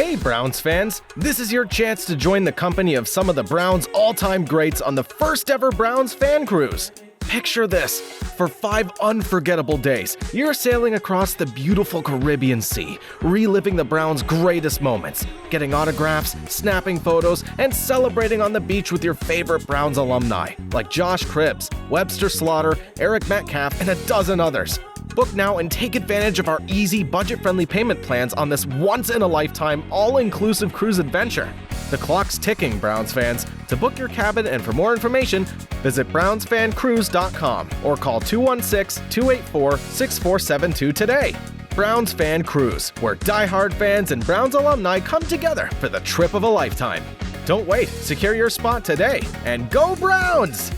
Hey Browns fans, this is your chance to join the company of some of the Browns' all-time greats on the first ever Browns fan cruise. Picture this, for 5 unforgettable days, you're sailing across the beautiful Caribbean Sea, reliving the Browns' greatest moments, getting autographs, snapping photos, and celebrating on the beach with your favorite Browns alumni, like Josh Cribbs, Webster Slaughter, Eric Metcalf, and a dozen others. Book now and take advantage of our easy, budget-friendly payment plans on this once-in-a-lifetime, all-inclusive cruise adventure. The clock's ticking, Browns fans. To book your cabin and for more information, visit brownsfancruise.com or call 216-284-6472 today. Browns Fan Cruise, where diehard fans and Browns alumni come together for the trip of a lifetime. Don't wait, secure your spot today, and go Browns!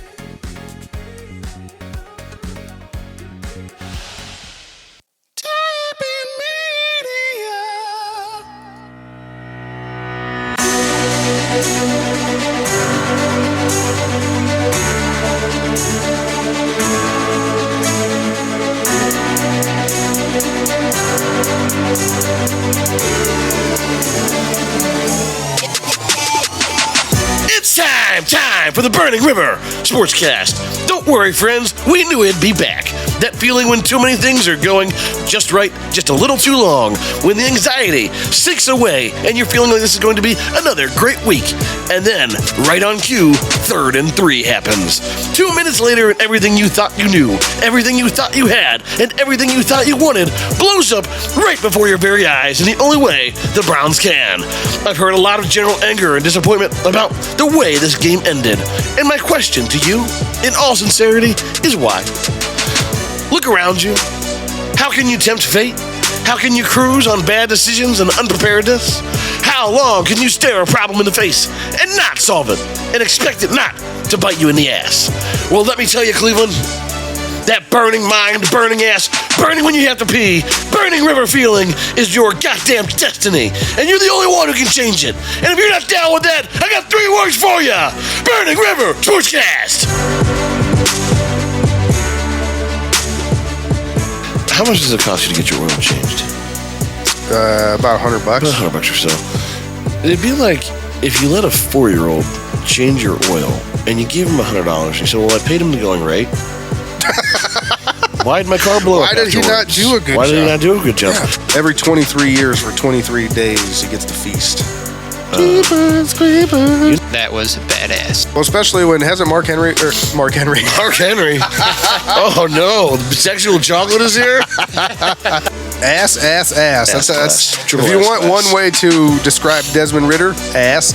It's time for the Burning River Sportscast. Don't worry, friends, we knew it'd be back. That feeling when too many things are going just right, just a little too long, when the anxiety sinks away and you're feeling like this is going to be another great week. And then, right on cue, 3rd and 3 happens. 2 minutes later, and everything you thought you knew, everything you thought you had, and everything you thought you wanted blows up right before your very eyes in the only way the Browns can. I've heard a lot of general anger and disappointment about the way this game ended. And my question to you, in all sincerity, is why? Look around you. How can you tempt fate? How can you cruise on bad decisions and unpreparedness? How long can you stare a problem in the face and not solve it and expect it not to bite you in the ass? Well, let me tell you, Cleveland, that burning mind, burning ass, burning when you have to pee, burning river feeling is your goddamn destiny. And you're the only one who can change it. And if you're not down with that, I got 3 words for you. Burning River Sportscast. How much does it cost you to get your oil changed? About $100. About $100 or so. It'd be like if you let a 4-year-old change your oil and you gave him $100 and you said, well, I paid him the going rate. Why did my car blow up? Why did he not do a good job? Why did he not do a good job? Yeah. Every 23 years for 23 days, he gets to feast. That was badass. Well, especially when hasn't Mark Henry. Mark Henry. Oh no, sexual chocolate is here. Ass. That's If you want one way to describe Desmond Ridder, ass.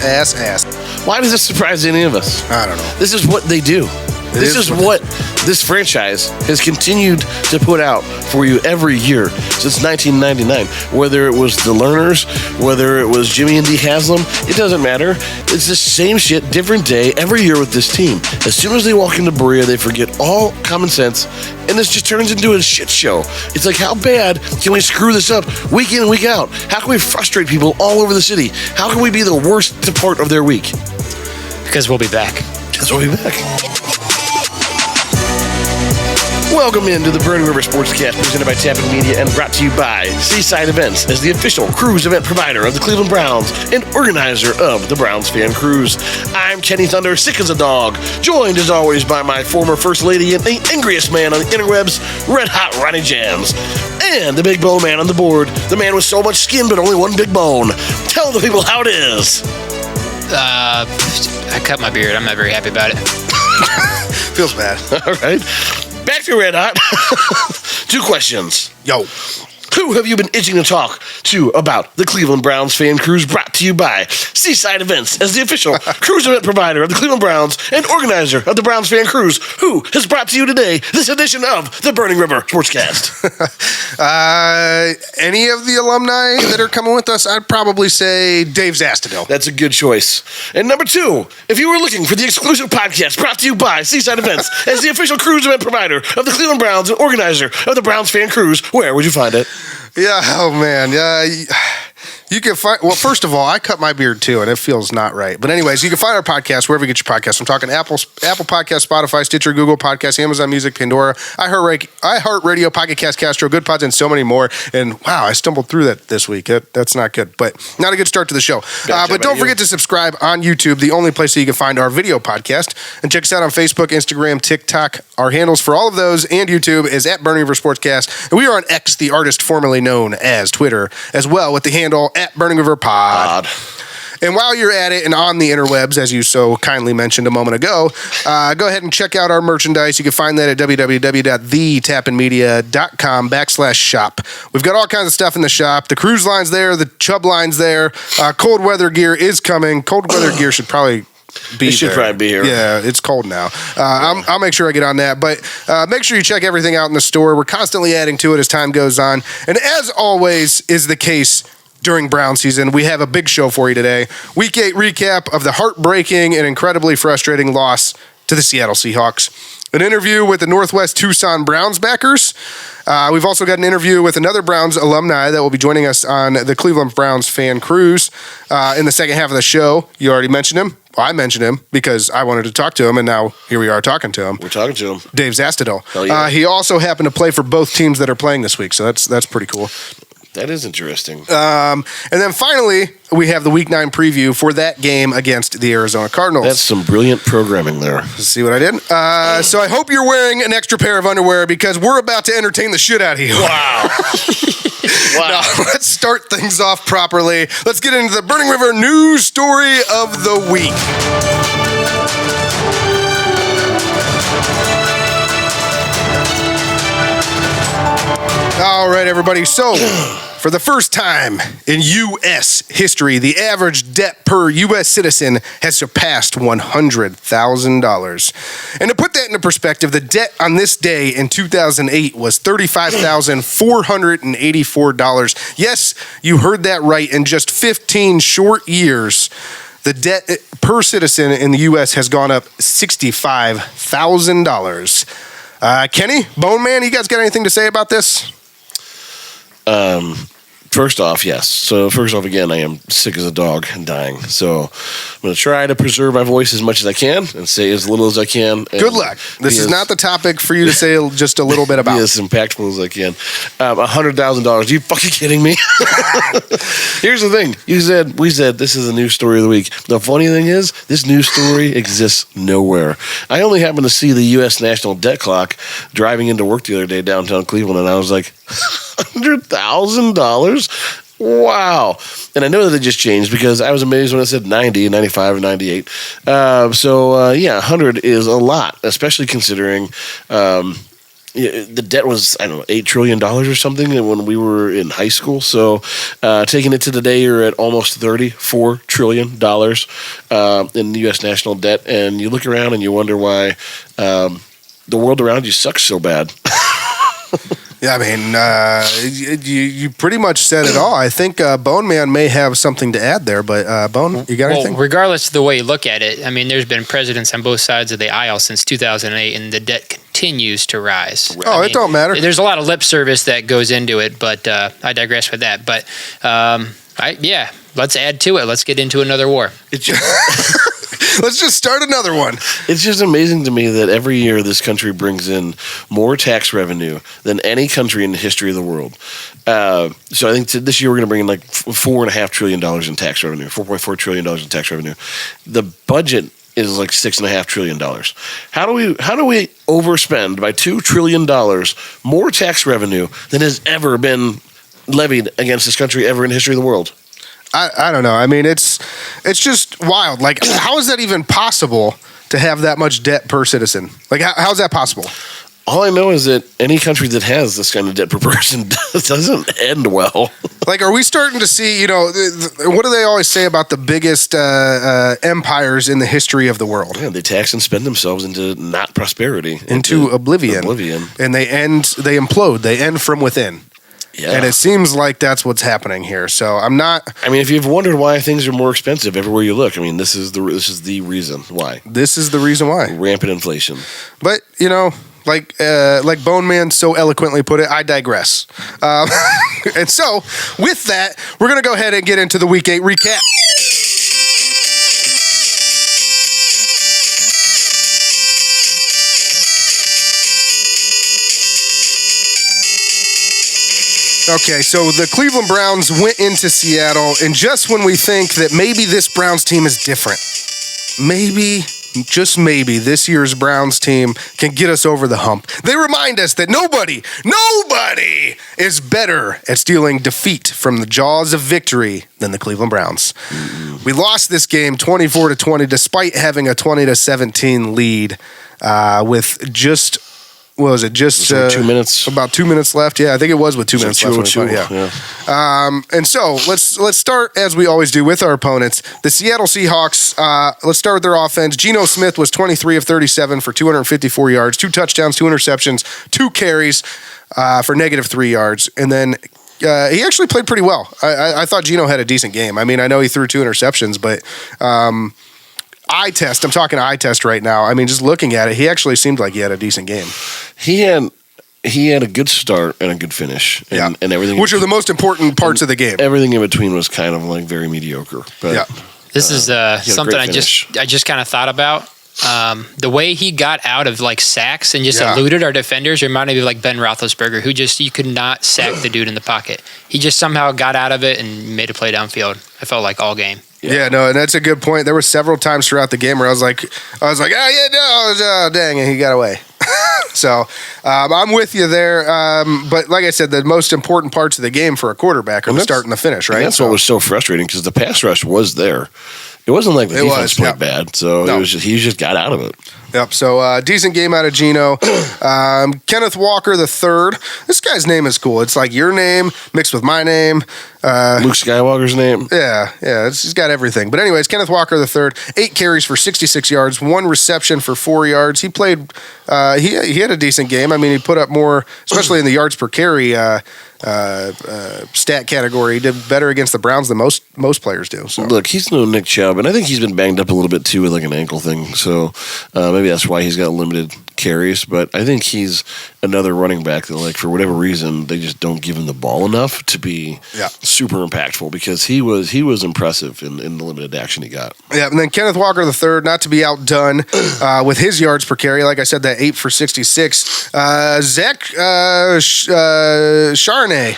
Why does this surprise any of us? I don't know. This is what they do. This is what this franchise has continued to put out for you every year since 1999. Whether it was the Learners, whether it was Jimmy and Dee Haslam, it doesn't matter. It's the same shit, different day, every year with this team. As soon as they walk into Berea, they forget all common sense, and this just turns into a shit show. It's like, how bad can we screw this up week in and week out? How can we frustrate people all over the city? How can we be the worst part of their week? Because we'll be back. Because we'll be back. Welcome into the Burning River Sportscast, presented by Tappan Media and brought to you by Seaside Events as the official cruise event provider of the Cleveland Browns and organizer of the Browns Fan Cruise. I'm Kenny Thunder, sick as a dog, joined as always by my former First Lady and the angriest man on the interwebs, Red Hot Ronnie Jams, and the big bone man on the board, the man with so much skin but only one big bone. Tell the people how it is. I cut my beard. I'm not very happy about it. Feels bad. All right. Back to Red Hot. 2 questions. Yo. Who have you been itching to talk to about the Cleveland Browns Fan Cruise, brought to you by Seaside Events as the official cruise event provider of the Cleveland Browns and organizer of the Browns Fan Cruise? Who has brought to you today this edition of the Burning River Sportscast? Any of the alumni that are coming with us, I'd probably say Dave Zastadil. That's a good choice. And number 2, if you were looking for the exclusive podcast brought to you by Seaside Events as the official cruise event provider of the Cleveland Browns and organizer of the Browns Fan Cruise, where would you find it? Yeah, oh man. Yeah. You can find, well, first of all, I cut my beard too, and it feels not right. But anyways, you can find our podcast wherever you get your podcasts. I'm talking Apple Podcast, Spotify, Stitcher, Google Podcasts, Amazon Music, Pandora, iHeartRadio, Pocket Cast, Castro, Good Pods, and so many more. And wow, I stumbled through that this week. That's not good, but not a good start to the show. But don't forget to subscribe on YouTube, the only place that you can find our video podcast. And check us out on Facebook, Instagram, TikTok. Our handles for all of those and YouTube is at Burning River Sportscast. And we are on X, the artist formerly known as Twitter, as well, with the handle at Burning River Pod. And while you're at it and on the interwebs, as you so kindly mentioned a moment ago, go ahead and check out our merchandise. You can find that at www.thetapinmedia.com/shop. We've got all kinds of stuff in the shop. The cruise line's there. The Chubb line's there. Cold weather gear is coming. Cold weather gear should probably be here. Yeah, it's cold now. I'll make sure I get on that. But make sure you check everything out in the store. We're constantly adding to it as time goes on. And as always is the case during Brown season, we have a big show for you today. Week 8 recap of the heartbreaking and incredibly frustrating loss to the Seattle Seahawks. An interview with the Northwest Tucson Browns backers. We've also got an interview with another Browns alumni that will be joining us on the Cleveland Browns fan cruise in the second half of the show. You already mentioned him. Well, I mentioned him because I wanted to talk to him, and now here we are talking to him. We're talking to him. Dave Zastadel. Hell yeah. He also happened to play for both teams that are playing this week, so that's pretty cool. That is interesting. And then finally, we have the Week 9 preview for that game against the Arizona Cardinals. That's some brilliant programming there. See what I did? So I hope you're wearing an extra pair of underwear because we're about to entertain the shit out of you. Wow. Now, let's start things off properly. Let's get into the Burning River news story of the week. All right, everybody. So, for the first time in U.S. history, the average debt per U.S. citizen has surpassed $100,000. And to put that into perspective, the debt on this day in 2008 was $35,484. Yes, you heard that right. In just 15 short years, the debt per citizen in the U.S. has gone up $65,000. Kenny, Bone Man, you guys got anything to say about this? First off, yes. So first off, again, I am sick as a dog and dying. So I'm going to try to preserve my voice as much as I can and say as little as I can. Good luck. This is not the topic for you to say just a little bit about. Be as impactful as I can. $100,000. Are you fucking kidding me? Here's the thing. We said this is a news story of the week. The funny thing is, this news story exists nowhere. I only happened to see the U.S. national debt clock driving into work the other day downtown Cleveland, and I was like, $100,000? Wow. And I know that it just changed because I was amazed when it said 90, 95, 98. Yeah, 100 is a lot, especially considering the debt was, I don't know, $8 trillion or something when we were in high school. So taking it to today, you're at almost $34 trillion in the U.S. national debt. And you look around and you wonder why the world around you sucks so bad. Yeah, I mean, you pretty much said it all. I think Bone Man may have something to add there, but Bone, you got anything? Regardless of the way you look at it, I mean, there's been presidents on both sides of the aisle since 2008, and the debt continues to rise. It don't matter. There's a lot of lip service that goes into it, but I digress with that. But let's add to it. Let's get into another war. Let's just start another one. It's just amazing to me that every year this country brings in more tax revenue than any country in the history of the world. So I think this year we're going to bring in like $4.5 trillion in tax revenue, $4.4 trillion in tax revenue. The budget is like $6.5 trillion. How do we overspend by $2 trillion more tax revenue than has ever been levied against this country ever in the history of the world? I don't know. I mean, it's just wild. Like, how is that even possible to have that much debt per citizen? Like, how's that possible? All I know is that any country that has this kind of debt per person doesn't end well. Like, are we starting to see, what do they always say about the biggest empires in the history of the world? Yeah, they tax and spend themselves into not prosperity. Into oblivion. And they implode. They end from within. Yeah. And it seems like that's what's happening here. So I'm not. I mean, if you've wondered why things are more expensive everywhere you look, I mean, this is the reason why. This is the reason why. Rampant inflation. But like Bone Man so eloquently put it, I digress. And so, with that, we're going to go ahead and get into the Week 8 recap. Okay, so the Cleveland Browns went into Seattle, and just when we think that maybe this Browns team is different, maybe, just maybe, this year's Browns team can get us over the hump, they remind us that nobody is better at stealing defeat from the jaws of victory than the Cleveland Browns. We lost this game 24-20 despite having a 20-17 lead with just... What was it? Just 2 minutes. About 2 minutes left. Yeah, I think it was with 2 minutes left. Yeah. And so let's start as we always do with our opponents. The Seattle Seahawks. Let's start with their offense. Geno Smith was 23 of 37 for 254 yards, 2 touchdowns, 2 interceptions, 2 carries for -3 yards, and then. He actually played pretty well. I thought Geno had a decent game. I mean, I know he threw 2 interceptions, but eye test. I'm talking eye test right now. I mean, just looking at it, he actually seemed like he had a decent game. He had a good start and a good finish, and everything, which are the most important parts of the game. Everything in between was kind of like very mediocre. But this is something I just kind of thought about. The way he got out of like sacks and just eluded our defenders reminded me of like Ben Roethlisberger, who just, you could not sack the dude in the pocket. He just somehow got out of it and made a play downfield. I felt like all game. Yeah, no, and that's a good point. There were several times throughout the game where I was like, dang, and he got away. So I'm with you there. But like I said, the most important parts of the game for a quarterback are the start and the finish, right? And that's what was so frustrating, because the pass rush was there. It wasn't like the defense played bad, so it was he just got out of it. Yep. So decent game out of Geno. Kenneth Walker III. This guy's name is cool. It's like your name mixed with my name. Luke Skywalker's name. Yeah. He's got everything. But anyways, Kenneth Walker III, 8 carries for 66 yards, 1 reception for 4 yards. He played. He had a decent game. I mean, he put up more, especially in the yards per carry stat category. He did better against the Browns than most players do. So. Look, he's no Nick Chubb, and I think he's been banged up a little bit too with like an ankle thing. So maybe that's why he's got limited carries. But I think he's another running back that, like, for whatever reason, they just don't give him the ball enough to be super impactful, because he was impressive in the limited action he got. Yeah, and then Kenneth Walker III, not to be outdone with his yards per carry. Like I said, that 8 for 66. Zach Charbonnet.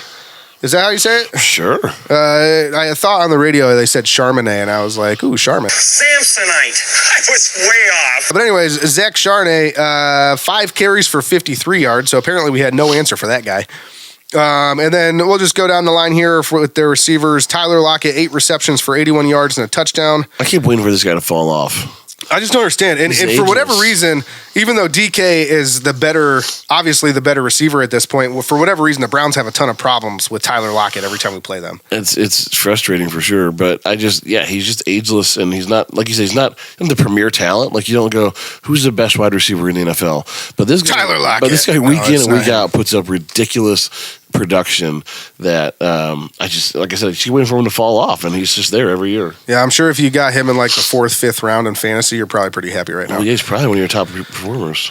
Is that how you say it? Sure. I thought on the radio they said Charbonnet, and I was like, ooh, Charmin. Samsonite. I was way off. But anyways, Zach Charbonnet, 5 carries for 53 yards, so apparently we had no answer for that guy. And then we'll just go down the line here with their receivers. Tyler Lockett, 8 receptions for 81 yards and a touchdown. I keep waiting for this guy to fall off. I just don't understand. And for whatever reason, even though DK is obviously the better receiver at this point, for whatever reason, the Browns have a ton of problems with Tyler Lockett every time we play them. It's frustrating for sure, but he's just ageless, and he's not, like you say, he's not the premier talent. Like, you don't go, who's the best wide receiver in the NFL? But this guy, Tyler Lockett. But this guy week in and week out puts up ridiculous production that like I said, she's waiting for him to fall off, and he's just there every year. Yeah, I'm sure if you got him in like the 4th, 5th round in fantasy, you're probably pretty happy right now. Well, yeah, he's probably one of your top performers.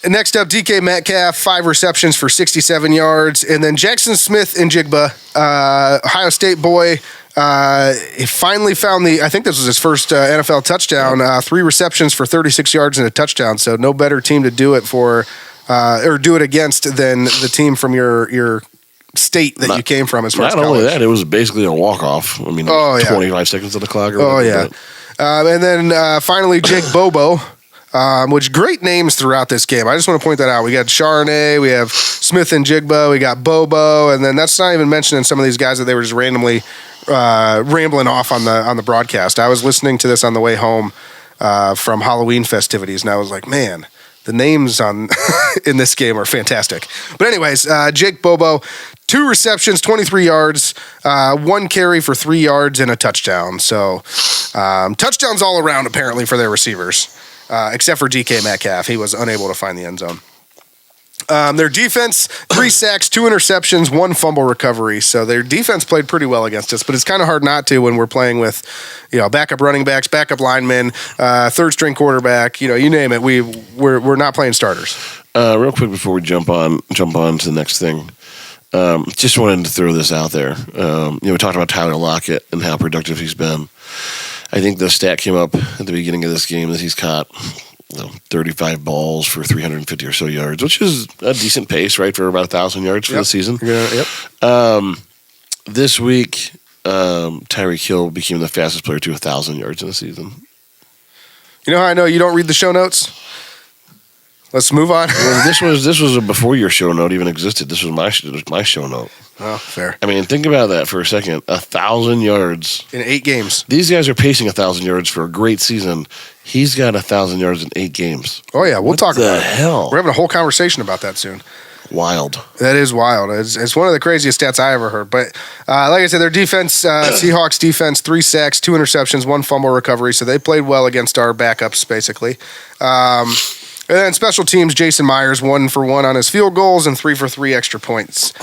Next up, DK Metcalf, 5 receptions for 67 yards, and then Jackson Smith-Njigba, Ohio State boy. He finally found I think this was his first NFL touchdown. 3 receptions for 36 yards and a touchdown. So no better team to do it for. Or do it against than the team from your state that you came from as far as college. Not only that, it was basically a walk-off. I mean, 25 seconds on the clock. Or whatever, and then finally, Jake Bobo, which great names throughout this game. I just want to point that out. We got Charbonnet, we have Smith-Njigba, we got Bobo, and then that's not even mentioning some of these guys that they were just randomly rambling off on the broadcast. I was listening to this on the way home from Halloween festivities, and I was like, man, the names in this game are fantastic. But anyways, Jake Bobo, 2 receptions, 23 yards, 1 carry for 3 yards and a touchdown. So touchdowns all around apparently for their receivers, except for DK Metcalf. He was unable to find the end zone. Their defense, 3 sacks, 2 interceptions, 1 fumble recovery. So their defense played pretty well against us, but it's kind of hard not to when we're playing with, backup running backs, backup linemen, third string quarterback, you name it. We're not playing starters. Real quick before we jump on to the next thing. Just wanted to throw this out there. We talked about Tyler Lockett and how productive he's been. I think the stat came up at the beginning of this game that he's caught 35 balls for 350 or so yards, which is a decent pace, right, for about 1,000 yards for the season. Yeah, yep. This week, Tyreek Hill became the fastest player to 1,000 yards in the season. You know how I know you don't read the show notes? Let's move on. Well, this was before your show note even existed. This was my show note. Oh, fair. I mean, think about that for a second. 1,000 yards in 8 games. These guys are pacing 1,000 yards for a great season. He's got 1,000 yards in 8 games. Oh yeah, we'll talk about it. What the hell? We're having a whole conversation about that soon. Wild. That is wild. It's one of the craziest stats I ever heard. But like I said, their defense, Seahawks defense, 3 sacks, 2 interceptions, 1 fumble recovery. So they played well against our backups, basically. And then special teams, Jason Myers, 1 for 1 on his field goals and 3 for 3 extra points,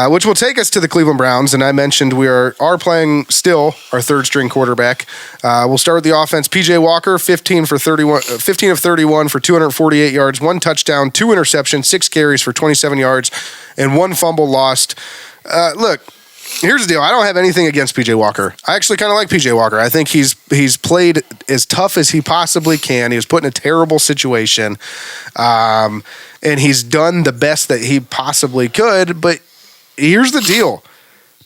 which will take us to the Cleveland Browns. And I mentioned we are playing still our third string quarterback. We'll start with the offense. PJ Walker, 15 of 31 for 248 yards, 1 touchdown, 2 interceptions, 6 carries for 27 yards, and 1 fumble lost. Look. Here's the deal. I don't have anything against PJ Walker. I actually kind of like PJ Walker. I think he's played as tough as he possibly can. He was put in a terrible situation, and he's done the best that he possibly could. But here's the deal.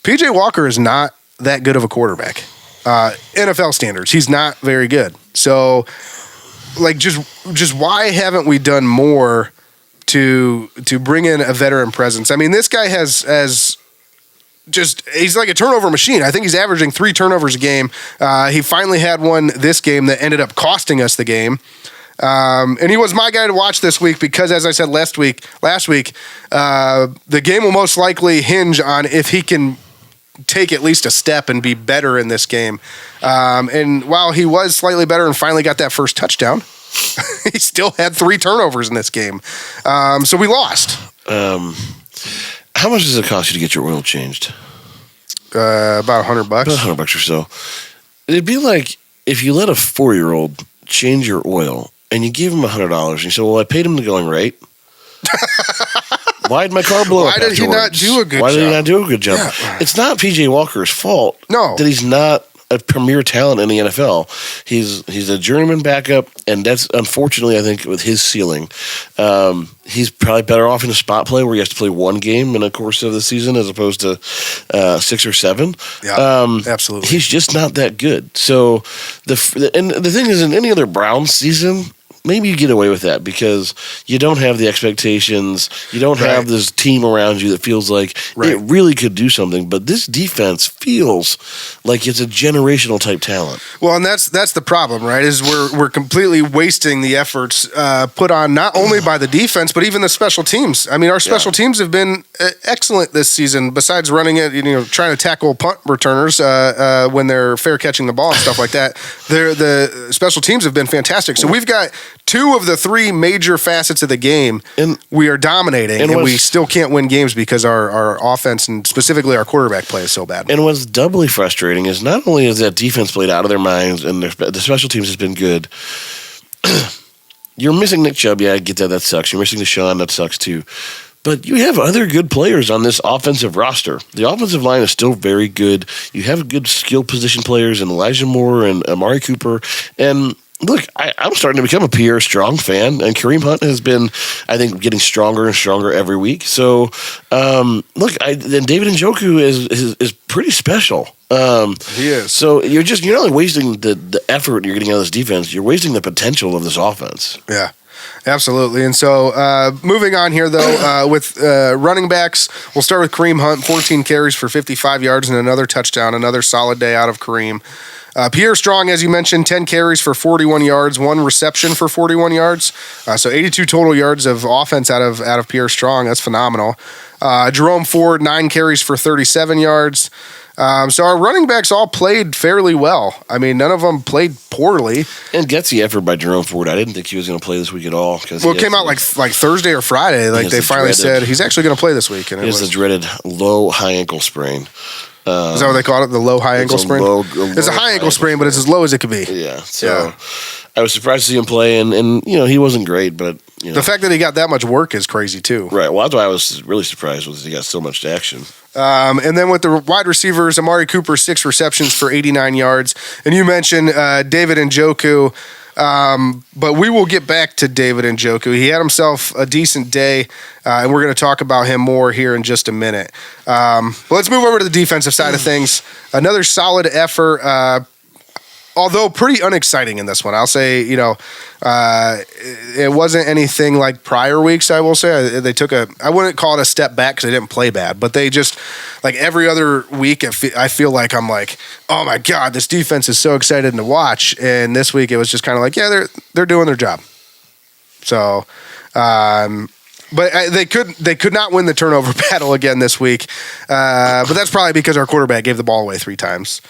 PJ Walker is not that good of a quarterback. NFL standards, he's not very good. So, just why haven't we done more to bring in a veteran presence? I mean, this guy has he's like a turnover machine. I think he's averaging 3 turnovers a game. He finally had one this game that ended up costing us the game. And he was my guy to watch this week because, as I said last week, the game will most likely hinge on if he can take at least a step and be better in this game. And while he was slightly better and finally got that first touchdown, he still had 3 turnovers in this game. So we lost. How much does it cost you to get your oil changed? About $100. About $100 or so. It'd be like if you let a 4-year-old change your oil and you give him $100 and you say, well, I paid him to going right. Why did my car blow up Why did he not do a good job? Yeah. It's not PJ Walker's fault that he's not a premier talent in the NFL. He's a journeyman backup, and that's unfortunately, I think, with his ceiling. He's probably better off in a spot play where he has to play 1 game in the course of the season as opposed to 6 or 7. Yeah, absolutely. He's just not that good. So the thing is, in any other Browns season, maybe you get away with that because you don't have the expectations. You don't have this team around you that feels like it really could do something. But this defense feels like it's a generational type talent. Well, and that's the problem, right? Is we're completely wasting the efforts put on not only by the defense but even the special teams. I mean, our special teams have been excellent this season. Besides running it, trying to tackle punt returners when they're fair catching the ball and stuff like that. The special teams have been fantastic. So we've got 2 of the 3 major facets of the game, and we are dominating, and we still can't win games because our offense and specifically our quarterback play is so bad. And what's doubly frustrating is not only is that defense played out of their minds and the special teams has been good, you're missing Nick Chubb. Yeah, I get that. That sucks. You're missing Deshaun. That sucks too. But you have other good players on this offensive roster. The offensive line is still very good. You have good skill position players in Elijah Moore and Amari Cooper. And look, I'm starting to become a Pierre Strong fan, and Kareem Hunt has been, I think, getting stronger and stronger every week. So, then David Njoku is pretty special. He is. So you're not only wasting the effort you're getting out of this defense, you're wasting the potential of this offense. Yeah. Absolutely. And so moving on here, though, with running backs, we'll start with Kareem Hunt, 14 carries for 55 yards and another touchdown, another solid day out of Kareem. Pierre Strong, as you mentioned, 10 carries for 41 yards, 1 reception for 41 yards. So 82 total yards of offense out of Pierre Strong. That's phenomenal. Jerome Ford, 9 carries for 37 yards. So our running backs all played fairly well. I mean, none of them played poorly. And gutsy effort by Jerome Ford. I didn't think he was going to play this week at all. Well, it came out like Thursday or Friday. Like they finally said he's actually going to play this week. And he has the dreaded low high ankle sprain. Is that what they call it? The low high ankle sprain? It's a high ankle sprain, but it's as low as it could be. Yeah. So I was surprised to see him play, and he wasn't great, but the fact that he got that much work is crazy too. Right. Well, that's why I was really surprised was he got so much action. And then with the wide receivers, Amari Cooper 6 receptions for 89 yards, and you mentioned David Njoku. But we will get back to David Njoku. He had himself a decent day, and we're going to talk about him more here in just a minute. But let's move over to the defensive side of things. Another solid effort, although pretty unexciting in this one. I'll say, it wasn't anything like prior weeks, I will say. They took I wouldn't call it a step back because they didn't play bad, but they just, like every other week, I feel like I'm like, oh my God, this defense is so excited to watch. And this week it was just kind of like, yeah, they're doing their job. So, but they could not win the turnover battle again this week. But that's probably because our quarterback gave the ball away 3 times.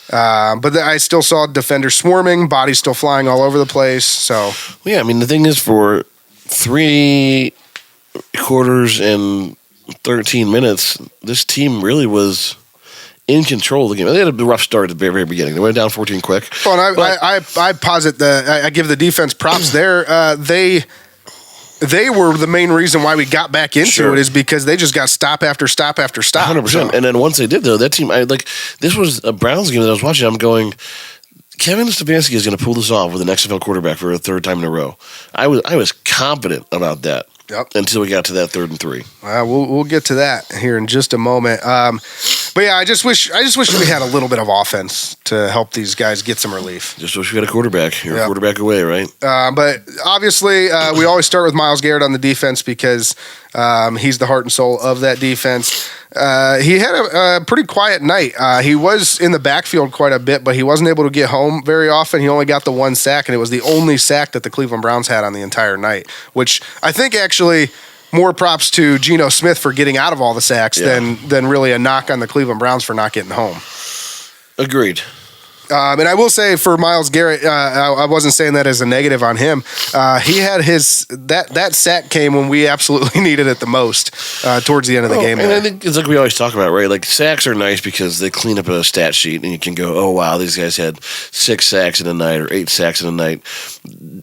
But I still saw defenders swarming, bodies still flying all over the place. So, well, yeah, I mean, the thing is, for 3 quarters and 13 minutes, this team really was in control of the game. They had a rough start at the very, very beginning. They went down 14 quick. Well, and I posit I give the defense props there. They were the main reason why we got back into it is because they just got stop after stop after stop. 100%. So. And then once they did, though, that team, this was a Browns game that I was watching. I'm going, Kevin Stefanski is going to pull this off with an XFL quarterback for a 3rd time in a row. I was confident about that. Yep. Until we got to that 3rd and 3. We'll get to that here in just a moment. But yeah, I just wish we had a little bit of offense to help these guys get some relief. Just wish we had a quarterback. You're a quarterback away, right? But obviously, we always start with Myles Garrett on the defense because he's the heart and soul of that defense. He had a pretty quiet night. He was in the backfield quite a bit, but he wasn't able to get home very often. He only got the 1 sack, and it was the only sack that the Cleveland Browns had on the entire night, which I think actually more props to Geno Smith for getting out of all the sacks than really a knock on the Cleveland Browns for not getting home. Agreed. And I will say for Myles Garrett, I wasn't saying that as a negative on him. He had that sack came when we absolutely needed it the most towards the end of the game. And I think it's like we always talk about, right? Like sacks are nice because they clean up a stat sheet and you can go, oh wow, these guys had 6 sacks in a night or 8 sacks in a night.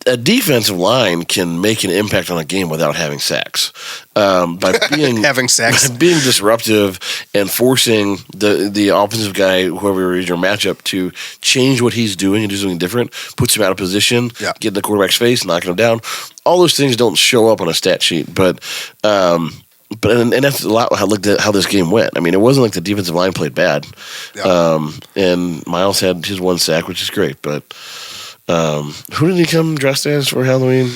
A defensive line can make an impact on a game without having sacks. By being having sacks, by being disruptive and forcing the offensive guy, whoever is your matchup, to change what he's doing and do something different, puts him out of position, get in the quarterback's face, knocking him down. All those things don't show up on a stat sheet, but that's a lot how this game went. I mean, it wasn't like the defensive line played bad, and Myles had his 1 sack, which is great. But who did he come dressed as for Halloween?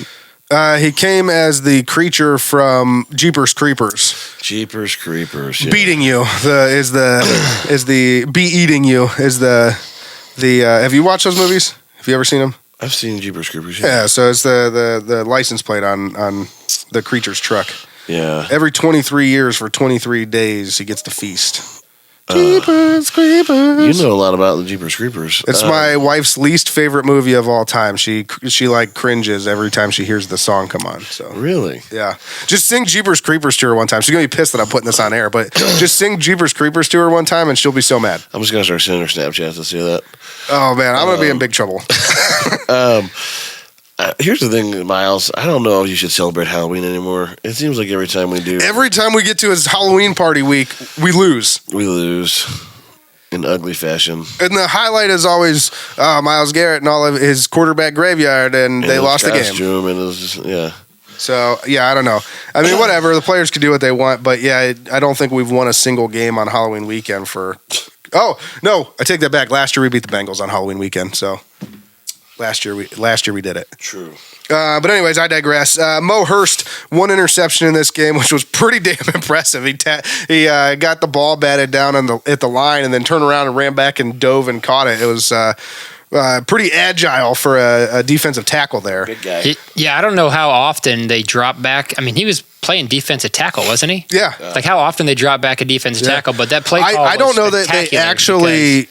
He came as the creature from Jeepers Creepers. Jeepers Creepers. Yeah. Beating you is the be eating you is the have you watched those movies? Have you ever seen them? I've seen Jeepers Creepers. Yeah, so it's the license plate on the creature's truck. Yeah. Every 23 years for 23 days he gets to feast. Jeepers Creepers. You know a lot about the Jeepers Creepers. It's my wife's least favorite movie of all time. She like cringes every time she hears the song come on. So really, yeah. Just sing Jeepers Creepers to her one time. She's gonna be pissed that I'm putting this on air, but just sing Jeepers Creepers to her one time, and she'll be so mad. I'm just gonna start sending her Snapchats to see that. Oh man, I'm gonna be in big trouble. Here's the thing, Myles. I don't know if you should celebrate Halloween anymore. It seems like every time we do. Every time we get to his Halloween party week, we lose. We lose in ugly fashion. And the highlight is always Myles Garrett and all of his quarterback graveyard, and they lost the game. And it was just, yeah. So, yeah, I don't know. I mean, whatever. The players can do what they want, but, yeah, I don't think we've won a single game on Halloween weekend for – oh, no, I take that back. Last year we beat the Bengals on Halloween weekend, so – Last year we did it. True. But anyways, I digress. Mo Hurst, 1 interception in this game, which was pretty damn impressive. He got the ball batted down at the line and then turned around and ran back and dove and caught it. It was pretty agile for a defensive tackle there. Good guy. Yeah, I don't know how often they drop back. I mean, he was playing defensive tackle, wasn't he? Yeah. Like how often they drop back a defensive tackle, but that play call I don't was know that they actually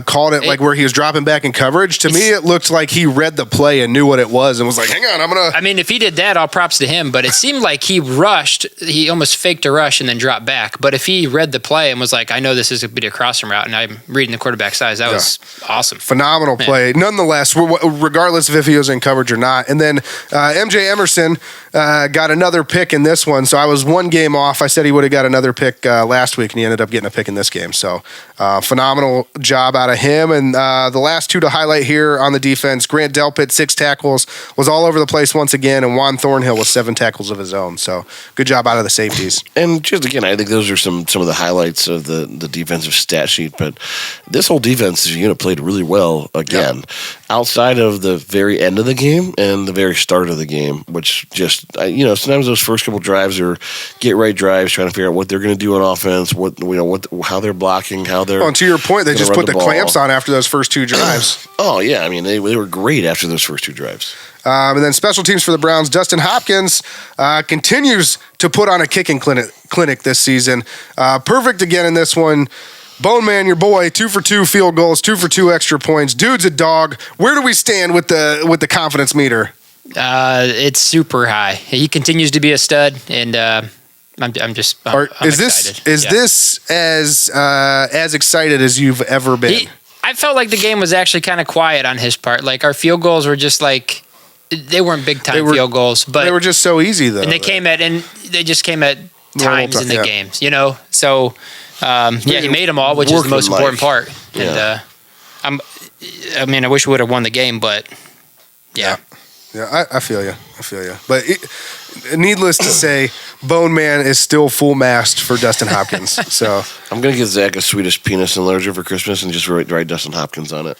called it like where he was dropping back in coverage. To me, it looked like he read the play and knew what it was and was like, hang on, I'm going to... I mean, if he did that, all props to him, but it seemed like he rushed. He almost faked a rush and then dropped back. But if he read the play and was like, I know this is going to be a crossing route, and I'm reading the quarterback's eyes, that was awesome. Phenomenal play. Nonetheless, regardless of if he was in coverage or not. And then MJ Emerson got another pick in this one. So I was one game off. I said he would have got another pick last week, and he ended up getting a pick in this game. So phenomenal job out of him. And the last two to highlight here on the defense, Grant Delpit, 6 tackles, was all over the place once again, and Juan Thornhill with 7 tackles of his own. So good job out of the safeties. And just again, I think those are some of the highlights of the defensive stat sheet. But this whole defensive unit played really well again, outside of the very end of the game and the very start of the game, which just sometimes those first couple drives are get right drives, trying to figure out what they're going to do on offense, how they're blocking, how they're. Well, and to your point, they just put the clamps on after those first 2 drives. Oh yeah, I mean they were great after those first 2 drives. And then special teams for the Browns, Dustin Hopkins continues to put on a kicking clinic this season. Perfect again in this one. Bone Man, your boy, 2 for 2 field goals, 2 for 2 extra points. Dude's a dog. Where do we stand with the confidence meter? It's super high. He continues to be a stud, and I'm excited. Is this as excited as you've ever been? I felt like the game was actually kind of quiet on his part. Like our field goals were just like they weren't big time field goals, but they were just so easy though. And they just came at times in the games, So he made them all, which is the most important part. Yeah. And I wish we would have won the game, but yeah. Yeah, I feel you. But needless to say, Bone Man is still full mast for Dustin Hopkins. So I'm going to give Zach a Swedish penis enlarger for Christmas and just write Dustin Hopkins on it.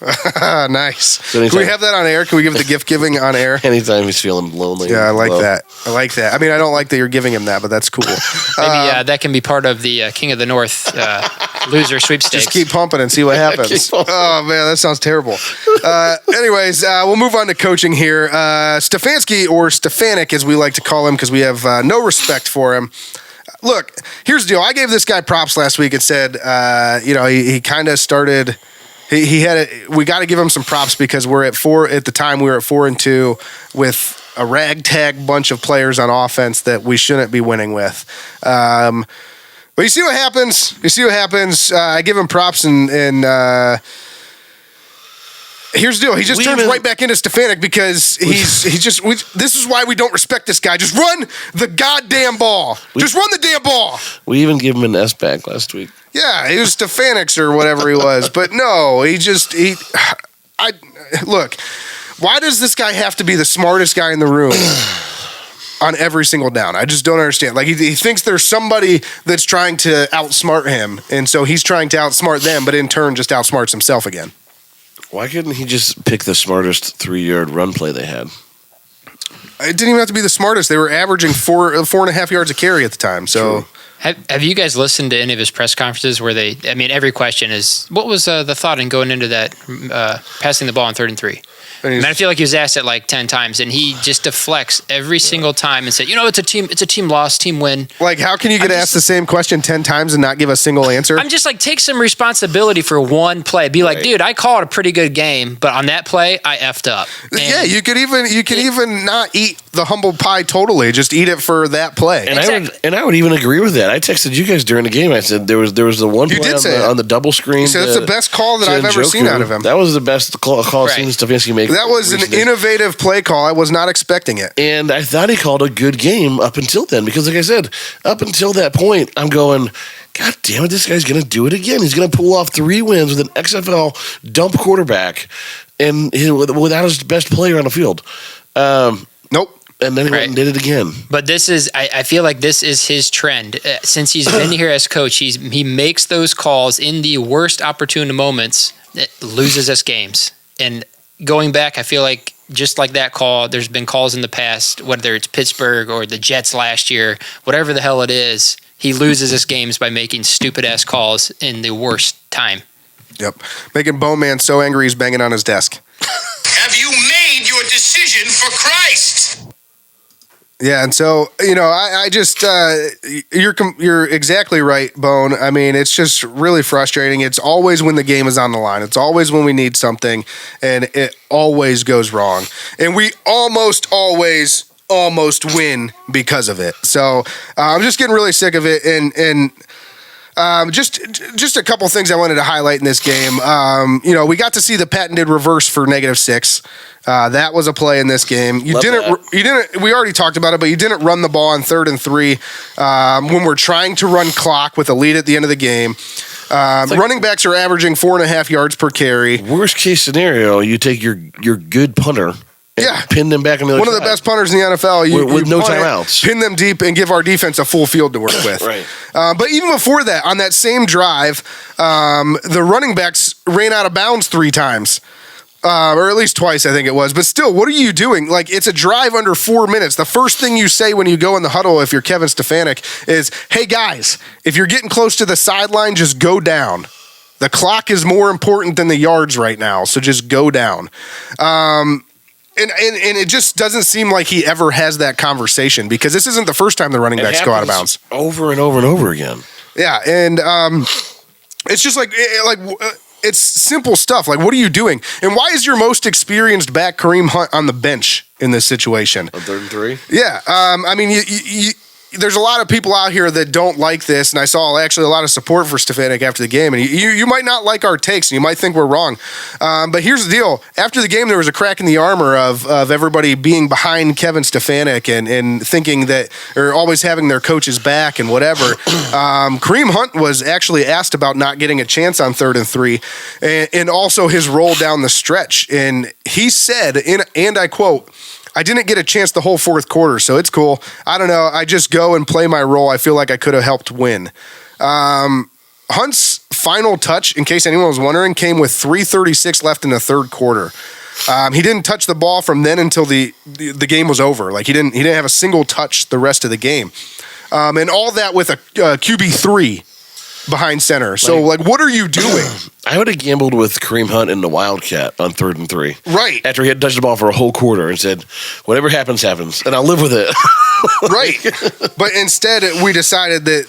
Nice. So Can we have that on air? Can we give the gift giving on air? Anytime he's feeling lonely. Yeah, I like that. I mean, I don't like that you're giving him that, but that's cool. Maybe that can be part of the King of the North loser sweepstakes. Just keep pumping and see what happens. Oh, man, that sounds terrible. Anyways, we'll move on to coaching here. Stefanski, or Stefanik, as we like to call him, because we have no respect for him. Look, here's the deal. I gave this guy props last week and said, he kind of started. We got to give him some props because we're at 4 at the time. We were at 4-2 with a ragtag bunch of players on offense that we shouldn't be winning with. But you see what happens. I give him props and. Here's the deal. He just turns right back into Stefanik because this is why we don't respect this guy. Just run the goddamn ball. Just run the damn ball. We even gave him an S back last week. Yeah, he was Stefanix or whatever he was. But no, look, why does this guy have to be the smartest guy in the room on every single down? I just don't understand. Like he thinks there's somebody that's trying to outsmart him, and so he's trying to outsmart them, but in turn just outsmarts himself again. Why couldn't he just pick the smartest 3-yard run play they had? It didn't even have to be the smartest. They were averaging 4.5 yards a carry at the time. So, have you guys listened to any of his press conferences where every question is, what was the thought in going into that passing the ball on 3rd and 3? I feel like he was asked it like 10 times, and he just deflects every single time and said, it's a team loss, team win. Like, how can you get asked the same question 10 times and not give a single answer? I'm just like, take some responsibility for one play. Be like, dude, I called a pretty good game, but on that play, I effed up. And you could even not eat the humble pie totally. Just eat it for that play. And I would even agree with that. I texted you guys during the game. I said there was the one play on the double screen. You said it's the best call that I've ever seen out of him. That was the best call I've seen Stefanski make. That was an innovative play call. I was not expecting it. And I thought he called a good game up until then. Because like I said, up until that point, I'm going, God damn it, this guy's going to do it again. He's going to pull off 3 wins with an XFL dump quarterback and without his best player on the field. Nope. And then he went and did it again. But this is, I feel like this is his trend. Since he's been here as coach, he makes those calls in the worst opportune moments that loses us games. And going back, I feel like just like that call, there's been calls in the past, whether it's Pittsburgh or the Jets last year, whatever the hell it is, he loses us games by making stupid-ass calls in the worst time. Yep. Making Bone Man so angry he's banging on his desk. Have you made your decision for Christ? Yeah, and so, I just, you're exactly right, Bone. I mean, it's just really frustrating. It's always when the game is on the line. It's always when we need something, and it always goes wrong. And we almost win because of it. So I'm just getting really sick of it, and just a couple things I wanted to highlight in this game. We got to see the patented reverse for -6. That was a play in this game. You didn't. We already talked about it, but you didn't run the ball on 3rd and 3 when we're trying to run clock with a lead at the end of the game. Running backs are averaging 4.5 yards per carry. Worst case scenario, you take your good punter. Pin them back on the other side. One of the best punters in the NFL. With no timeouts. Pin them deep and give our defense a full field to work with. Right. But even before that, on that same drive, the running backs ran out of bounds 3 times. Or at least twice, I think it was. But still, what are you doing? Like, it's a drive under 4 minutes. The first thing you say when you go in the huddle, if you're Kevin Stefanik, is, hey, guys, if you're getting close to the sideline, just go down. The clock is more important than the yards right now, so just go down. And it just doesn't seem like he ever has that conversation, because this isn't the first time the running backs go out of bounds. Over and over and over again. Yeah, and it's just like it's simple stuff. Like, what are you doing? And why is your most experienced back, Kareem Hunt, on the bench in this situation? On 3rd and 3? Yeah, I mean, there's a lot of people out here that don't like this, and I saw actually a lot of support for Stefanik after the game, and you might not like our takes, and you might think we're wrong, but here's the deal. After the game, there was a crack in the armor of everybody being behind Kevin Stefanik and thinking that, or always having their coach's back and whatever. Kareem Hunt was actually asked about not getting a chance on 3rd and 3, and also his role down the stretch, and he said, and I quote, "I didn't get a chance the whole 4th quarter, so it's cool. I don't know. I just go and play my role. I feel like I could have helped win." Hunt's final touch, in case anyone was wondering, came with 3:36 left in the 3rd quarter. He didn't touch the ball from then until the game was over. Like, he didn't have a single touch the rest of the game, and all that with a QB3 behind center. So, what are you doing? I would have gambled with Kareem Hunt in the Wildcat on 3rd and 3. Right. After he had touched the ball for a whole quarter and said, whatever happens, happens, and I'll live with it. Right. But instead, we decided that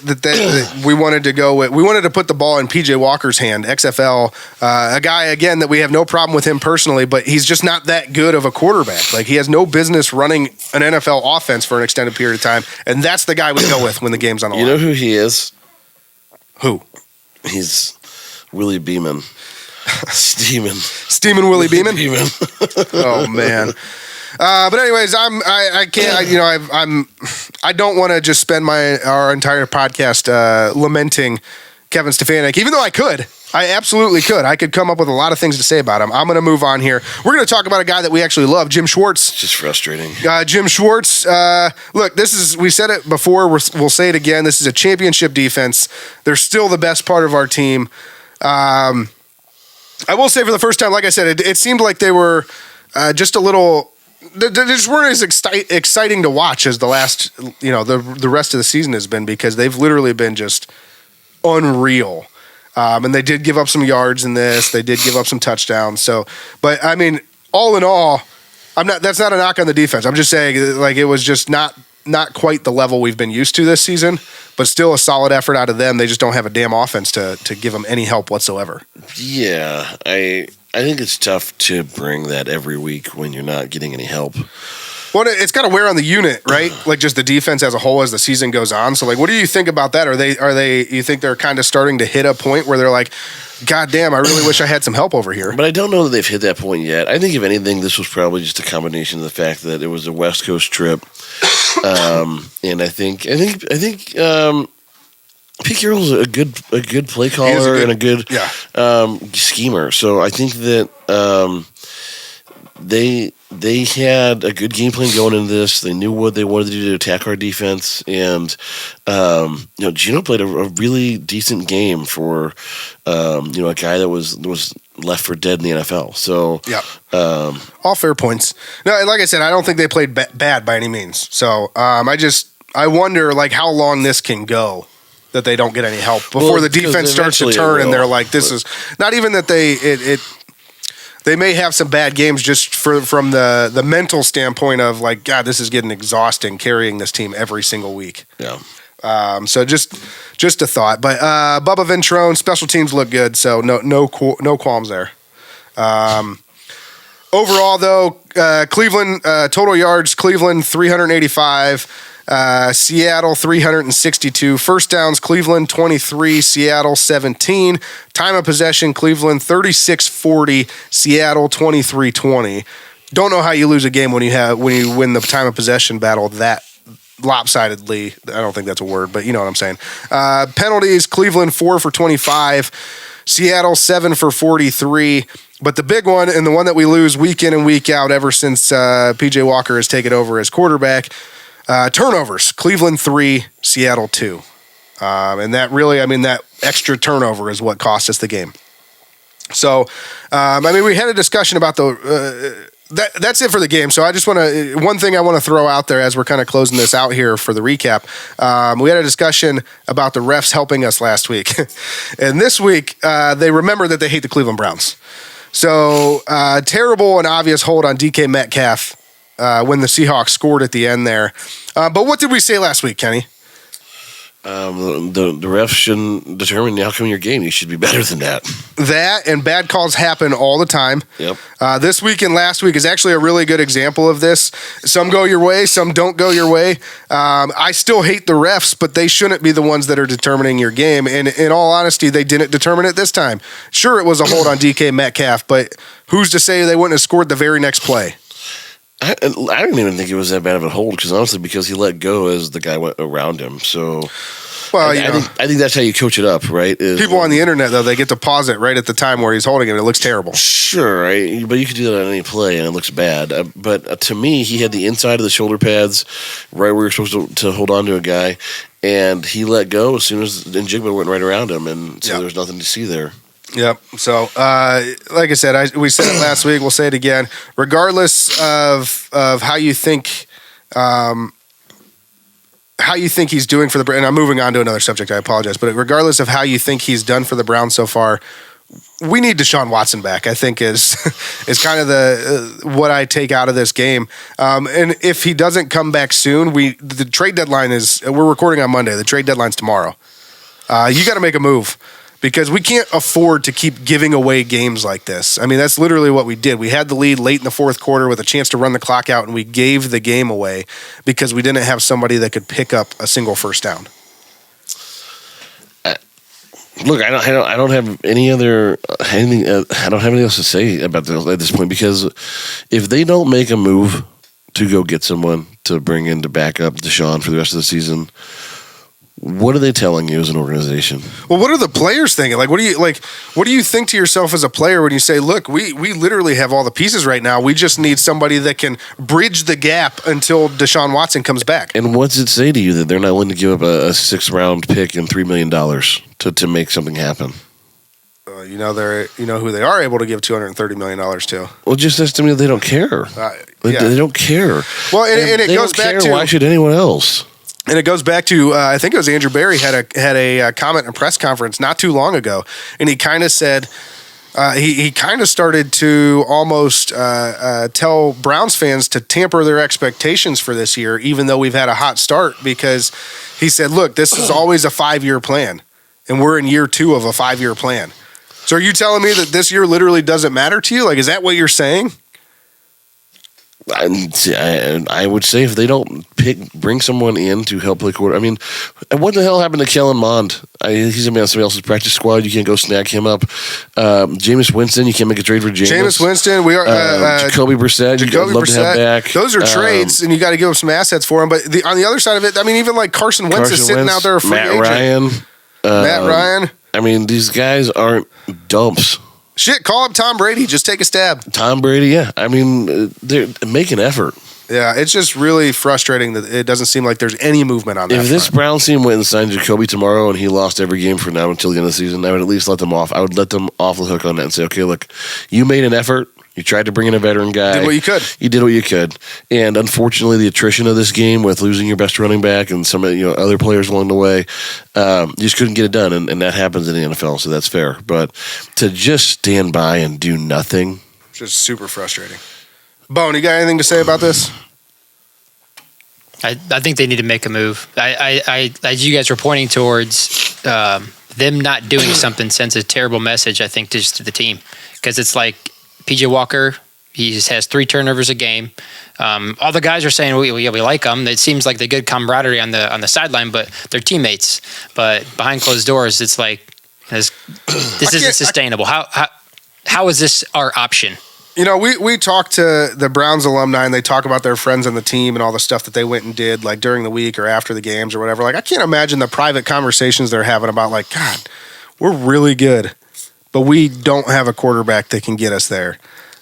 we wanted to go with, we wanted to put the ball in PJ Walker's hand, XFL, a guy, again, that we have no problem with him personally, but he's just not that good of a quarterback. Like, he has no business running an NFL offense for an extended period of time, and that's the guy we go with when the game's on the line. You know who he is? Who? He's Willie Beeman. Steamin' Willie Beeman? Oh, man. But anyways, I don't want to just spend our entire podcast lamenting Kevin Stefanik, even though I could. I absolutely could. I could come up with a lot of things to say about him. I'm going to move on here. We're going to talk about a guy that we actually love, Jim Schwartz. It's just frustrating. Jim Schwartz. Look, we said it before. We'll say it again. This is a championship defense. They're still the best part of our team. I will say, for the first time, like I said, it seemed like they were just a little. They just weren't as exciting to watch as the last, the rest of the season has been, because they've literally been just unreal. And they did give up some yards in this. They did give up some touchdowns. So, but I mean, all in all, that's not a knock on the defense. I'm just saying, like, it was just not quite the level we've been used to this season, but still a solid effort out of them. They just don't have a damn offense to give them any help whatsoever. Yeah, I think it's tough to bring that every week when you're not getting any help. Well, it's got to wear on the unit, right? Like, just the defense as a whole as the season goes on. So, like, what do you think about that? Are they? You think they're kind of starting to hit a point where they're like, God damn, I really wish I had some help over here? But I don't know that they've hit that point yet. I think, if anything, this was probably just a combination of the fact that it was a West Coast trip, and I think Pete Carroll's a good play caller and a good schemer. So I think that they had a good game plan going into this. They knew what they wanted to do to attack our defense, and Gino played a really decent game for a guy that was left for dead in the NFL. So all fair points. No, and like I said, I don't think they played bad by any means. So I wonder, like, how long this can go. that they don't get any help before the defense starts to turn, and they're like, "This is not even that they may have some bad games just from the mental standpoint of like, God, this is getting exhausting carrying this team every single week." Yeah. So just a thought, but Bubba Ventrone, special teams look good, so no qualms there. Overall, though, Cleveland total yards, Cleveland 385, Seattle 362. First downs, Cleveland 23, Seattle 17. Time of possession, Cleveland 36-40, Seattle 23-20. Don't know how you lose a game when you win the time of possession battle that lopsidedly. I don't think that's a word, but you know what I'm saying. Penalties, Cleveland 4 for 25, Seattle 7 for 43. But the big one, and the one that we lose week in and week out ever since P.J. Walker has taken over as quarterback, turnovers. Cleveland 3, Seattle 2. And that really, that extra turnover is what cost us the game. So, we had a discussion about that's it for the game. So I just want to, one thing I want to throw out there as we're kind of closing this out here for the recap. We had a discussion about the refs helping us last week. And this week, they remember that they hate the Cleveland Browns. So terrible and obvious hold on DK Metcalf when the Seahawks scored at the end there. But what did we say last week, Kenny? The refs shouldn't determine the outcome of your game. You should be better than that. That and bad calls happen all the time. Yep. This week and last week is actually a really good example of this. Some go your way, some don't go your way. I still hate the refs, but they shouldn't be the ones that are determining your game. And in all honesty, they didn't determine it this time. Sure, it was a hold on DK Metcalf, but who's to say they wouldn't have scored the very next play? I didn't even think it was that bad of a hold because he let go as the guy went around him. So, well, I think that's how you coach it up, right? People on the internet, though, they get to pause it right at the time where he's holding it. It looks terrible. Sure, right? But you could do that on any play, and it looks bad. But to me, he had the inside of the shoulder pads right where you're supposed to hold on to a guy, and he let go as soon as Njigba went right around him, and so there's nothing to see there. Yep. So, like I said, we said it last week. We'll say it again. Regardless of how you think he's doing for the Browns, and I'm moving on to another subject. I apologize, but regardless of how you think he's done for the Browns so far, we need Deshaun Watson back. I think is kind of the what I take out of this game. And if he doesn't come back soon, the trade deadline we're recording on Monday. The trade deadline's tomorrow. You got to make a move. Because we can't afford to keep giving away games like this. That's literally what we did. We had the lead late in the fourth quarter with a chance to run the clock out, and we gave the game away because we didn't have somebody that could pick up a single first down. Look, I don't have anything else to say about this at this point, because if they don't make a move to go get someone to bring in to back up Deshaun for the rest of the season, what are they telling you as an organization? Well, what are the players thinking? What do you think to yourself as a player when you say, "Look, we literally have all the pieces right now. We just need somebody that can bridge the gap until Deshaun Watson comes back." And what's it say to you that they're not willing to give up a 6th-round pick and $3 million to make something happen? You know who they are able to give $230 million to. Well, just says to me that they don't care. They don't care. Well, and it goes back to, why should anyone else? And it goes back to I think it was Andrew Berry had a comment in a press conference not too long ago, and he kind of said he kind of started to almost tell Browns fans to tamper their expectations for this year, even though we've had a hot start, because he said, "Look, this is always a 5-year plan, and we're in year 2 of a 5-year plan." So are you telling me that this year literally doesn't matter to you? Is that what you're saying? I would say if they don't bring someone in to help play quarter. What the hell happened to Kellen Mond? He's going to be on somebody else's practice squad. You can't go snag him up. Jameis Winston, you can't make a trade for Jameis. Jameis Winston, we are Jacoby Brissett. I'd love to have back. Those are trades, and you got to give them some assets for them. But on the other side of it, even like Carson Wentz is sitting out there, a free agent. Matt Ryan. These guys aren't dumps. Shit, call up Tom Brady. Just take a stab. Tom Brady, yeah. They're making effort. Yeah, it's just really frustrating that it doesn't seem like there's any movement on that. If this Browns team went and signed Jacoby tomorrow and he lost every game from now until the end of the season, I would at least let them off. I would let them off the hook on that and say, okay, look, you made an effort. You tried to bring in a veteran guy. Did what you could. You did what you could. And unfortunately, the attrition of this game with losing your best running back and some other players along the way, you just couldn't get it done. And that happens in the NFL, so that's fair. But to just stand by and do nothing. Just super frustrating. Bone, you got anything to say about this? I think they need to make a move. As you guys were pointing towards them not doing something sends a terrible message, I think, just to the team. Because it's like PJ Walker, he just has 3 turnovers a game. All the guys are saying we like them. It seems like the good camaraderie on the sideline, but they're teammates. But behind closed doors, it's like this isn't sustainable. How is this our option? We talked to the Browns alumni, and they talk about their friends on the team and all the stuff that they went and did, like during the week or after the games or whatever. Like, I can't imagine the private conversations they're having about, like, God, we're really good, but we don't have a quarterback that can get us there.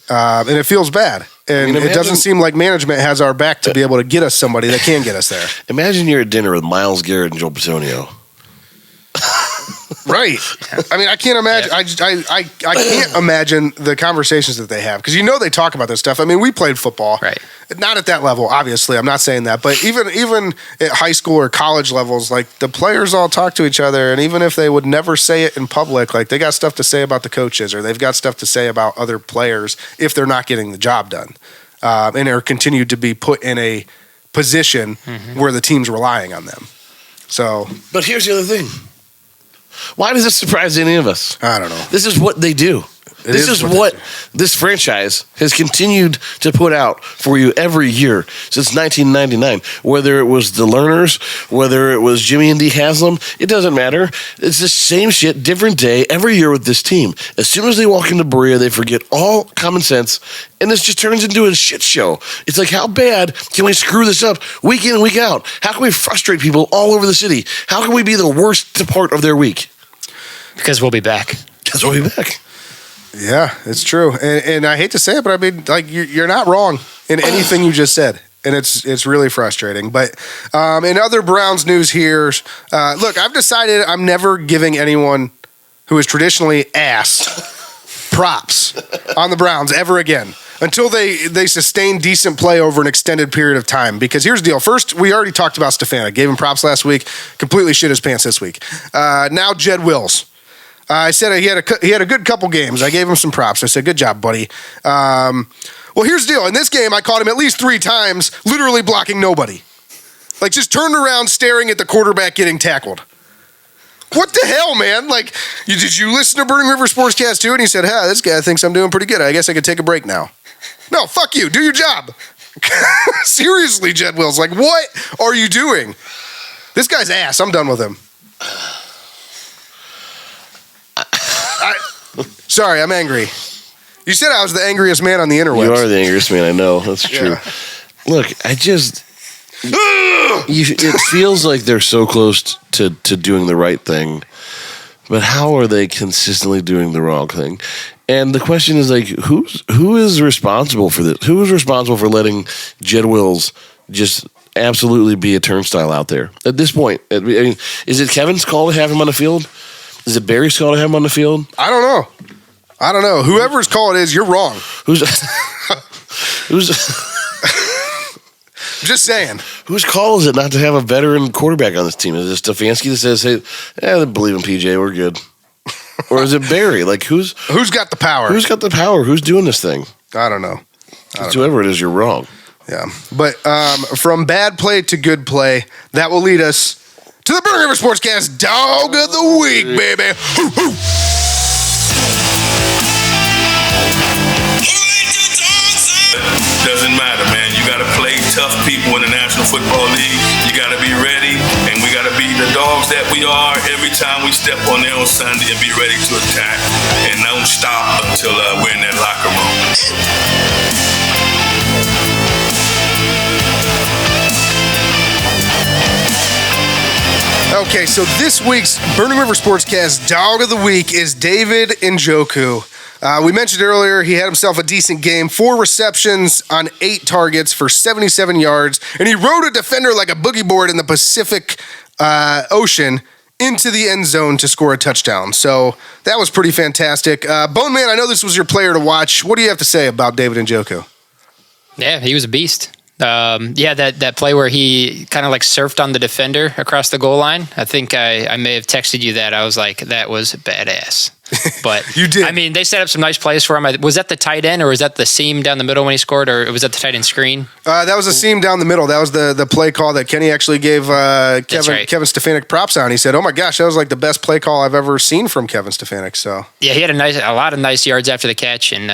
And it feels bad. And it doesn't seem like management has our back to be able to get us somebody that can get us there. Imagine you're at dinner with Myles Garrett and Joe Bitonio. Right. I mean, I can't imagine. Yeah. I can't imagine the conversations that they have, because they talk about this stuff. I mean, we played football, right? Not at that level, obviously. I'm not saying that, but even at high school or college levels, like, the players all talk to each other, and even if they would never say it in public, like, they got stuff to say about the coaches, or they've got stuff to say about other players if they're not getting the job done, and are continued to be put in a position where the team's relying on them. So, but here's the other thing. Why does this surprise any of us? I don't know. This is what they do. This is what this franchise has continued to put out for you every year since 1999. Whether it was the Learners, whether it was Jimmy and Dee Haslam, it doesn't matter. It's the same shit, different day, every year with this team. As soon as they walk into Berea, they forget all common sense, and this just turns into a shit show. It's like, how bad can we screw this up week in and week out? How can we frustrate people all over the city? How can we be the worst part of their week? Because we'll be back. Because we'll be back. Yeah, it's true. And I hate to say it, but I mean, like, you're not wrong in anything you just said. And it's really frustrating. But in other Browns news here, look, I've decided I'm never giving anyone who is traditionally ass props on the Browns ever again until they sustain decent play over an extended period of time. Because here's the deal. First, we already talked about Stefanik. Gave him props last week. Completely shit his pants this week. Now Jed Wills. I said he had a good couple games. I gave him some props. I said, good job, buddy. Well, here's the deal. In this game, I caught him at least 3 times, literally blocking nobody. Like, just turned around staring at the quarterback getting tackled. What the hell, man? Like, did you listen to Burning River Sportscast too? And he said, this guy thinks I'm doing pretty good. I guess I could take a break now. No, fuck you. Do your job. Seriously, Jed Wills. Like, what are you doing? This guy's ass. I'm done with him. Sorry, I'm angry. You said I was the angriest man on the interwebs. You are the angriest man, I know. That's true. Yeah. Look, it feels like they're so close to doing the right thing, but how are they consistently doing the wrong thing? And the question is, like, who is responsible for this? Who is responsible for letting Jed Wills just absolutely be a turnstile out there at this point? I mean, is it Kevin's call to have him on the field? Is it Barry's call to have him on the field? I don't know. Whoever's call it is, you're wrong. Who's just saying. Whose call is it not to have a veteran quarterback on this team? Is it Stefanski that says, hey, I believe in PJ, we're good? Or is it Barry? Like, who's got the power? Who's got the power? Who's doing this thing? I don't know. Whoever it is, you're wrong. Yeah. But from bad play to good play, that will lead us to the Burning River Sportscast Dog of the Week, baby. Doesn't matter, man. You got to play tough people in the National Football League. You got to be ready, and we got to be the dogs that we are every time we step on there on Sunday and be ready to attack and don't stop until we're in that locker room. Okay, so this week's Burning River Sportscast Dog of the Week is David Njoku. We mentioned earlier he had himself a decent game, 4 receptions on 8 targets for 77 yards, and he rode a defender like a boogie board in the Pacific Ocean into the end zone to score a touchdown. So that was pretty fantastic. Bone Man, I know this was your player to watch. What do you have to say about David Njoku? Yeah, he was a beast. That play where he kind of like surfed on the defender across the goal line. I think I may have texted you that. I was like, that was badass. But you did. I mean, they set up some nice plays for him. Was that the tight end, or was that the seam down the middle when he scored, or was that the tight end screen? That was a seam down the middle. That was the play call that Kenny actually gave Kevin Stefanik props on. He said, "Oh my gosh, that was like the best play call I've ever seen from Kevin Stefanik." So yeah, he had a lot of nice yards after the catch, and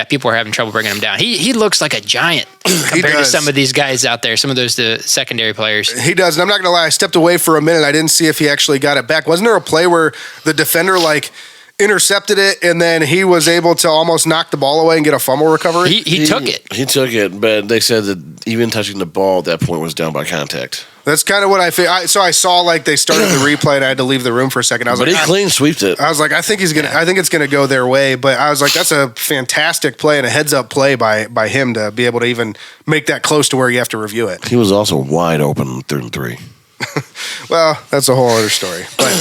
people were having trouble bringing him down. He looks like a giant compared to some of these guys out there. Some of those secondary players. He does, and I'm not gonna lie. I stepped away for a minute. I didn't see if he actually got it back. Wasn't there a play where the defender intercepted it, and then he was able to almost knock the ball away and get a fumble recovery? He took it. He took it, but they said that even touching the ball at that point was down by contact. That's kind of what I feel. So I saw they started the replay, and I had to leave the room for a second. I was but he clean sweeped it. I was like, I think he's gonna. I think it's gonna go their way. But I was like, that's a fantastic play and a heads up play by him to be able to even make that close to where you have to review it. He was also wide open 3rd and 3. Well, that's a whole other story. But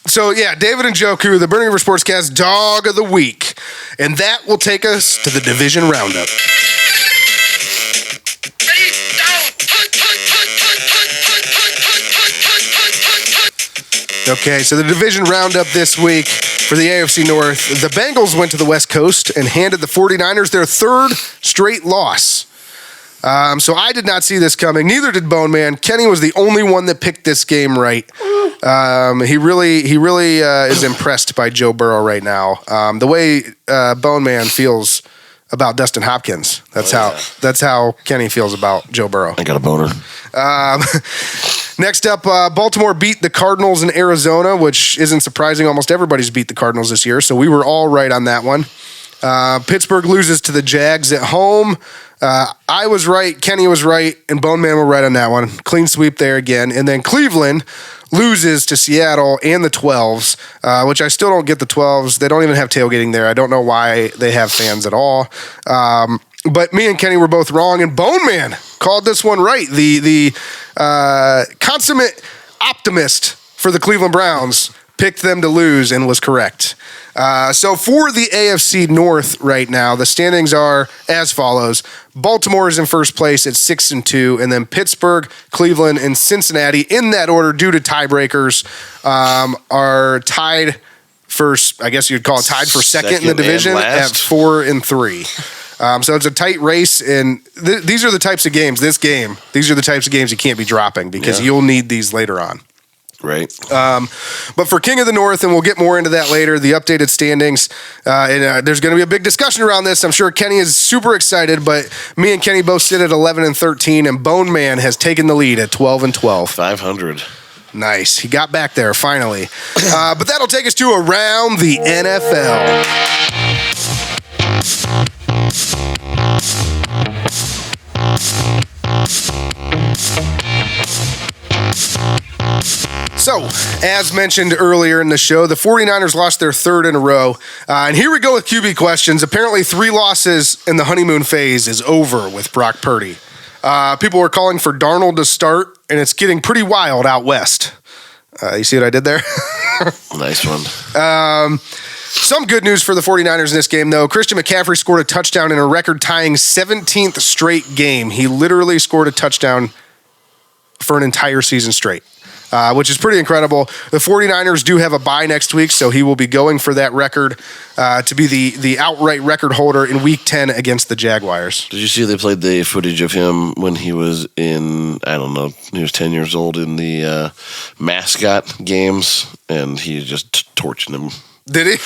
so yeah, David Njoku, the Burning River Sportscast Dog of the Week, and that will take us to the division roundup. Okay, so the division roundup this week for the AFC North. The Bengals went to the West Coast and handed the 49ers their 3rd straight loss. So I did not see this coming. Neither did Bone Man. Kenny was the only one that picked this game right. He really is impressed by Joe Burrow right now. The way Bone Man feels about Dustin Hopkins. That's how Kenny feels about Joe Burrow. I got a boner. Next up, Baltimore beat the Cardinals in Arizona, which isn't surprising. Almost everybody's beat the Cardinals this year, so we were all right on that one. Pittsburgh loses to the Jags at home. I was right, Kenny was right, and Bone Man were right on that one. Clean sweep there again. And then Cleveland loses to Seattle and the 12s, which I still don't get the 12s. They don't even have tailgating there. I don't know why they have fans at all. But me and Kenny were both wrong, and Bone Man called this one right. The consummate optimist for the Cleveland Browns picked them to lose and was correct. So for the AFC North right now, the standings are as follows. Baltimore is in first place at 6-2, and then Pittsburgh, Cleveland, and Cincinnati, in that order due to tiebreakers, are tied first. I guess you'd call it tied for second in the division at 4-3. So it's a tight race, and these are the types of games. These are the types of games you can't be dropping because you'll need these later on. Right. But for King of the North, and we'll get more into that later, the updated standings, and there's going to be a big discussion around this. I'm sure Kenny is super excited, but me and Kenny both sit at 11-13, and Bone Man has taken the lead at 12-12. 500. Nice. He got back there finally. But that'll take us to around the NFL. So, as mentioned earlier in the show, the 49ers lost their 3rd in a row. And here we go with QB questions. Apparently, 3 losses in the honeymoon phase is over with Brock Purdy. People were calling for Darnold to start, and it's getting pretty wild out west. You see what I did there? Nice one. Some good news for the 49ers in this game, though. Christian McCaffrey scored a touchdown in a record-tying 17th straight game. He literally scored a touchdown for an entire season straight. Which is pretty incredible. The 49ers do have a bye next week, so he will be going for that record to be the outright record holder in Week 10 against the Jaguars. Did you see they played the footage of him when he was in, I don't know, he was 10 years old in the mascot games, and he just torching them. Did he?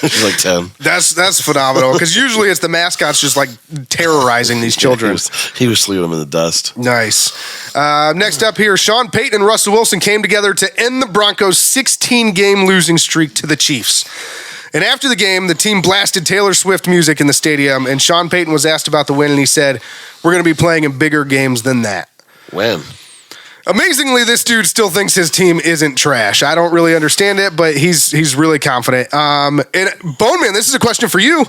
He's like 10. That's phenomenal, because usually it's the mascots just like terrorizing these children. He was sleeping them in the dust. Nice. Next up here, Sean Payton and Russell Wilson came together to end the Broncos' 16-game losing streak to the Chiefs. And after the game, the team blasted Taylor Swift music in the stadium, and Sean Payton was asked about the win, and he said, "We're going to be playing in bigger games than that." When? Amazingly, this dude still thinks his team isn't trash. I don't really understand it, but he's really confident. And Bone Man, this is a question for you.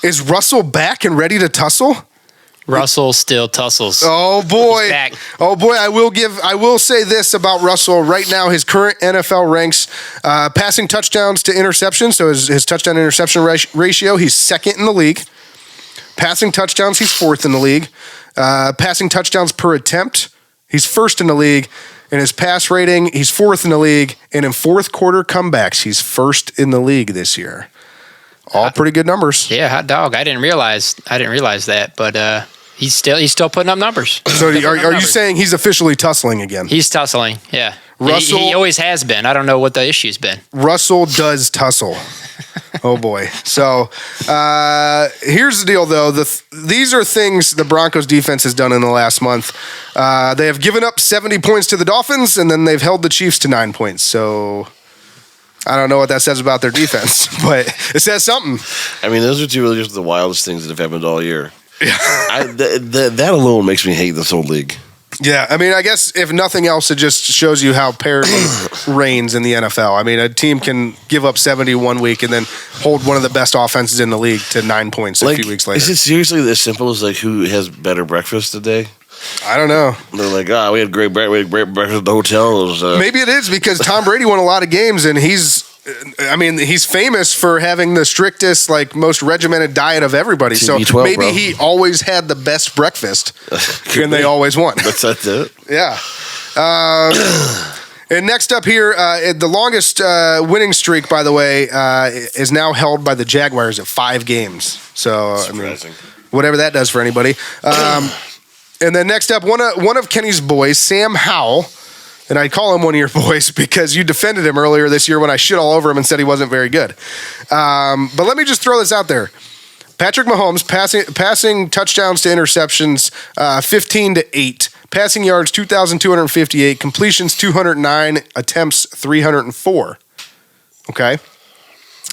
Is Russell back and ready to tussle? Russell still tussles. Oh boy. He's back. Oh boy, I will say this about Russell. Right now, his current NFL ranks passing touchdowns to interceptions. So his touchdown interception ratio, he's second in the league. Passing touchdowns, he's fourth in the league. Passing touchdowns per attempt, he's first in the league. In his pass rating, he's fourth in the league. And in fourth quarter comebacks, he's first in the league this year. All pretty good numbers. Yeah, hot dog. I didn't realize that, but he's still putting up numbers. So are you saying he's officially tussling again? He's tussling. Yeah. Russell, he always has been. I don't know what the issue's been. Russell does tussle. Oh boy. So here's the deal, though. These are things the Broncos defense has done in the last month. They have given up 70 points to the Dolphins, and then they've held the Chiefs to 9 points. So I don't know what that says about their defense, but it says something. I mean, those are two really just the wildest things that have happened all year. That alone makes me hate this whole league. Yeah, I mean, I guess if nothing else, it just shows you how parity reigns in the NFL. I mean, a team can give up 70 1 week and then hold one of the best offenses in the league to 9 points a few weeks later. Is it seriously as simple as who has better breakfast today? I don't know. They're like, we had great breakfast at the hotel. Maybe it is because Tom Brady won a lot of games, and he's famous for having the strictest, most regimented diet of everybody. So maybe he always had the best breakfast, and they always won. That's it. Yeah. And next up here, the longest winning streak, by the way, is now held by the Jaguars at 5 games. So, surprising. Whatever that does for anybody. And then next up, one of Kenny's boys, Sam Howell, and I call him one of your boys because you defended him earlier this year when I shit all over him and said he wasn't very good. But let me just throw this out there. Patrick Mahomes, passing touchdowns to interceptions, 15-8. Passing yards, 2,258. Completions, 209. Attempts, 304. Okay.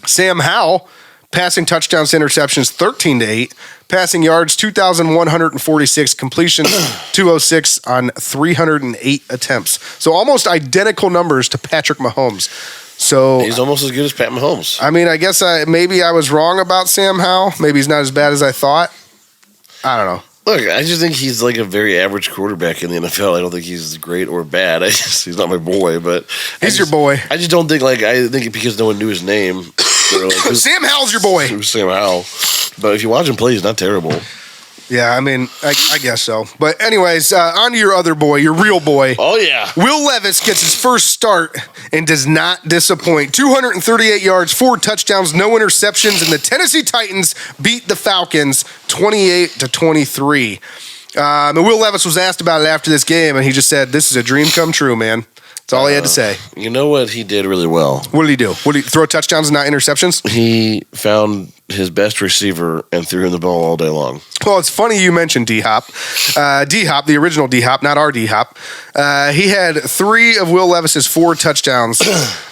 Sam Howell, passing touchdowns to interceptions, 13-8. Passing yards, 2,146. Completions, 206 on 308 attempts. So almost identical numbers to Patrick Mahomes. So he's almost as good as Pat Mahomes. I mean, I guess maybe I was wrong about Sam Howell. Maybe he's not as bad as I thought. I don't know. Look, I just think he's a very average quarterback in the NFL. I don't think he's great or bad. He's not my boy, but he's your boy. I just don't think I think because no one knew his name. Sam Howell's your boy. Sam Howell. But if you watch him play, he's not terrible. Yeah, I mean, I guess so. But anyways, on to your other boy, your real boy. Oh, yeah. Will Levis gets his first start and does not disappoint. 238 yards, 4 touchdowns, no interceptions, and the Tennessee Titans beat the Falcons 28-23. And Will Levis was asked about it after this game, and he just said, "This is a dream come true, man." That's all he had to say. You know what he did really well? What did he do? What did he throw touchdowns and not interceptions? He found his best receiver and threw him the ball all day long. Well, it's funny you mentioned D-Hop. D-Hop, the original D-Hop, not our D-Hop. He had 3 of Will Levis's 4 touchdowns.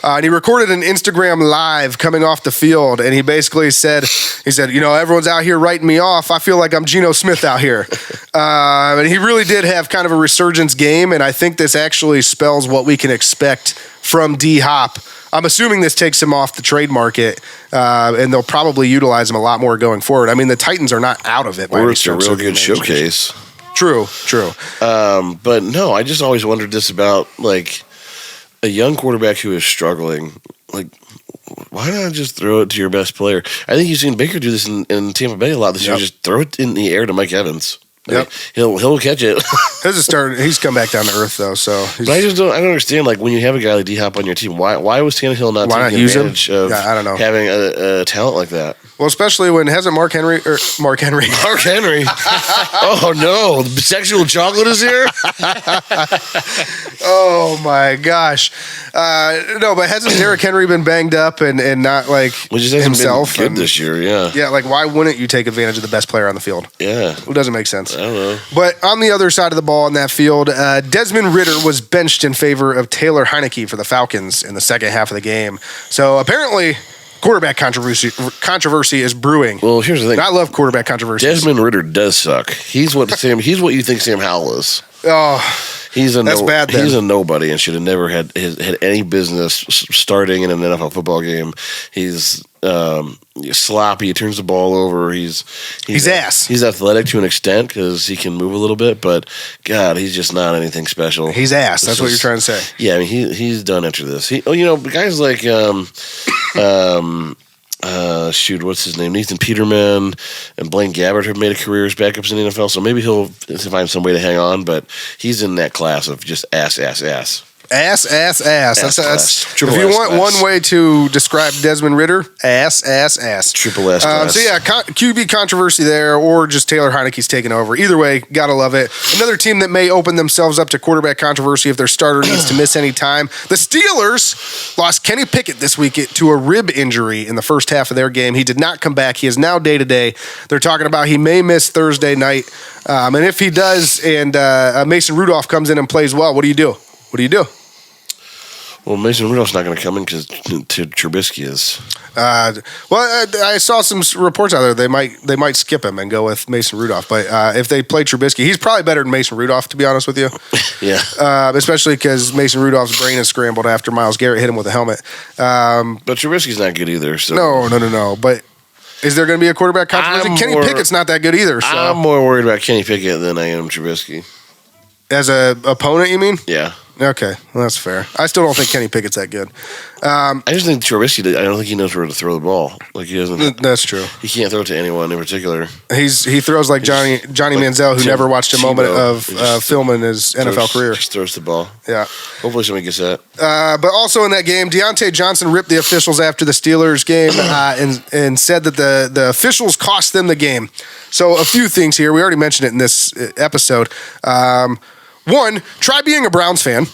And he recorded an Instagram live coming off the field. And he basically said, everyone's out here writing me off. I feel like I'm Geno Smith out here. And he really did have kind of a resurgence game. And I think this actually spells what we can expect from D-Hop. I'm assuming this takes him off the trade market, and they'll probably utilize him a lot more going forward. I mean, the Titans are not out of it. Or it's a real good showcase. True. But no, I just always wondered this about, a young quarterback who is struggling. Why not just throw it to your best player? I think you've seen Baker do this in Tampa Bay a lot this year. Just throw it in the air to Mike Evans. Yep. He'll catch it. He's come back down to earth though. So, but I don't understand. When you have a guy like D-Hop on your team, why was Tannehill not taking advantage of having a talent like that? Well, especially when hasn't Mark Henry. Oh no, the sexual chocolate is here. Oh my gosh, no, but hasn't Derrick Henry been banged up and not himself? Been good this year, yeah. Yeah, why wouldn't you take advantage of the best player on the field? Yeah, it doesn't make sense. I don't know. But on the other side of the ball in that field, Desmond Ridder was benched in favor of Taylor Heineke for the Falcons in the second half of the game. So apparently, quarterback controversy is brewing. Well, here's the thing. I love quarterback controversy. Desmond Ridder does suck. He's what you think Sam Howell is. Oh, that's bad. Then. He's a nobody and should have never had any business starting in an NFL football game. He's sloppy. He turns the ball over. He's ass. He's athletic to an extent because he can move a little bit, but God, he's just not anything special. He's ass. That's what you're trying to say. Yeah, I mean he's done after this. Guys like shoot, what's his name? Nathan Peterman and Blaine Gabbert have made a career as backups in the NFL, so maybe he'll find some way to hang on, but he's in that class of just ass. Ass. That's if you want class. one way to describe Desmond Ridder, ass. Triple S class. So yeah, QB controversy there, or just Taylor Heineke's taking over. Either way, gotta love it. Another team that may open themselves up to quarterback controversy if their starter needs to miss any time. The Steelers lost Kenny Pickett this week to a rib injury in the first half of their game. He did not come back. He is now day-to-day. They're talking about he may miss Thursday night. And if he does and Mason Rudolph comes in and plays well, what do you do? Well, Mason Rudolph's not going to come in because Trubisky is. I saw some reports out there. They might skip him and go with Mason Rudolph. But if they play Trubisky, he's probably better than Mason Rudolph, to be honest with you. Yeah. Especially because Mason Rudolph's brain is scrambled after Myles Garrett hit him with a helmet. But Trubisky's not good either. So. No. But is there going to be a quarterback controversy? Kenny Pickett's not that good either. So. I'm more worried about Kenny Pickett than I am Trubisky. As a opponent, you mean? Yeah. Okay, well, that's fair. I still don't think Kenny Pickett's that good. I just think Trubisky, I don't think he knows where to throw the ball. Like he doesn't. That's true. He can't throw it to anyone in particular. He throws like Johnny Manziel, who never watched a moment of film in his NFL career. Just throws the ball. Yeah. Hopefully somebody gets that. But also in that game, Deontay Johnson ripped the officials after the Steelers game and said that the officials cost them the game. So a few things here. We already mentioned it in this episode. One, try being a Browns fan.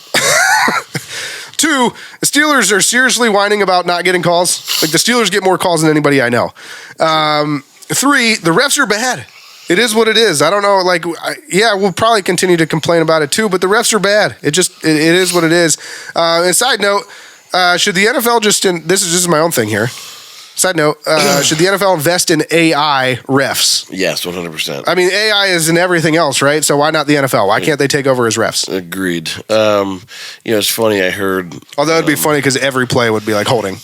Two, the Steelers are seriously whining about not getting calls. Like, the Steelers get more calls than anybody I know. Three, the refs are bad. It is what it is. I don't know. Like, we'll probably continue to complain about it too, but the refs are bad. It is what it is. And side note, should the NFL this is just my own thing here. Side note, should the NFL invest in AI refs? Yes, 100%. I mean, AI is in everything else, right? So why not the NFL? Why can't they take over as refs? Agreed. It's funny. I heard. Although it'd be funny because every play would be like holding.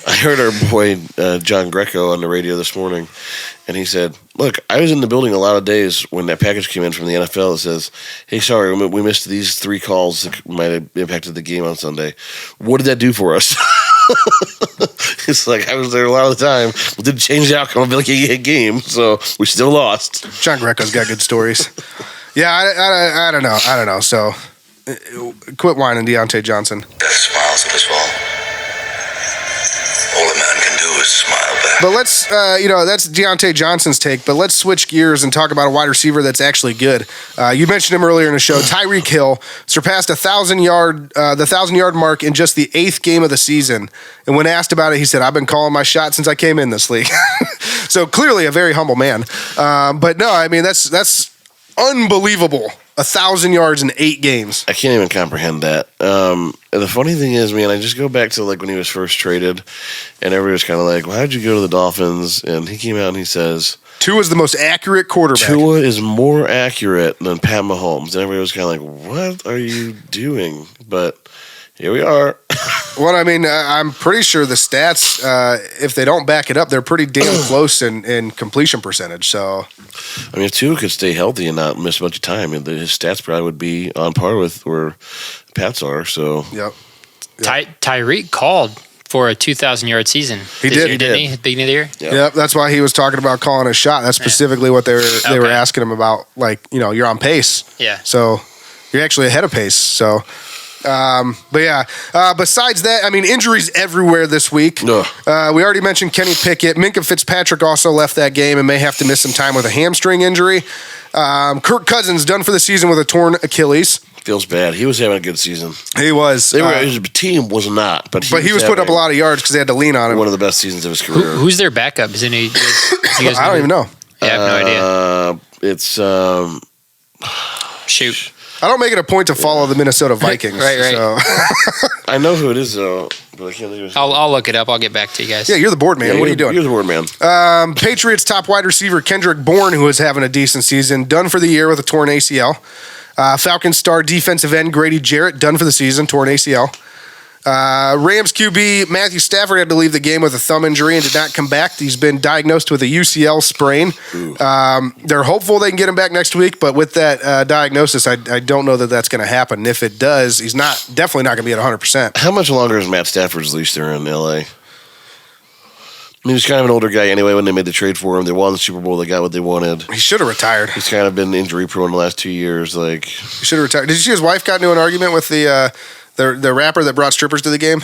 I heard our boy John Greco on the radio this morning, and he said, "Look, I was in the building a lot of days when that package came in from the NFL that says, hey, sorry, we missed these 3 calls that might have impacted the game on Sunday. What did that do for us?" It's like, I was there a lot of the time. We didn't change the outcome of a game, so we still lost. John Greco's got good stories. Yeah, I don't know. So, quit whining, Deontay Johnson. Death smiles at us all. All a man can do is smile back. But let's, that's Deontay Johnson's take, but let's switch gears and talk about a wide receiver that's actually good. You mentioned him earlier in the show. Tyreek Hill surpassed the 1,000-yard mark in just the 8th game of the season. And when asked about it, he said, I've been calling my shot since I came in this league. So clearly a very humble man. But no, I mean, that's unbelievable. 1,000 yards in 8 games. I can't even comprehend that. The funny thing is, man, I just go back to like when he was first traded, and everybody was kind of like, "Well, how'd you go to the Dolphins?" And he came out and he says, Tua is the most accurate quarterback. Tua is more accurate than Pat Mahomes. And everybody was kind of like, "What are you doing?" But here we are. Well, I mean, I'm pretty sure the stats, if they don't back it up, they're pretty damn close in completion percentage. So, I mean, if Tua could stay healthy and not miss a bunch of time, his stats probably would be on par with where Pat's are. So, yep. Tyreek called for a 2,000-yard season. He did. Didn't he? At the beginning of the year? Yep. That's why he was talking about calling a shot. That's specifically what they were asking him about. Like, you're on pace. Yeah. So you're actually ahead of pace. So. But yeah, besides that, I mean, injuries everywhere this week. No. We already mentioned Kenny Pickett. Minkah Fitzpatrick also left that game and may have to miss some time with a hamstring injury. Kirk Cousins done for the season with a torn Achilles. Feels bad. He was having a good season. He was. His team was not, but he was putting up a lot of yards because they had to lean on him. One of the best seasons of his career. Who's their backup? Is any? I don't even know. I have no idea. It's Shoot. I don't make it a point to follow the Minnesota Vikings. Right. So. I know who it is though, but I can't think of his name. I'll look it up. I'll get back to you guys. Yeah, you're the board man. Yeah, what are you doing? You're the board man. Patriots top wide receiver Kendrick Bourne, who is having a decent season, done for the year with a torn ACL. Falcons star defensive end Grady Jarrett, done for the season, torn ACL. Rams QB Matthew Stafford had to leave the game with a thumb injury and did not come back. He's been diagnosed with a UCL sprain. They're hopeful they can get him back next week, but with that diagnosis, I don't know that that's going to happen. If it does, he's definitely not going to be at 100%. How much longer is Matt Stafford's leash there in L.A.? I mean, he's kind of an older guy anyway when they made the trade for him. They won the Super Bowl. They got what they wanted. He should have retired. He's kind of been injury-prone the last 2 years. He should have retired. Did you see his wife got into an argument with the rapper that brought strippers to the game?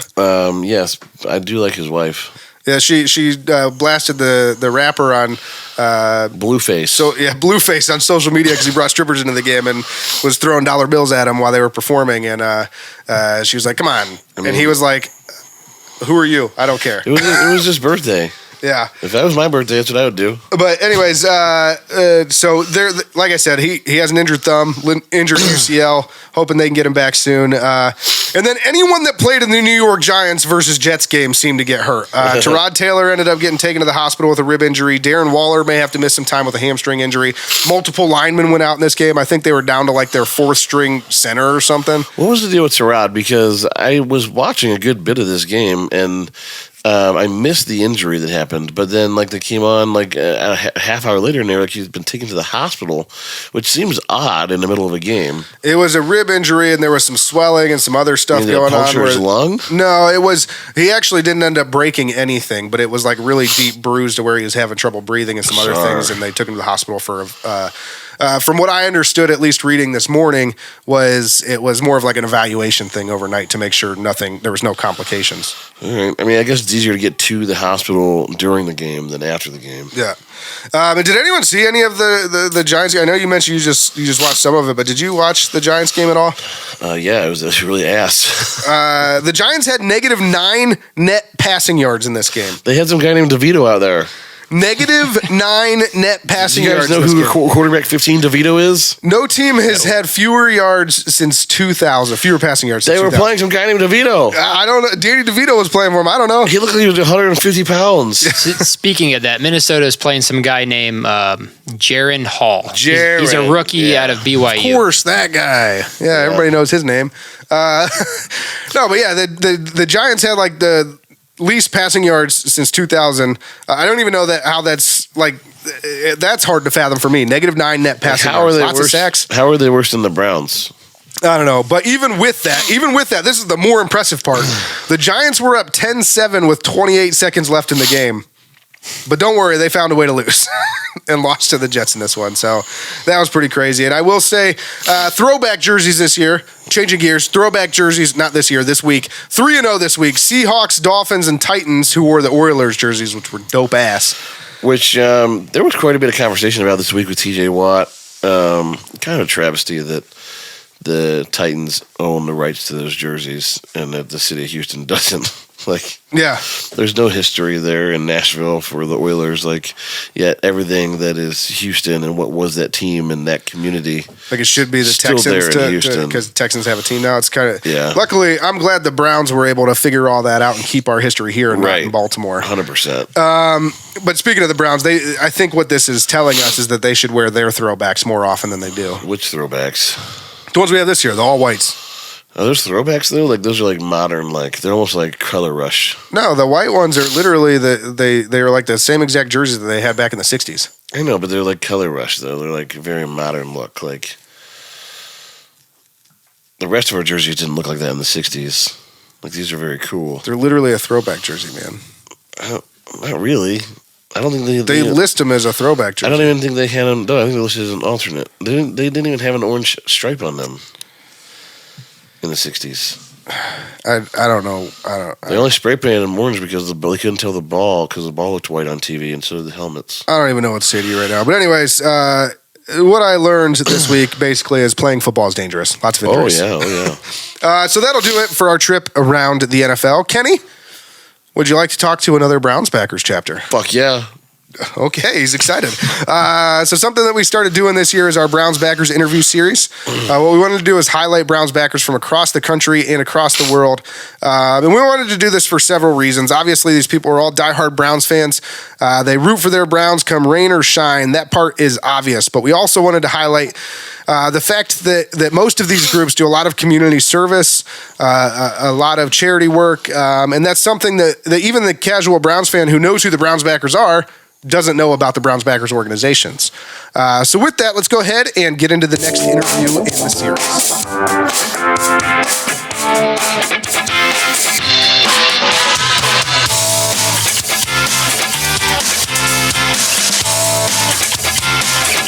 Yes, I do like his wife. Yeah, she blasted the rapper on Blueface. So yeah, Blueface on social media because he brought strippers into the game and was throwing dollar bills at him while they were performing. And she was like, "Come on," and he was like, "Who are you? I don't care." It was his birthday. Yeah. If that was my birthday, that's what I would do. But anyways, so there, like I said, he has an injured thumb, injured UCL. Hoping they can get him back soon. And then anyone that played in the New York Giants versus Jets game seemed to get hurt. Tyrod Taylor ended up getting taken to the hospital with a rib injury. Darren Waller may have to miss some time with a hamstring injury. Multiple linemen went out in this game. I think they were down to their fourth string center or something. What was the deal with Tyrod? Because I was watching a good bit of this game and I missed the injury that happened, but then they came on a half hour later and they were he's been taken to the hospital, which seems odd in the middle of a game. It was a rib injury and there was some swelling and some other stuff going on. Puncture his lung? No, it was. He actually didn't end up breaking anything, but it was really deep bruised to where he was having trouble breathing and some other things, and they took him to the hospital for. From what I understood, at least reading this morning, it was more of an evaluation thing overnight to make sure there was no complications. All right. I mean, I guess it's easier to get to the hospital during the game than after the game. Yeah. Did anyone see any of the Giants? I know you mentioned you just watched some of it, but did you watch the Giants game at all? Yeah, it was really ass. The Giants had -9 net passing yards in this game. They had some guy named DeVito out there. -9 net passing yards. Do you guys know who quarterback 15 DeVito is? No team has had fewer yards since 2000. Fewer passing yards. They were playing some guy named DeVito. I don't know. Danny DeVito was playing for him. I don't know. He looked like he was 150 pounds. Speaking of that, Minnesota is playing some guy named Jaron Hall. He's a rookie out of BYU. Of course, that guy. Yeah, everybody knows his name. No, but yeah, the Giants had the least passing yards since 2000. I don't even know how that's that's hard to fathom for me. -9 net passing yards. Lots of sacks. How are they worse than the Browns? I don't know. But even with that, this is the more impressive part. The Giants were up 10-7 with 28 seconds left in the game. But don't worry, they found a way to lose and lost to the Jets in this one. So that was pretty crazy. And I will say, throwback jerseys this year, changing gears, throwback jerseys, not this year, this week. 3-0 this week. Seahawks, Dolphins, and Titans, who wore the Oilers jerseys, which were dope ass. Which there was quite a bit of conversation about this week with TJ Watt. Kind of a travesty that the Titans own the rights to those jerseys and that the city of Houston doesn't. There's no history there in Nashville for the Oilers. Yet everything that is Houston and what was that team and that community, it should be the still Texans there in Houston, because the Texans have a team now. It's kind of Luckily, I'm glad the Browns were able to figure all that out and keep our history here and not in Baltimore. 100%. But speaking of the Browns, I think what this is telling us is that they should wear their throwbacks more often than they do. Which throwbacks? The ones we have this year, the all whites. Are those throwbacks though? Those are modern, they're almost like Color Rush. No, the white ones are literally they are the same exact jerseys that they had back in the 60s. I know, but they're like Color Rush though. They're a very modern look. The rest of our jerseys didn't look like that in the 60s. These are very cool. They're literally a throwback jersey, man. Not really. I don't think they list them as a throwback jersey. I don't even think they had them. No, I think they listed as an alternate. They didn't even have an orange stripe on them in the 60s. I don't know. They only spray painted them orange because they couldn't tell the ball because the ball looked white on TV and so did the helmets. I don't even know what to say to you right now. But anyways, what I learned this week basically is playing football is dangerous. Lots of injuries. Oh yeah. So that'll do it for our trip around the NFL. Kenny, would you like to talk to another Browns Packers chapter? Fuck yeah. Okay, he's excited. So something that we started doing this year is our Browns backers interview series. What we wanted to do is highlight Browns backers from across the country and across the world. And we wanted to do this for several reasons. Obviously, these people are all diehard Browns fans. They root for their Browns come rain or shine. That part is obvious. But we also wanted to highlight the fact that most of these groups do a lot of community service, a lot of charity work. And that's something that even the casual Browns fan who knows who the Browns backers are doesn't know about the Browns backers organizations. So with that, let's go ahead and get into the next interview in the series.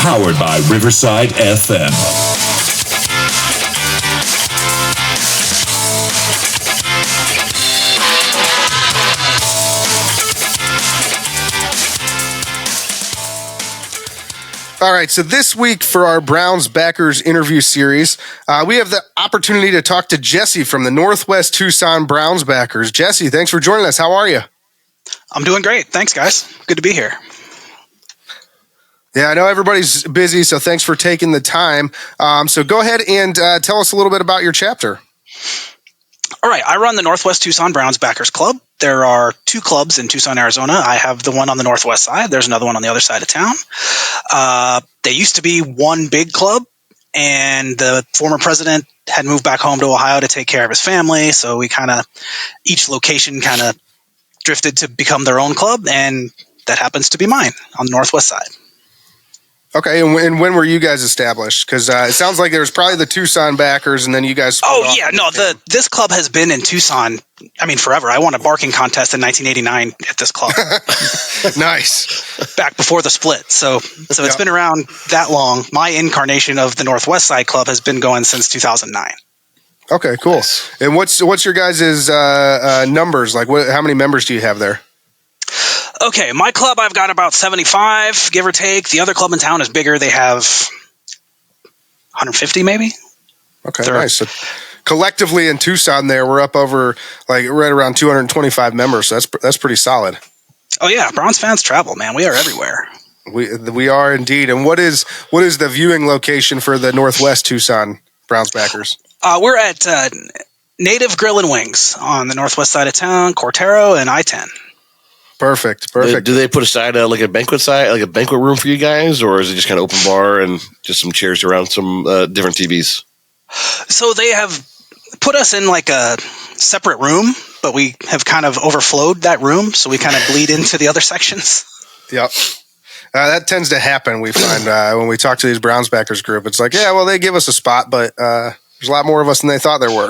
Powered by Riverside FM. All right, so this week for our Browns backers interview series, we have the opportunity to talk to Jesse from the Northwest Tucson Browns backers. Jesse, thanks for joining us. How are you? I'm doing great. Thanks, guys. Good to be here. Yeah, I know everybody's busy, so thanks for taking the time. So go ahead and tell us a little bit about your chapter. All right, I run the Northwest Tucson Browns Backers Club. There are 2 clubs in Tucson, Arizona. I have the one on the northwest side. There's another one on the other side of town. They used to be one big club, and the former president had moved back home to Ohio to take care of his family. So we each location drifted to become their own club, and that happens to be mine on the northwest side. Okay, and when were you guys established? Because it sounds like there's probably the Tucson backers, and then you guys. This club has been in Tucson. I mean, forever. I won a barking contest in 1989 at this club. Nice. Back before the split, so it's been around that long. My incarnation of the Northwest Side Club has been going since 2009. Okay, cool. Nice. And what's your guys' numbers? Like, how many members do you have there? Okay, my club, I've got about 75, give or take. The other club in town is bigger. They have 150, maybe. Okay, nice. So collectively in Tucson there, we're up over, right around 225 members. So that's pretty solid. Oh, yeah. Browns fans travel, man. We are everywhere. We are indeed. And what is the viewing location for the Northwest Tucson Browns backers? We're at Native Grill and Wings on the northwest side of town, Cortero and I-10. Perfect. Do they put aside like a banquet room for you guys, or is it just kind of open bar and just some chairs around some different TVs? So they have put us in like a separate room, but we have kind of overflowed that room, so we kind of bleed into the other sections. Yep. That tends to happen, we find, when we talk to these Browns backers group. It's like, yeah, well, they give us a spot, but there's a lot more of us than they thought there were.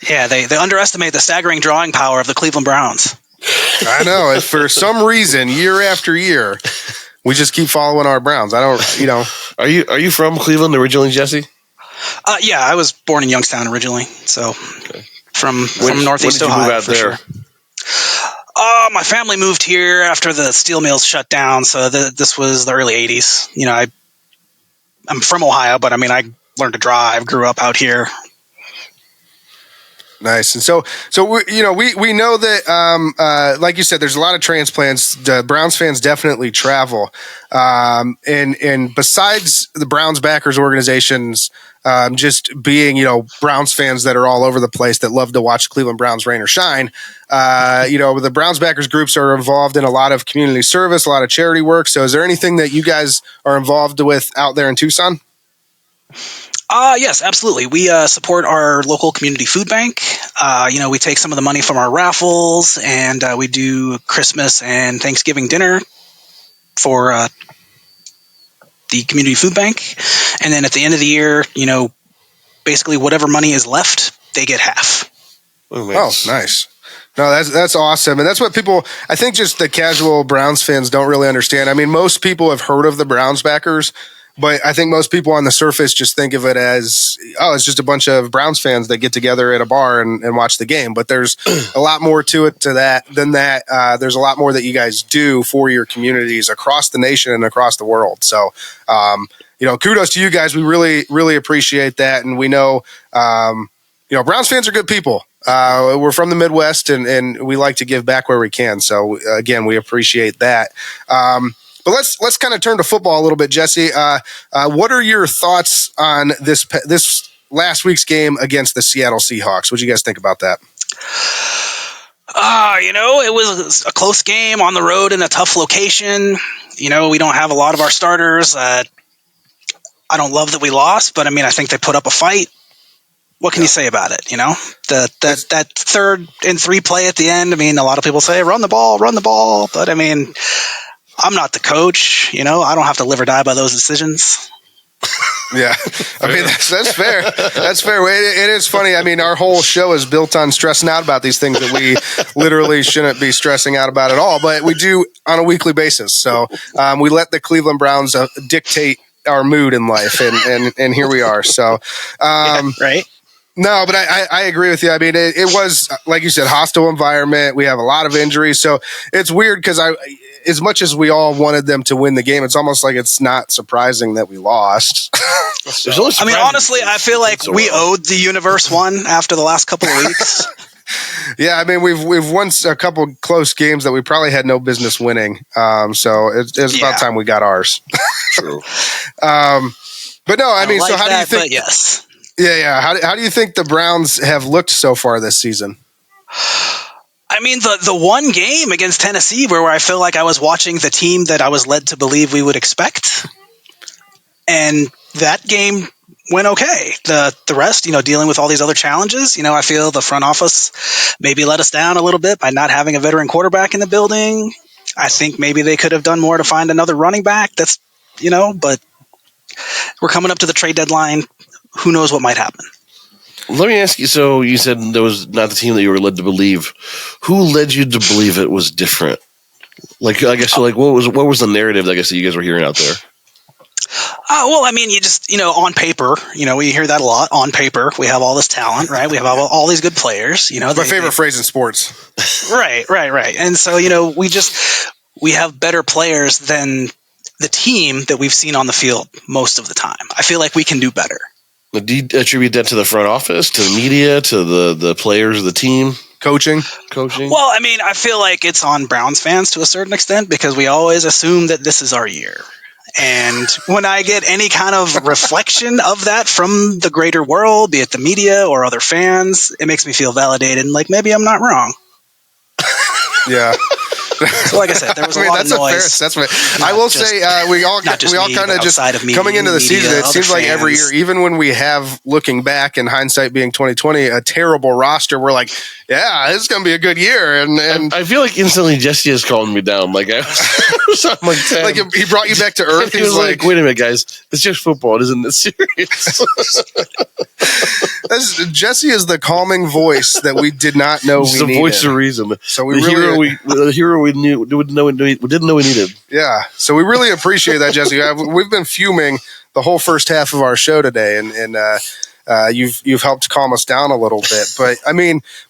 Yeah, they underestimate the staggering drawing power of the Cleveland Browns. I know. For some reason, year after year, we just keep following our Browns. I don't, Are you from Cleveland originally, Jesse? Yeah, I was born in Youngstown originally, so from Northeast Ohio. When did you move out there? Sure. My family moved here after the steel mills shut down, so this was the early 80s. I'm from Ohio, but I learned to drive, grew up out here. Nice. And so we know that, like you said, there's a lot of transplants. The Browns fans definitely travel. And besides the Browns backers organizations, just being, Browns fans that are all over the place that love to watch Cleveland Browns rain or shine, the Browns backers groups are involved in a lot of community service, a lot of charity work. So is there anything that you guys are involved with out there in Tucson? Yes, absolutely. We support our local community food bank. We take some of the money from our raffles, and we do Christmas and Thanksgiving dinner for the community food bank. And then at the end of the year, basically whatever money is left, they get half. Oh, nice. No, that's awesome. And that's what people, I think just the casual Browns fans don't really understand. I mean, most people have heard of the Browns backers, but I think most people on the surface just think of it as, it's just a bunch of Browns fans that get together at a bar and watch the game. But there's a lot more to it than that. There's a lot more that you guys do for your communities across the nation and across the world. So, kudos to you guys. We really, really appreciate that. And we know, Browns fans are good people. We're from the Midwest, and we like to give back where we can. So again, we appreciate that. But let's kind of turn to football a little bit, Jesse. What are your thoughts on this last week's game against the Seattle Seahawks? What do you guys think about that? It was a close game on the road in a tough location. We don't have a lot of our starters. I don't love that we lost, but I think they put up a fight. What can you say about it? That 3rd and 3 play at the end. A lot of people say run the ball, but I'm not the coach. I don't have to live or die by those decisions. Yeah, that's fair. That's fair. It is funny. Our whole show is built on stressing out about these things that we literally shouldn't be stressing out about at all, but we do on a weekly basis. So we let the Cleveland Browns dictate our mood in life, and here we are. So, right. No, but I agree with you. It was, like you said, hostile environment. We have a lot of injuries, so it's weird because as much as we all wanted them to win the game, it's almost like it's not surprising that we lost. Honestly, I feel like we owed the universe one after the last couple of weeks. Yeah, we've won a couple close games that we probably had no business winning. So it's about time we got ours. True. But no, so how do you think? Yes. Yeah. How do you think the Browns have looked so far this season? The one game against Tennessee where I feel like I was watching the team that I was led to believe we would expect. And that game went okay. The rest, dealing with all these other challenges, I feel the front office maybe let us down a little bit by not having a veteran quarterback in the building. I think maybe they could have done more to find another running back. That's, but we're coming up to the trade deadline. Who knows what might happen? Let me ask you, so you said that was not the team that you were led to believe. Who led you to believe it was different? What was the narrative, I guess, that you guys were hearing out there? You just, on paper, we hear that a lot. On paper, we have all this talent, right? We have all these good players. My favorite phrase in sports. Right. And so, we have better players than the team that we've seen on the field most of the time. I feel like we can do better. Do you attribute that to the front office, to the media, to the players of the team? Coaching? Well, I feel like it's on Browns fans to a certain extent because we always assume that this is our year. And when I get any kind of reflection of that from the greater world, be it the media or other fans, it makes me feel validated and like maybe I'm not wrong. Yeah. So like I said, there was a lot of noise. That's right. I will say we all kind of just coming into the season. It seems like every year, even when we have looking back in hindsight being 2020, a terrible roster, we're like, yeah, this is going to be a good year. And I feel like instantly Jesse is calling me down. Like I was something like 10. Like he brought you back to earth. He was like, wait a minute, guys, it's just football. It isn't this serious. Jesse is the calming voice that we did not know we needed. The voice of reason. So the hero we didn't know we needed. Yeah. So we really appreciate that, Jesse. We've been fuming the whole first half of our show today, and you've helped calm us down a little bit. But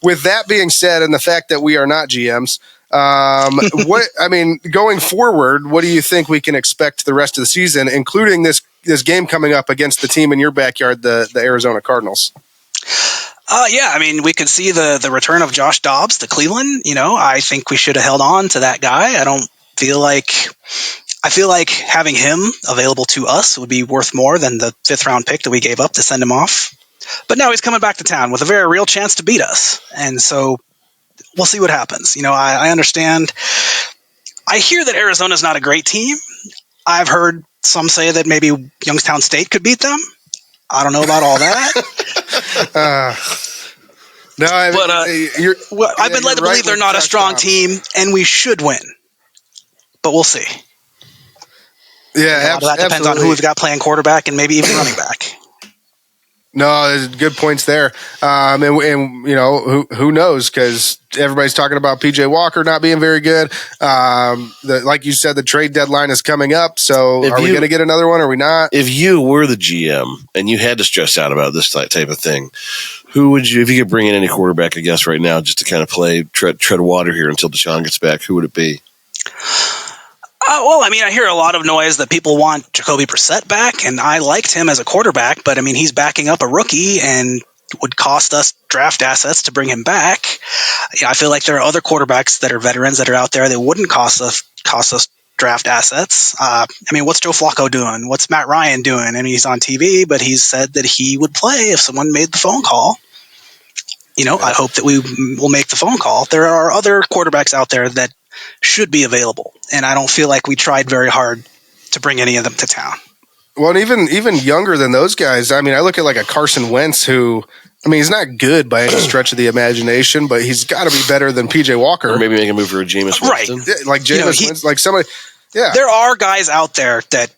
with that being said, and the fact that we are not GMs, going forward, what do you think we can expect the rest of the season, including this game coming up against the team in your backyard, the Arizona Cardinals? We could see the return of Josh Dawgs to Cleveland. I think we should have held on to that guy. I feel like having him available to us would be worth more than the 5th round pick that we gave up to send him off. But now he's coming back to town with a very real chance to beat us. And so we'll see what happens. I understand. I hear that Arizona's not a great team. I've heard some say that maybe Youngstown State could beat them. I don't know about all that. I've been led to believe they're not a strong team, and we should win. But we'll see. Yeah, that depends on who we've got playing quarterback and maybe even running back. No, there's good points there. Who knows? Because everybody's talking about PJ Walker not being very good. Like you said, the trade deadline is coming up. So are we going to get another one? Or are we not? If you were the GM and you had to stress out about this type of thing, who would you, if you could bring in any quarterback, I guess, right now, just to kind of tread water here until Deshaun gets back, who would it be? I hear a lot of noise that people want Jacoby Brissett back, and I liked him as a quarterback, but he's backing up a rookie, and would cost us draft assets to bring him back. I feel like there are other quarterbacks that are veterans that are out there that wouldn't cost us draft assets. What's Joe Flacco doing? What's Matt Ryan doing? He's on TV, but he's said that he would play if someone made the phone call. I hope that we will make the phone call. There are other quarterbacks out there that should be available, and I don't feel like we tried very hard to bring any of them to town. Well, and even younger than those guys, I look at like a Carson Wentz who, he's not good by any stretch of the imagination, but he's got to be better than PJ Walker. Or maybe make a move for a Jameis Winston. Right. Yeah, like Jameis Winston, like somebody. Yeah. There are guys out there that,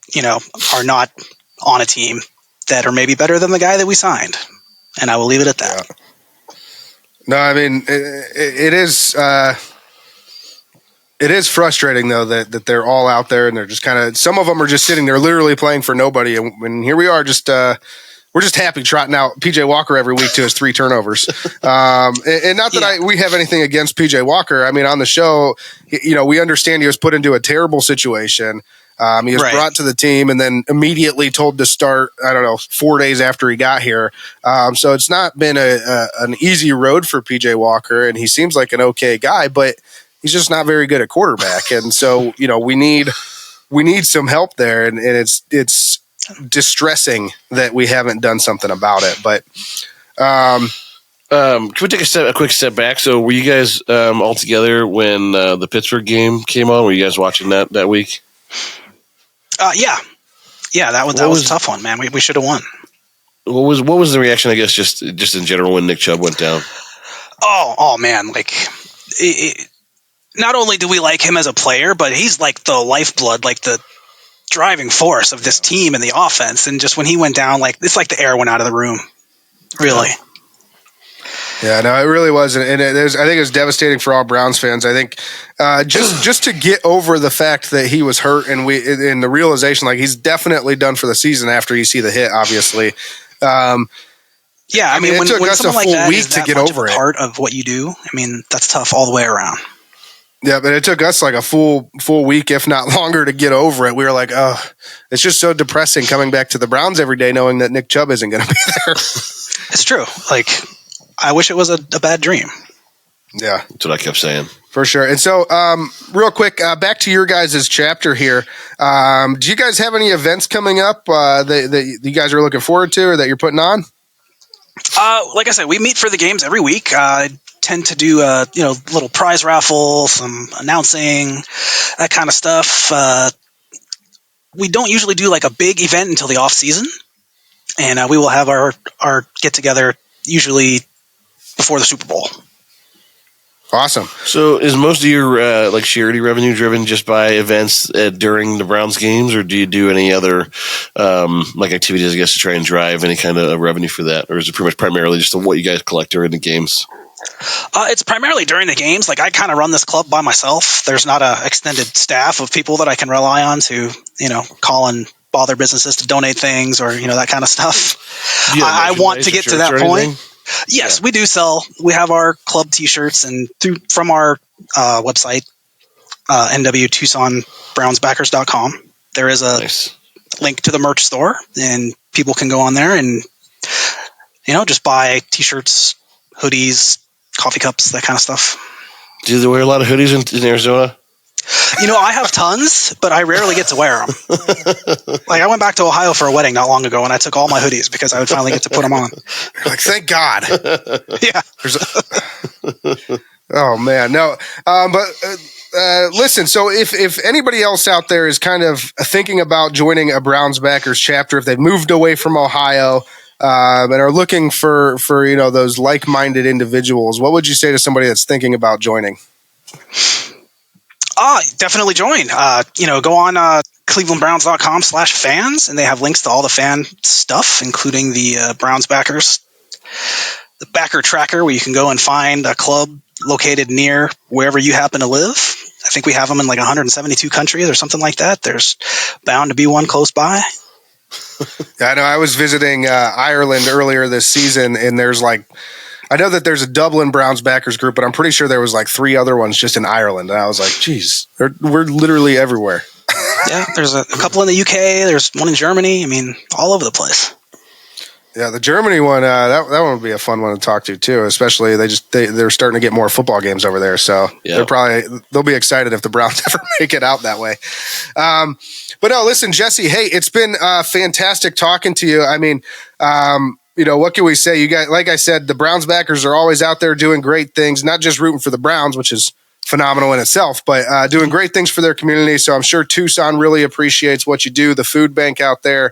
are not on a team that are maybe better than the guy that we signed. And I will leave it at that. Yeah. No, it is frustrating though that they're all out there and they're just kind of, some of them are just sitting there literally playing for nobody, and here we are we're just happy trotting out PJ Walker every week to his 3 turnovers. And not that we have anything against PJ Walker. On the show, we understand he was put into a terrible situation. He was brought to the team and then immediately told to start, 4 days after he got here. So it's not been an easy road for PJ Walker, and he seems like an okay guy, but he's just not very good at quarterback. And so, we need some help there, and it's distressing that we haven't done something about it. But can we take a quick step back? So were you guys all together when the Pittsburgh game came on? Were you guys watching that week? Yeah, that was a tough one, man. We should have won. What was the reaction, I guess, just in general when Nick Chubb went down? Oh man, not only do we like him as a player, but he's like the lifeblood, like the driving force of this team and the offense. And just when he went down, it's like the air went out of the room. Really. Yeah, no, it really was, and I think it was devastating for all Browns fans. I think just to get over the fact that he was hurt, and the realization, he's definitely done for the season after you see the hit, obviously. When it took us a full week to get over it. Part of what you do, that's tough all the way around. Yeah, but it took us like a full week, if not longer, to get over it. We were like, oh, it's just so depressing coming back to the Browns every day knowing that Nick Chubb isn't going to be there. It's true. I wish it was a bad dream. Yeah. That's what I kept saying. For sure. And so, real quick, back to your guys' chapter here. Do you guys have any events coming up that you guys are looking forward to or that you're putting on? Like I said, we meet for the games every week. I tend to do little prize raffle, some announcing, that kind of stuff. We don't usually do a big event until the off season, and we will have our get together usually before the Super Bowl. Awesome. So is most of your charity revenue driven just by events during the Browns games, or do you do any other activities, I guess, to try and drive any kind of revenue for that? Or is it pretty much primarily just what you guys collect during the games? It's primarily during the games. I kind of run this club by myself. There's not an extended staff of people that I can rely on to, call and bother businesses to donate things or, that kind of stuff. I want to get to that point. Yes, we do sell. We have our club T-shirts, and from our website, NW-TucsonBrownsBackers.com, there is a link to the merch store, and people can go on there and just buy T-shirts, hoodies, coffee cups, that kind of stuff. Do they wear a lot of hoodies in Arizona? I have tons, but I rarely get to wear them. I went back to Ohio for a wedding not long ago, and I took all my hoodies because I would finally get to put them on. Thank God. Yeah. Oh man, no. But listen. So if anybody else out there is kind of thinking about joining a Browns Backers chapter, if they've moved away from Ohio and are looking for those like-minded individuals, what would you say to somebody that's thinking about joining? Definitely join. Go on clevelandbrowns.com/fans, and they have links to all the fan stuff, including the Browns Backers, the Backer Tracker, where you can go and find a club located near wherever you happen to live. I think we have them in 172 countries or something like that. There's bound to be one close by. Yeah, I know. I was visiting Ireland earlier this season, and there's I know that there's a Dublin Browns Backers group, but I'm pretty sure there was 3 other ones just in Ireland. And I was like, geez, we're literally everywhere. Yeah, there's a couple in the UK. There's one in Germany. All over the place. Yeah, the Germany one, that one would be a fun one to talk to too. Especially they're starting to get more football games over there, so they'll be excited if the Browns ever make it out that way. But no, listen, Jesse. Hey, it's been fantastic talking to you. I mean, what can we say? You guys, like I said, the Browns backers are always out there doing great things, not just rooting for the Browns, which is phenomenal in itself, but doing great things for their community. So I'm sure Tucson really appreciates what you do. The food bank out there.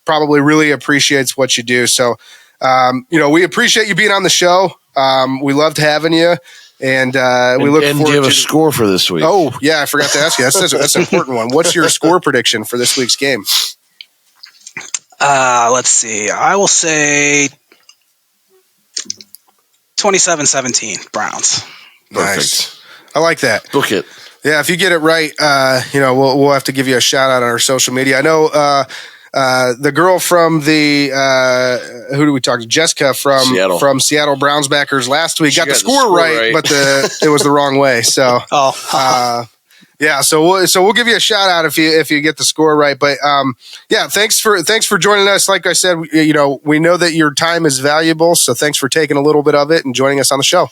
Probably really appreciates what you do. So, we appreciate you being on the show. We loved having you. And we look forward to... do you have a score for this week? Oh, yeah, I forgot to ask you. That's an important one. What's your score prediction for this week's game? Let's see. I will say 27-17 Browns. Nice. I like that. Book it. Yeah, if you get it right, we'll have to give you a shout out on our social media. I know the girl from the who do we talk to? Jessica from Seattle Browns backers last week got the score right, but it was the wrong way. So yeah, so we'll give you a shout out if you get the score right. But thanks for joining us. Like I said, we know that your time is valuable, so thanks for taking a little bit of it and joining us on the show.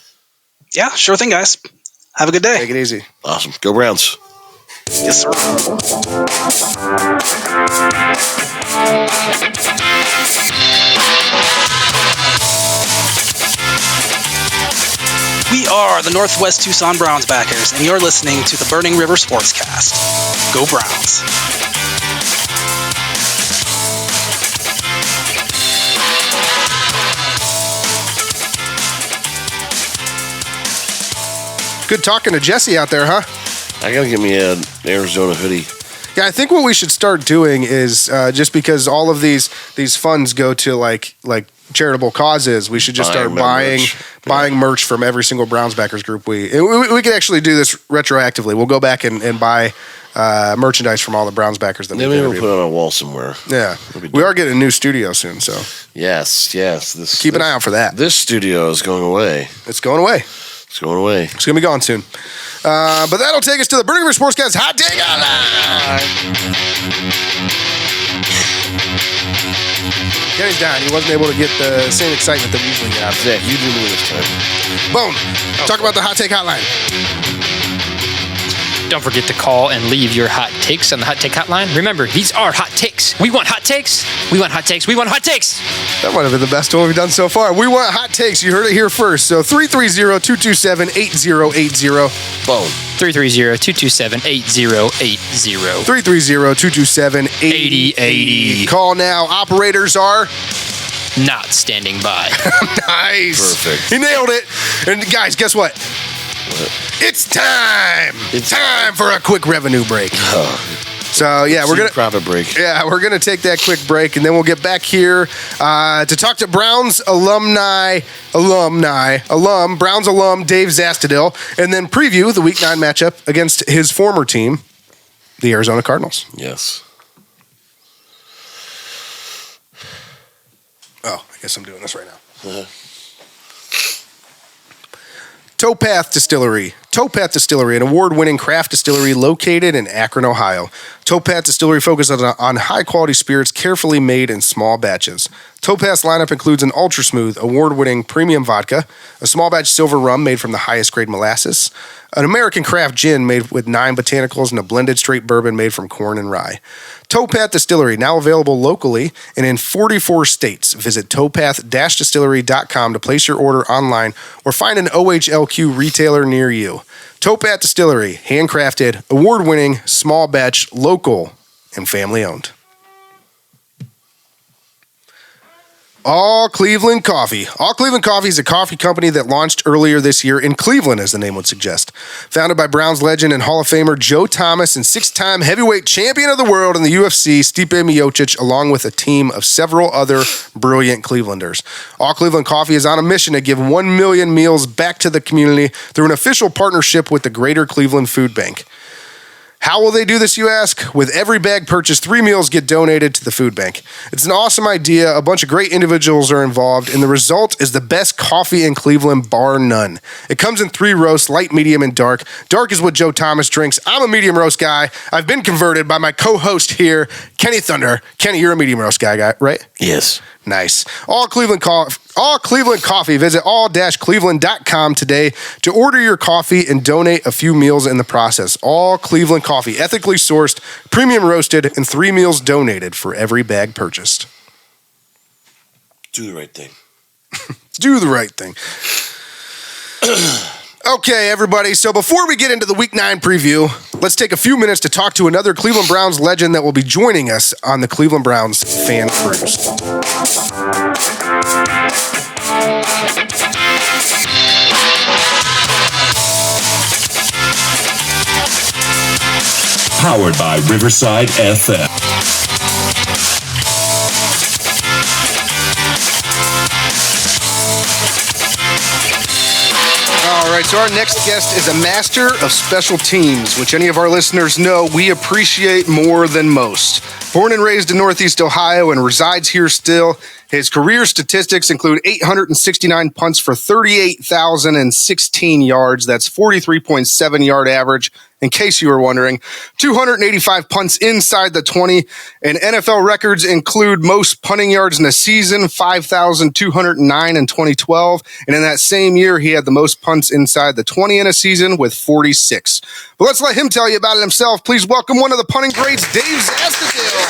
Yeah, sure thing, guys. Have a good day. Take it easy. Awesome. Go Browns. Yes, sir. We are the Northwest Tucson Browns backers, and you're listening to the Burning River Sportscast. Go Browns. Good talking to Jesse out there, huh? I gotta get me an Arizona hoodie. Yeah, I think what we should start doing is just because all of these funds go to like charitable causes, we should just start buying merch from every single Browns backers group. We could actually do this retroactively. We'll go back and buy merchandise from all the Browns backers that maybe we'll put it on a wall somewhere. Yeah, we are getting a new studio soon, so yes. Keep an eye out for that. This studio is going away. It's going away. It's going away. It's going to be gone soon. But that'll take us to the Burning River Sportscast Hot Take Hotline. Kenny's down. He wasn't able to get the same excitement that we usually get out of it. Zach, you do me this time. Boom. Talk about the Hot Take Hotline. Don't forget to call and leave your hot takes on the Hot Take Hotline. Remember, these are hot takes. We want hot takes. We want hot takes. We want hot takes. That might have been the best one we've done so far. We want hot takes. You heard it here first. So 330-227-8080. Boom. 330-227-8080. 330-227-8080. Call now. Operators are not standing by. Nice. Perfect. He nailed it. And guys, guess what? It's time. It's time for a quick revenue break. So yeah, we're gonna profit break. Yeah, we're gonna take that quick break, and then we'll get back here to talk to Browns alum Browns alum Dave Zastudil, and then preview the Week 9 matchup against his former team, the Arizona Cardinals. Yes. Oh, I guess I'm doing this right now. Towpath Distillery. Towpath Distillery, an award-winning craft distillery located in Akron, Ohio. Towpath Distillery focuses on high-quality spirits carefully made in small batches. Towpath's lineup includes an ultra-smooth, award-winning premium vodka, a small batch silver rum made from the highest-grade molasses, an American craft gin made with 9 botanicals, and a blended straight bourbon made from corn and rye. Towpath Distillery, now available locally and in 44 states. Visit towpath-distillery.com to place your order online or find an OHLQ retailer near you. Towpath Distillery, handcrafted, award-winning, small batch, local, and family-owned. All Cleveland Coffee. All Cleveland Coffee is a coffee company that launched earlier this year in Cleveland, as the name would suggest. Founded by Browns legend and Hall of Famer Joe Thomas and 6-time heavyweight champion of the world in the UFC, Stipe Miocic, along with a team of several other brilliant Clevelanders. All Cleveland Coffee is on a mission to give 1 million meals back to the community through an official partnership with the Greater Cleveland Food Bank. How will they do this, you ask? With every bag purchased, 3 meals get donated to the food bank. It's an awesome idea. A bunch of great individuals are involved, and the result is the best coffee in Cleveland, bar none. It comes in 3 roasts, light, medium, and dark. Dark is what Joe Thomas drinks. I'm a medium roast guy. I've been converted by my co-host here, Kenny Thunder. Kenny, you're a medium roast guy, right? Yes. Nice. All Cleveland Coffee. Visit all-cleveland.com today to order your coffee and donate a few meals in the process. All Cleveland Coffee, ethically sourced, premium roasted, and 3 meals donated for every bag purchased. Do the right thing. Do the right thing. Okay, everybody. So before we get into the Week 9 preview, let's take a few minutes to talk to another Cleveland Browns legend that will be joining us on the Cleveland Browns Fan Cruise. Powered by Riverside FM. All right, so our next guest is a master of special teams, which any of our listeners know we appreciate more than most. Born and raised in Northeast Ohio and resides here still, his career statistics include 869 punts for 38,016 yards. That's 43.7 yard average, in case you were wondering. 285 punts inside the 20. And NFL records include most punting yards in a season, 5,209 in 2012. And in that same year, he had the most punts inside the 20 in a season with 46. But let's let him tell you about it himself. Please welcome one of the punting greats, Dave Zastadale.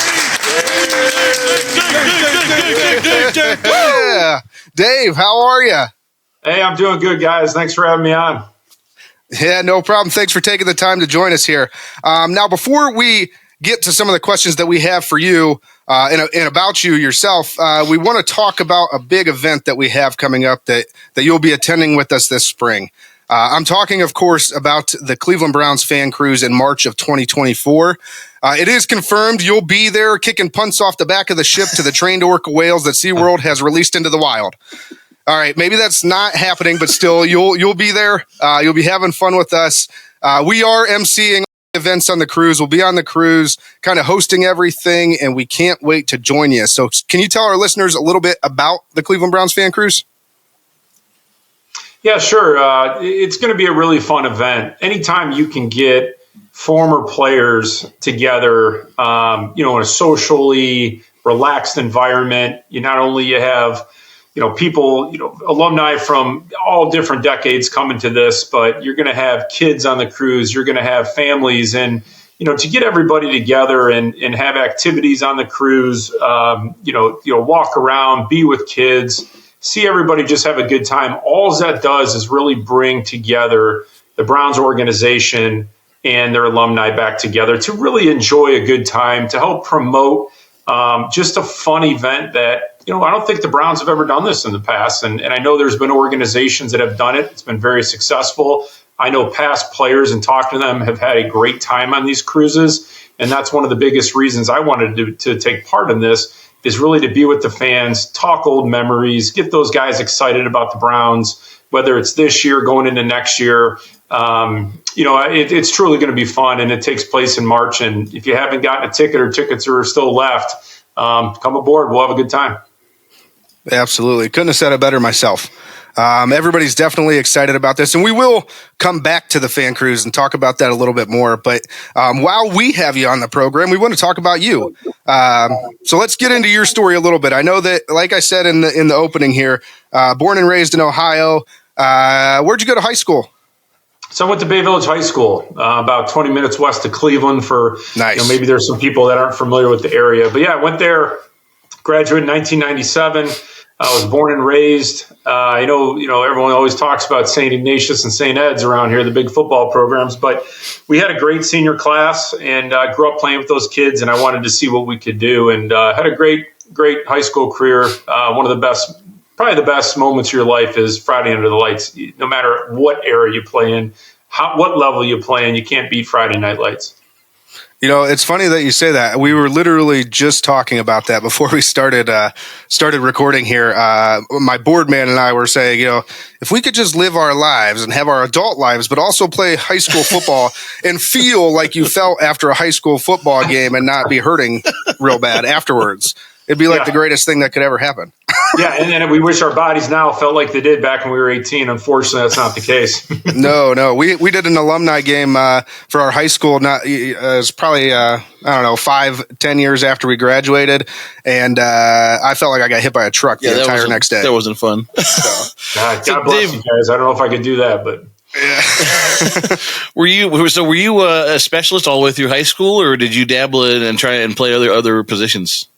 Yeah. Dave, how are you? Hey, I'm doing good, guys. Thanks for having me on. Yeah, no problem. Thanks for taking the time to join us here. Now, before we get to some of the questions that we have for you and about you yourself, we want to talk about a big event that we have coming up that you'll be attending with us this spring. I'm talking, of course, about the Cleveland Browns Fan Cruise in March of 2024. It is confirmed you'll be there kicking punts off the back of the ship to the trained orca whales that SeaWorld has released into the wild. All right, maybe that's not happening, but still, you'll be there. You'll be having fun with us. We are emceeing events on the cruise. We'll be on the cruise, kind of hosting everything, and we can't wait to join you. So can you tell our listeners a little bit about the Cleveland Browns Fan Cruise? Yeah, sure. It's going to be a really fun event. Anytime you can get former players together, in a socially relaxed environment, you have, people, alumni from all different decades coming to this, but you're going to have kids on the cruise. You're going to have families, and, to get everybody together and have activities on the cruise, walk around, be with kids, see everybody just have a good time. All that does is really bring together the Browns organization and their alumni back together to really enjoy a good time, to help promote just a fun event that, I don't think the Browns have ever done this in the past. And I know there's been organizations that have done it. It's been very successful. I know past players and talking to them have had a great time on these cruises. And that's one of the biggest reasons I wanted to take part in this, is really to be with the fans, talk old memories, get those guys excited about the Browns, whether it's this year, going into next year. It's truly going to be fun, and it takes place in March. And if you haven't gotten a ticket or tickets are still left, come aboard. We'll have a good time. Absolutely. Couldn't have said it better myself. Everybody's definitely excited about this, and we will come back to the Fan Cruise and talk about that a little bit more. But while we have you on the program, we want to talk about you. So let's get into your story a little bit. I know that, like I said in the opening here, born and raised in Ohio. Where'd you go to high school? So I went to Bay Village High School, about 20 minutes west of Cleveland. For nice. Maybe there's some people that aren't familiar with the area, but yeah, I went there. Graduated in 1997. I was born and raised. I know, everyone always talks about St. Ignatius and St. Ed's around here, the big football programs, but we had a great senior class, and grew up playing with those kids, and I wanted to see what we could do, and had a great high school career. One of the best, probably the best moments of your life is Friday Under the Lights. No matter what era you play in, what level you play in, you can't beat Friday Night Lights. It's funny that you say that. We were literally just talking about that before we started recording here. My board man and I were saying, if we could just live our lives and have our adult lives, but also play high school football and feel like you felt after a high school football game and not be hurting real bad afterwards, It'd be like the greatest thing that could ever happen. Yeah, and then we wish our bodies now felt like they did back when we were 18. Unfortunately, that's not the case. No. We did an alumni game for our high school. It was probably, 5-10 years after we graduated. And I felt like I got hit by a truck the entire next day. That wasn't fun. God bless you guys. I don't know if I could do that, but. Yeah. Were you a specialist all the way through high school, or did you dabble in and try and play other positions?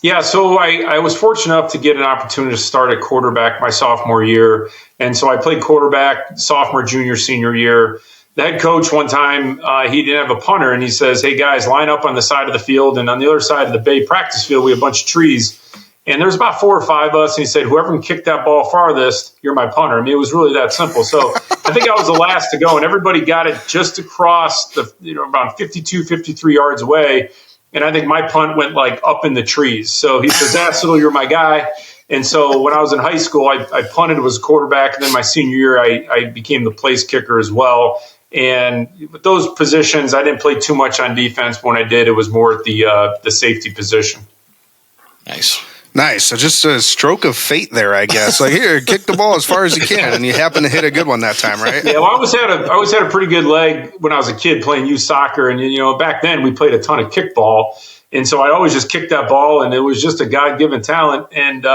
Yeah, so I was fortunate enough to get an opportunity to start at quarterback my sophomore year. And so I played quarterback sophomore, junior, senior year. The head coach one time, he didn't have a punter, and he says, hey, guys, line up on the side of the field. And on the other side of the Bay practice field, we have a bunch of trees. And there's about 4 or 5 of us. And he said, whoever can kick that ball farthest, you're my punter. I mean, it was really that simple. So I think I was the last to go, and everybody got it just across around 52, 53 yards away. And I think my punt went like up in the trees. So he says, Zassel, you're my guy. And so when I was in high school, I punted, was a quarterback. And then my senior year, I became the place kicker as well. And with those positions, I didn't play too much on defense. When I did, it was more at the safety position. Nice. So just a stroke of fate there, I guess. Like, here, kick the ball as far as you can, and you happen to hit a good one that time, right? Yeah, well, I always had a pretty good leg when I was a kid playing youth soccer, and back then we played a ton of kickball, and so I always just kicked that ball, and it was just a God-given talent. And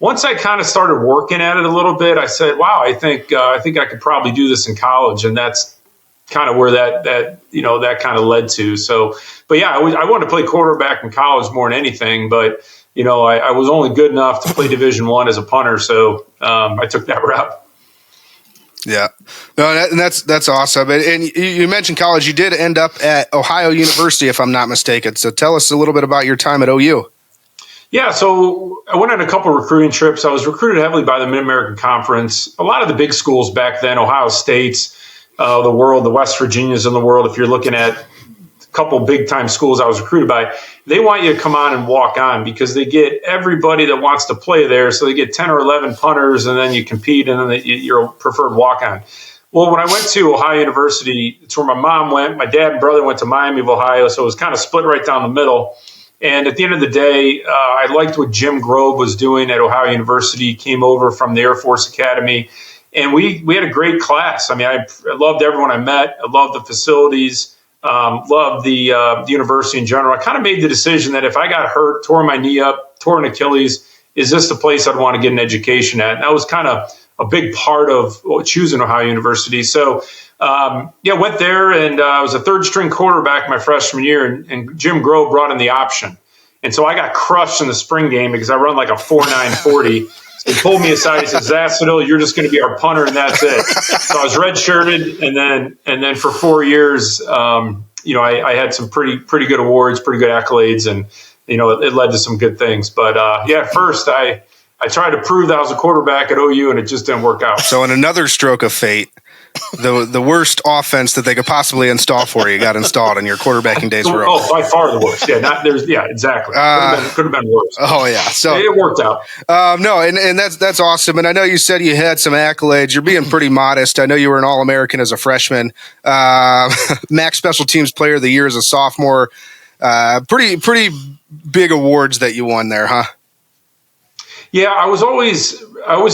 once I kind of started working at it a little bit, I said, "Wow, I think I could probably do this in college," and that's kind of where that kind of led to. So, but yeah, I wanted to play quarterback in college more than anything, but. I was only good enough to play Division I as a punter, so I took that route. Yeah, no, that's awesome. And you mentioned college. You did end up at Ohio University, if I'm not mistaken. So tell us a little bit about your time at OU. Yeah, so I went on a couple of recruiting trips. I was recruited heavily by the Mid-American Conference. A lot of the big schools back then, Ohio State's, the world, the West Virginias in the world, if you're looking at a couple big-time schools I was recruited by, they want you to come on and walk on because they get everybody that wants to play there. So they get 10 or 11 punters, and then you compete, and then you're a preferred walk-on. Well, when I went to Ohio University, it's where my mom went. My dad and brother went to Miami of Ohio, so it was kind of split right down the middle. And at the end of the day, I liked what Jim Grove was doing at Ohio University. He came over from the Air Force Academy, and we had a great class. I mean, I loved everyone I met. I loved the facilities. Loved the university in general. I kind of made the decision that if I got hurt, tore my knee up, tore an Achilles, is this the place I'd want to get an education at? And that was kind of a big part of choosing Ohio University. So, went there, and I was a third-string quarterback my freshman year, and Jim Grove brought in the option. And so I got crushed in the spring game because I run like a 4.9 40. He pulled me aside. He said, Zassel, you're just going to be our punter, and that's it. So I was redshirted, and then for 4 years, I had some pretty good awards, pretty good accolades, and it led to some good things. But at first I tried to prove that I was a quarterback at OU, and it just didn't work out. So in another stroke of fate, the worst offense that they could possibly install for you got installed, and your quarterbacking days were over. Oh, by far the worst. Yeah, exactly. Could have been worse. Oh yeah, so it worked out. No, and that's awesome. And I know you said you had some accolades. You're being pretty modest. I know you were an All-American as a freshman, MAC Special Teams Player of the Year as a sophomore. Pretty big awards that you won there, huh? Yeah, I always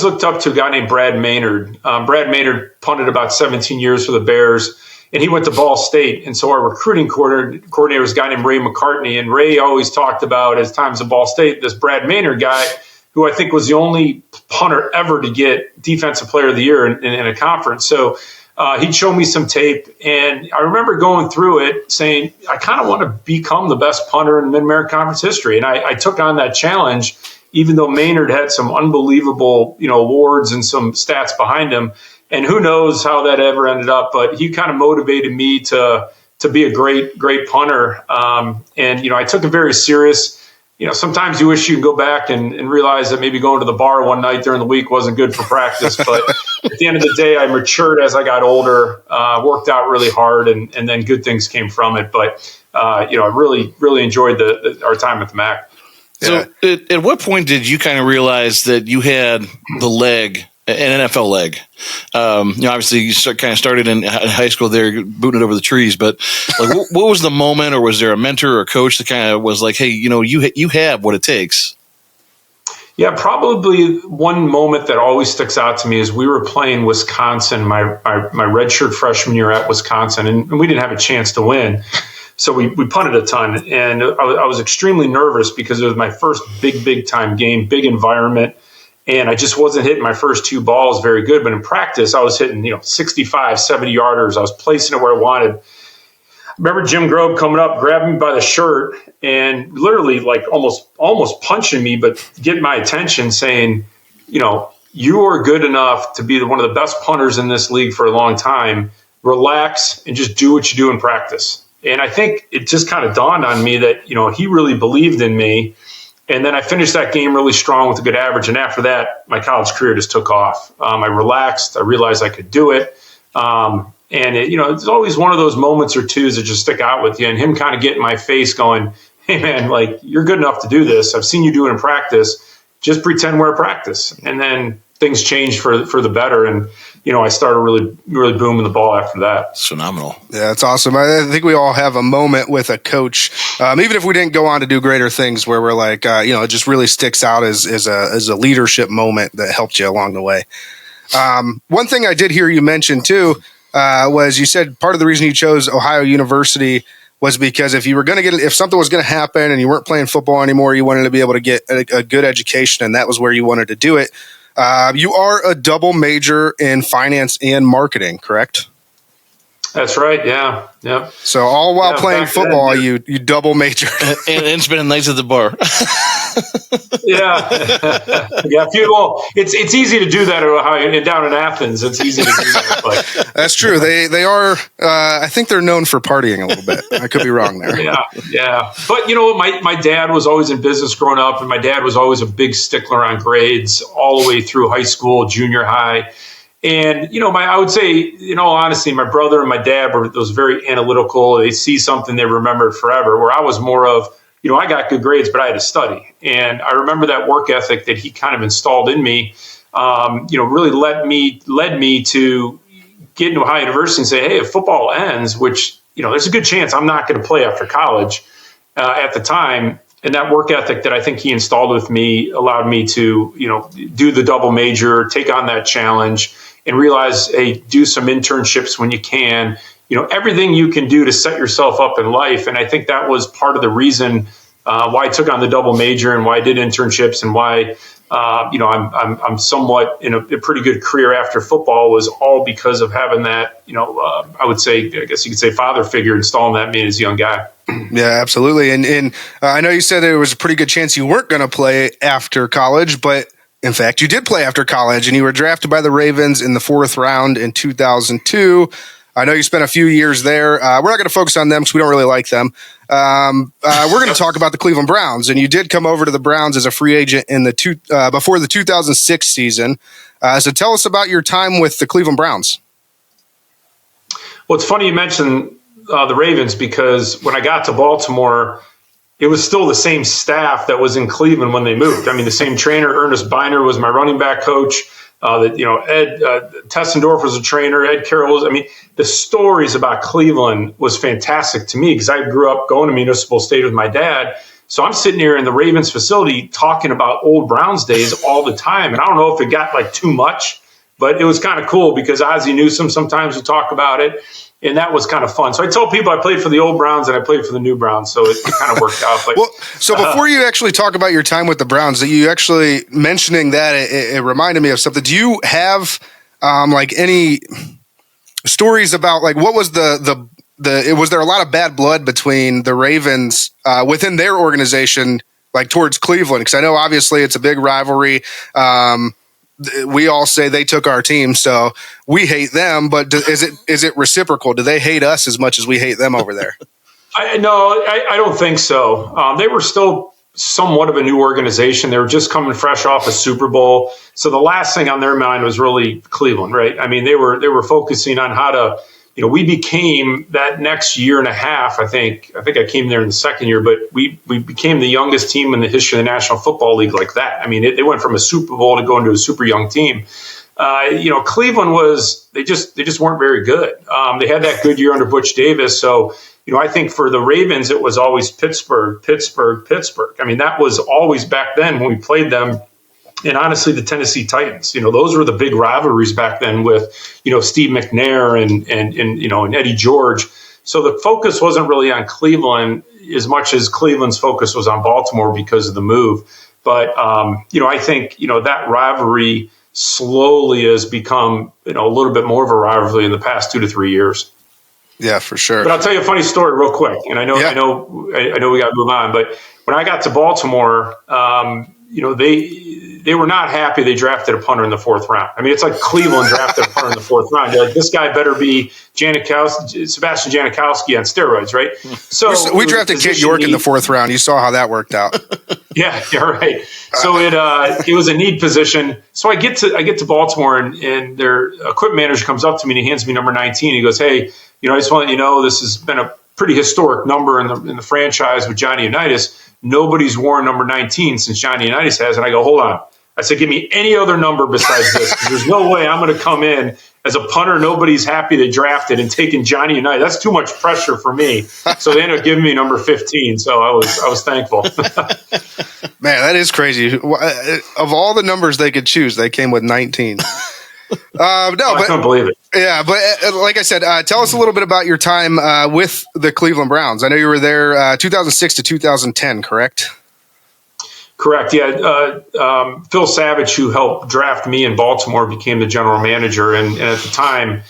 looked up to a guy named Brad Maynard. Brad Maynard punted about 17 years for the Bears, and he went to Ball State. And so our recruiting coordinator was a guy named Ray McCartney. And Ray always talked about, as times at Ball State, this Brad Maynard guy, who I think was the only punter ever to get Defensive Player of the Year in a conference. So he'd show me some tape, and I remember going through it saying, I kind of want to become the best punter in Mid-American Conference history. And I took on that challenge, even though Maynard had some unbelievable, awards and some stats behind him. And who knows how that ever ended up, but he kind of motivated me to be a great great punter. And I took it very serious. Sometimes you wish you could go back and realize that maybe going to the bar one night during the week wasn't good for practice. But at the end of the day, I matured as I got older, worked out really hard, and then good things came from it. But I really enjoyed our time at the MAC. So at what point did you kind of realize that you had the leg an NFL leg. Obviously you started in high school there, booting it over the trees, but like, what was the moment, or was there a mentor or a coach that kind of was like, hey, you have what it takes? Yeah, probably one moment that always sticks out to me is we were playing Wisconsin, my redshirt freshman year at Wisconsin, and we didn't have a chance to win. So we punted a ton, and I was extremely nervous because it was my first big time game, big environment, and I just wasn't hitting my first two balls very good. But in practice, I was hitting 65, 70 yarders. I was placing it where I wanted. I remember Jim Grobe coming up, grabbing me by the shirt, and literally like almost punching me, but getting my attention, saying, you are good enough to be one of the best punters in this league for a long time. Relax and just do what you do in practice. And I think it just kind of dawned on me that, he really believed in me. And then I finished that game really strong with a good average. And after that, my college career just took off. I relaxed. I realized I could do it. And it's always one of those moments or twos that just stick out with you. And him kind of getting in my face going, hey, man, like, you're good enough to do this. I've seen you do it in practice. Just pretend we're at practice. And then things changed for the better. And, I started really, really booming the ball after that. It's phenomenal. Yeah, it's awesome. I think we all have a moment with a coach, even if we didn't go on to do greater things, where we're like, it just really sticks out as a leadership moment that helped you along the way. One thing I did hear you mention too, was you said part of the reason you chose Ohio University was because if something was going to happen and you weren't playing football anymore, you wanted to be able to get a good education, and that was where you wanted to do it. You are a double major in finance and marketing, correct? That's right. Yeah. Yep. So all while playing football, you double major and spending nights at the bar. Yeah. It's easy to do that at Ohio, and down in Athens. It's easy to do that. But. That's true. They are. I think they're known for partying a little bit. I could be wrong there. Yeah. But my dad was always in business growing up, and my dad was always a big stickler on grades all the way through high school, junior high. And, I would say, in all honesty, my brother and my dad were those very analytical. They see something, they remember it forever, where I was more of, I got good grades, but I had to study. And I remember that work ethic that he kind of installed in me, really led me to get into Ohio University and say, hey, if football ends, which, there's a good chance I'm not going to play after college at the time. And that work ethic that I think he installed with me allowed me to, do the double major, take on that challenge, and realize, hey, do some internships when you can. Everything you can do to set yourself up in life. And I think that was part of the reason why I took on the double major and why I did internships and why, I'm somewhat in a pretty good career after football, was all because of having that, I guess you could say father figure installing that in me as a young guy. Yeah, absolutely. And I know you said there was a pretty good chance you weren't going to play after college, but in fact, you did play after college, and you were drafted by the Ravens in the 4th round in 2002. I know you spent a few years there. We're not going to focus on them because we don't really like them. We're going to talk about the Cleveland Browns, and you did come over to the Browns as a free agent in before the 2006 season. So tell us about your time with the Cleveland Browns. Well, it's funny you mentioned the Ravens, because when I got to Baltimore, it was still the same staff that was in Cleveland when they moved. I mean, the same trainer, Ernest Biner, was my running back coach. Ed Tessendorf was a trainer. Ed Carroll was. The stories about Cleveland was fantastic to me because I grew up going to Municipal State with my dad. So I'm sitting here in the Ravens facility talking about old Browns days all the time. And I don't know if it got too much, but it was kind of cool because Ozzie Newsome sometimes would talk about it. And that was kind of fun. So I told people I played for the old Browns and I played for the new Browns. So it kind of worked out. But, so before you actually talk about your time with the Browns, that you actually mentioning that, it reminded me of something. Do you have any stories about what was was there a lot of bad blood between the Ravens within their organization, towards Cleveland? Because I know obviously it's a big rivalry. We all say they took our team, so we hate them. But is it reciprocal? Do they hate us as much as we hate them over there? I don't think so. They were still somewhat of a new organization. They were just coming fresh off a Super Bowl, so the last thing on their mind was really Cleveland, right? I mean, they were focusing on how to. We became that next year and a half. I think I came there in the second year, but we became the youngest team in the history of the National Football League like that. I mean, they went from a Super Bowl to going to a super young team. Cleveland they just weren't very good. They had that good year under Butch Davis. So, I think for the Ravens, it was always Pittsburgh. I mean, that was always back then when we played them. And honestly, the Tennessee Titans, those were the big rivalries back then with, Steve McNair and Eddie George. So the focus wasn't really on Cleveland as much as Cleveland's focus was on Baltimore because of the move. But, I think, that rivalry slowly has become, a little bit more of a rivalry in the past 2 to 3 years. Yeah, for sure. But I'll tell you a funny story real quick. And I know we got to move on. But when I got to Baltimore, they were not happy they drafted a punter in the 4th round. I mean, it's like Cleveland drafted a punter in the 4th round. They're like, this guy better be Sebastian Janikowski on steroids, right? So we drafted Kent York in the 4th round. You saw how that worked out. Yeah, right. So it was a need position. So I get to Baltimore, and their equipment manager comes up to me and he hands me number 19. He goes, "Hey, I just want to let you know this has been a pretty historic number in the franchise with Johnny Unitas. Nobody's worn number 19 since Johnny Unitas has." And I go, "Hold on." I said, "Give me any other number besides this, because there's no way I'm going to come in as a punter nobody's happy they drafted and taking Johnny Unitas. That's too much pressure for me." So they ended up giving me number 15. So I was thankful. Man, that is crazy. Of all the numbers they could choose, they came with 19. I can't believe it. Yeah, but like I said, tell us a little bit about your time with the Cleveland Browns. I know you were there 2006 to 2010, correct? Correct. Yeah. Phil Savage, who helped draft me in Baltimore, became the general manager. And at the time,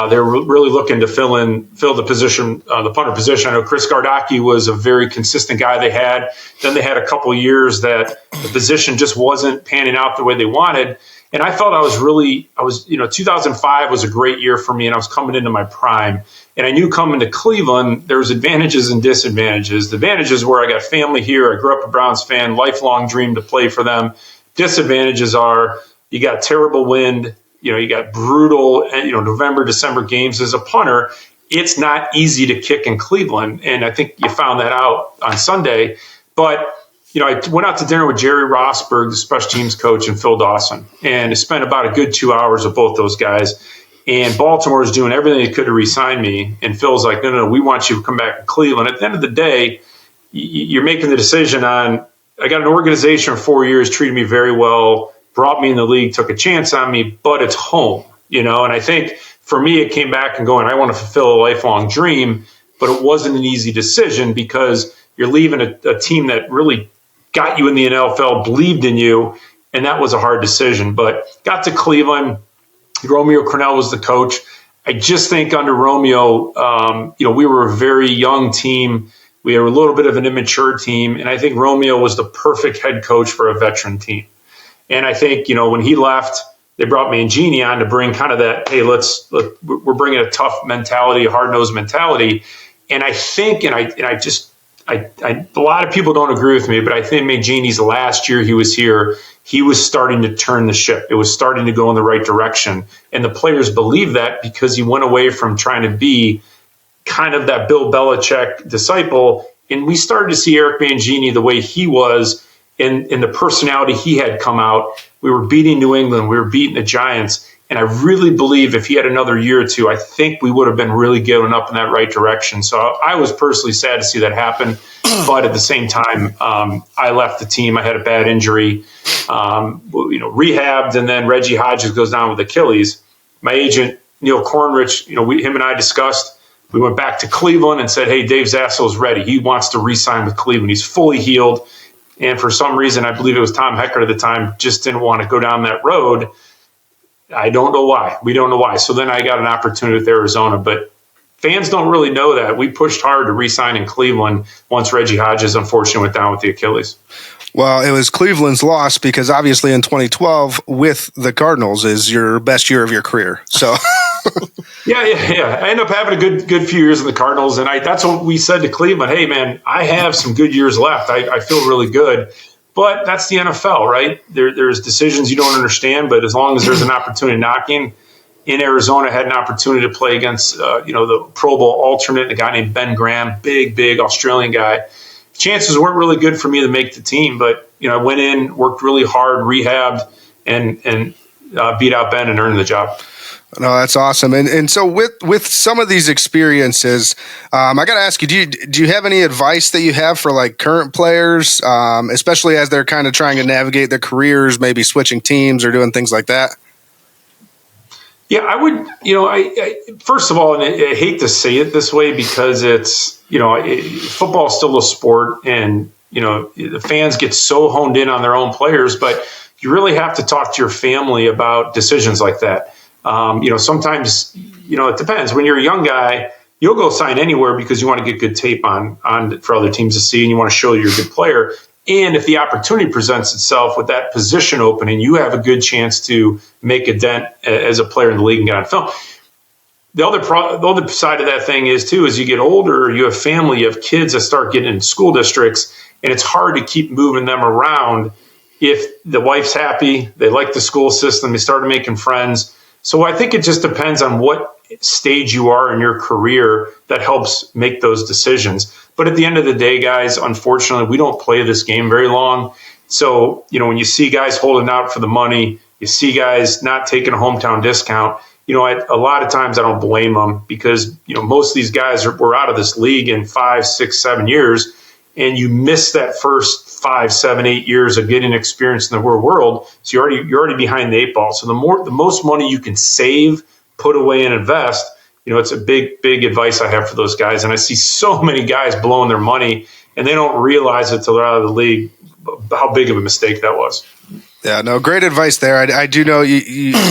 they were really looking to fill the position, the punter position. I know Chris Gardocki was a very consistent guy they had. Then they had a couple of years that the position just wasn't panning out the way they wanted. And I felt 2005 was a great year for me, and I was coming into my prime. And I knew coming to Cleveland, there was advantages and disadvantages. The advantages were I got family here. I grew up a Browns fan, lifelong dream to play for them. Disadvantages are you got terrible wind. You got brutal, November, December games as a punter. It's not easy to kick in Cleveland. And I think you found that out on Sunday. But I went out to dinner with Jerry Rosberg, the special teams coach, and Phil Dawson, and I spent about a good 2 hours with both those guys. And Baltimore is doing everything they could to re-sign me. And Phil's like, no, we want you to come back to Cleveland. At the end of the day, you're making the decision on, I got an organization for 4 years, treated me very well, brought me in the league, took a chance on me, but it's home, And I think for me, it came back and going, I want to fulfill a lifelong dream, but it wasn't an easy decision because you're leaving a team that really got you in the NFL, believed in you, and that was a hard decision. But got to Cleveland, Romeo Crennel was the coach. I just think under Romeo, we were a very young team. We were a little bit of an immature team, and I think Romeo was the perfect head coach for a veteran team. And I think, when he left, they brought Mangini on to bring kind of that, hey, we're bringing a tough mentality, a hard-nosed mentality. And I think, a lot of people don't agree with me, but I think Mangini's last year he was here, he was starting to turn the ship. It was starting to go in the right direction. And the players believe that because he went away from trying to be kind of that Bill Belichick disciple. And we started to see Eric Mangini the way he was in the personality he had come out. We were beating New England. We were beating the Giants. And I really believe if he had another year or two, I think we would have been really going up in that right direction. So I was personally sad to see that happen. But at the same time, I left the team. I had a bad injury, rehabbed, and then Reggie Hodges goes down with Achilles. My agent, Neil Cornrich, him and I discussed. We went back to Cleveland and said, hey, Dave Zassel's ready. He wants to re-sign with Cleveland. He's fully healed. And for some reason, I believe it was Tom Heckert at the time, just didn't want to go down that road. I don't know why. We don't know why. So then I got an opportunity with Arizona. But fans don't really know that. We pushed hard to re-sign in Cleveland once Reggie Hodges, unfortunately, went down with the Achilles. Well, it was Cleveland's loss because obviously in 2012 with the Cardinals is your best year of your career. So yeah. I ended up having a good few years in the Cardinals, and that's what we said to Cleveland. Hey, man, I have some good years left. I feel really good. But that's the NFL, right? There's decisions you don't understand, but as long as there's an opportunity knocking, in Arizona, I had an opportunity to play against the Pro Bowl alternate, a guy named Ben Graham, big Australian guy. Chances weren't really good for me to make the team, but I went in, worked really hard, rehabbed, and beat out Ben and earn the job. No, that's awesome. And so with some of these experiences, I got to ask you, do you have any advice that you have for like current players, especially as they're kind of trying to navigate their careers, maybe switching teams or doing things like that? Yeah, I would, I first of all, and I hate to say it this way because it's, football is still a sport and, the fans get so honed in on their own players, but you really have to talk to your family about decisions like that. Sometimes, it depends. When you're a young guy, you'll go sign anywhere because you want to get good tape on for other teams to see, and you want to show you're a good player. And if the opportunity presents itself with that position opening, you have a good chance to make a dent as a player in the league and get on film. The other side of that thing is too, as you get older, you have family, you have kids that start getting in school districts, and it's hard to keep moving them around. If the wife's happy, they like the school system, they started making friends. So I think it just depends on what stage you are in your career that helps make those decisions. But at the end of the day, guys, unfortunately, we don't play this game very long. So, when you see guys holding out for the money, you see guys not taking a hometown discount, a lot of times I don't blame them because, most of these guys were out of this league in 5, 6, 7 years. And you miss that first 5, 7, 8 years of getting experience in the real world. So you're already behind the 8 ball. So the most money you can save, put away, and invest, it's a big advice I have for those guys. And I see so many guys blowing their money, and they don't realize it till they're out of the league how big of a mistake that was. Yeah, no, great advice there. I do know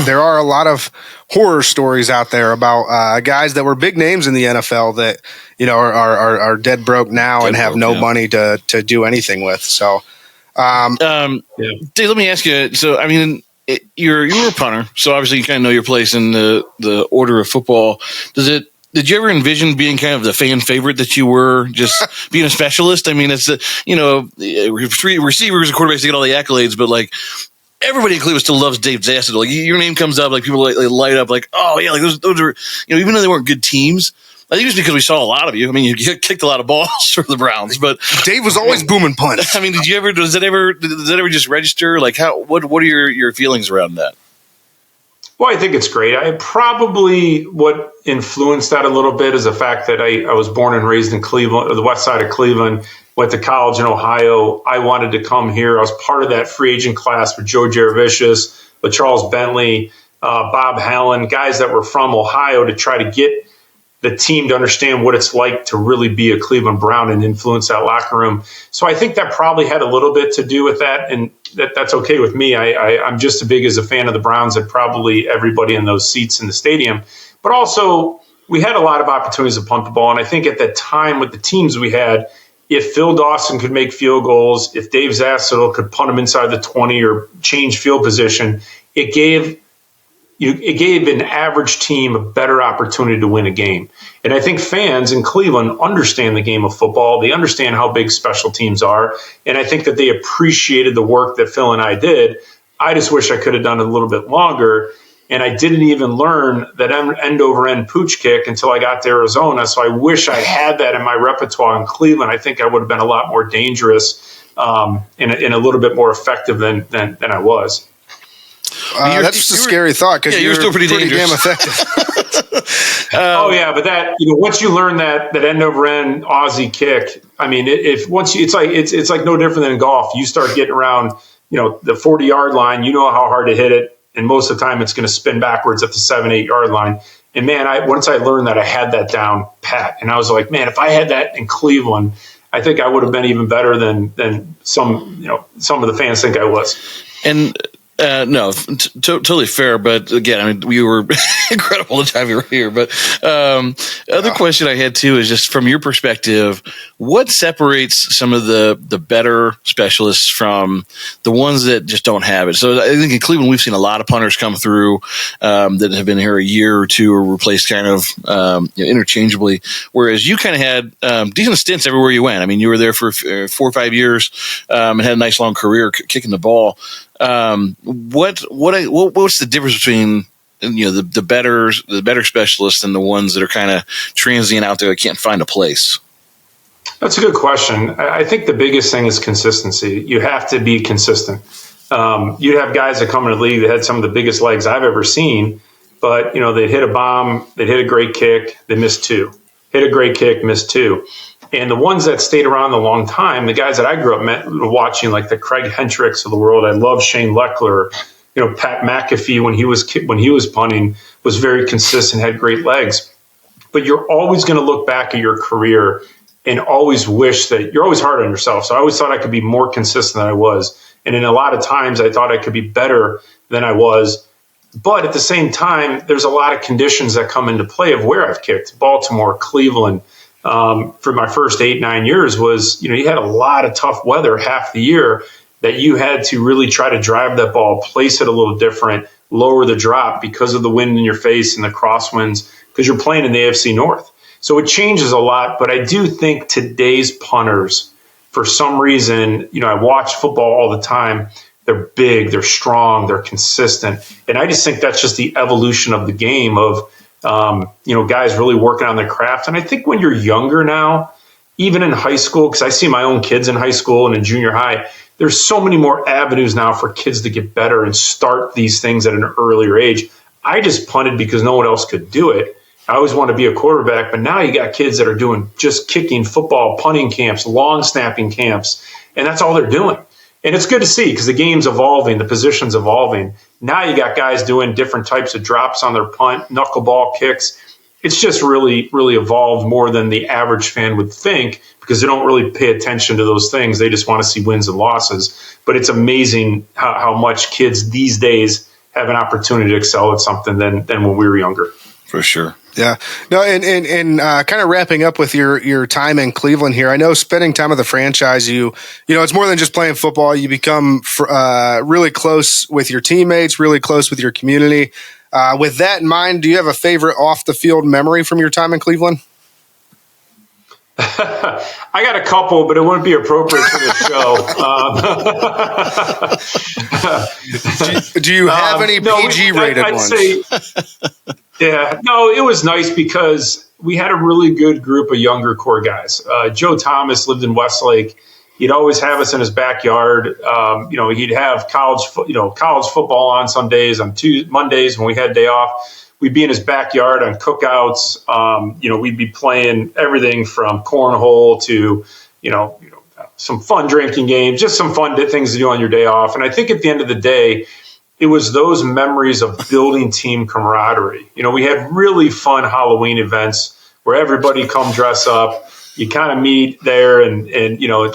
there are a lot of horror stories out there about guys that were big names in the NFL that are dead broke now and have no money to do anything with. So, Dave, let me ask you. So, I mean, you're a punter, so obviously you kind of know your place in the order of football. Did you ever envision being kind of the fan favorite that you were, just being a specialist? I mean, it's receivers and quarterbacks get all the accolades, but like everybody in Cleveland still loves Dave Zasset. Like your name comes up, like people they light up, like, oh yeah, like those are even though they weren't good teams. I think it was because we saw a lot of you. I mean, you kicked a lot of balls for the Browns, but Dave was always booming punts. I mean, does that ever just register? Like, what are your feelings around that? Well, I think it's great. What influenced that a little bit is the fact that I was born and raised in Cleveland, or the west side of Cleveland, went to college in Ohio. I wanted to come here. I was part of that free agent class with Joe Jaravicius, with Charles Bentley, Bob Hallen, guys that were from Ohio to try to get the team to understand what it's like to really be a Cleveland Brown and influence that locker room. So I think that probably had a little bit to do with that, and that's okay with me. I'm just as big as a fan of the Browns as probably everybody in those seats in the stadium. But also, we had a lot of opportunities to punt the ball, and I think at that time with the teams we had, if Phil Dawson could make field goals, if Dave Zasset could punt them inside the 20 or change field position, it gave an average team a better opportunity to win a game. And I think fans in Cleveland understand the game of football. They understand how big special teams are. And I think that they appreciated the work that Phil and I did. I just wish I could have done it a little bit longer. And I didn't even learn that end-over-end pooch kick until I got to Arizona. So I wish I had that in my repertoire in Cleveland. I think I would have been a lot more dangerous and a little bit more effective than I was. That's just a scary thought because you're still pretty damn effective. But that once you learn that end over end Aussie kick, I mean, it's like no different than in golf. You start getting around, the 40-yard line, you know how hard to hit it, and most of the time it's going to spin backwards at the 7-8 yard line. And man, once I learned that, I had that down pat, and I was like, man, if I had that in Cleveland, I think I would have been even better than some of the fans think I was. And totally fair. But again, I mean, we were incredible the time you were here. But other question I had too is just from your perspective, what separates some of the better specialists from the ones that just don't have it? So I think in Cleveland, we've seen a lot of punters come through that have been here a year or two or replaced kind of interchangeably, whereas you kind of had decent stints everywhere you went. I mean, you were there for 4 or 5 years and had a nice long career kicking the ball. What's the difference between the better specialists and the ones that are kind of transient out there that can't find a place? That's a good question. I think the biggest thing is consistency. You have to be consistent. you'd have guys that come in the league that had some of the biggest legs I've ever seen, but, they'd hit a bomb, they'd hit a great kick, they missed 2. Hit a great kick, missed 2. And the ones that stayed around a long time, the guys that I grew up watching, like the Craig Hendricks of the world, I love Shane Leckler, Pat McAfee when he was punting was very consistent, had great legs. But you're always going to look back at your career and always wish that you're always hard on yourself. So I always thought I could be more consistent than I was. And in a lot of times I thought I could be better than I was. But at the same time, there's a lot of conditions that come into play of where I've kicked. Baltimore, Cleveland, for my first 8-9 years was, you had a lot of tough weather half the year that you had to really try to drive that ball, place it a little different, lower the drop because of the wind in your face and the crosswinds, because you're playing in the AFC North. So it changes a lot, but I do think today's punters, for some reason, I watch football all the time. They're big, they're strong, they're consistent. And I just think that's just the evolution of the game of, guys really working on their craft. And I think when you're younger now, even in high school, because I see my own kids in high school and in junior high, there's so many more avenues now for kids to get better and start these things at an earlier age. I just punted because no one else could do it. I always want to be a quarterback, but now you got kids that are doing just kicking, football, punting camps, long snapping camps, and that's all they're doing. And it's good to see because the game's evolving, the position's evolving. Now you got guys doing different types of drops on their punt, knuckleball kicks. It's just really, really evolved more than the average fan would think because they don't really pay attention to those things. They just want to see wins and losses. But it's amazing how much kids these days have an opportunity to excel at something than when we were younger. For sure. Yeah. No, and kind of wrapping up with your time in Cleveland here, I know spending time with the franchise, it's more than just playing football. You become really close with your teammates, really close with your community. With that in mind, do you have a favorite off-the-field memory from your time in Cleveland? I got a couple, but it wouldn't be appropriate for the show. Do you have any PG-rated ones? Say, yeah. No, it was nice because we had a really good group of younger core guys. Joe Thomas lived in Westlake. He'd always have us in his backyard. He'd have college football on some days. On Mondays when we had day off, we'd be in his backyard on cookouts. We'd be playing everything from cornhole to, some fun drinking games, just some fun things to do on your day off. And I think at the end of the day, it was those memories of building team camaraderie. We had really fun Halloween events where everybody come dress up. You kind of meet there and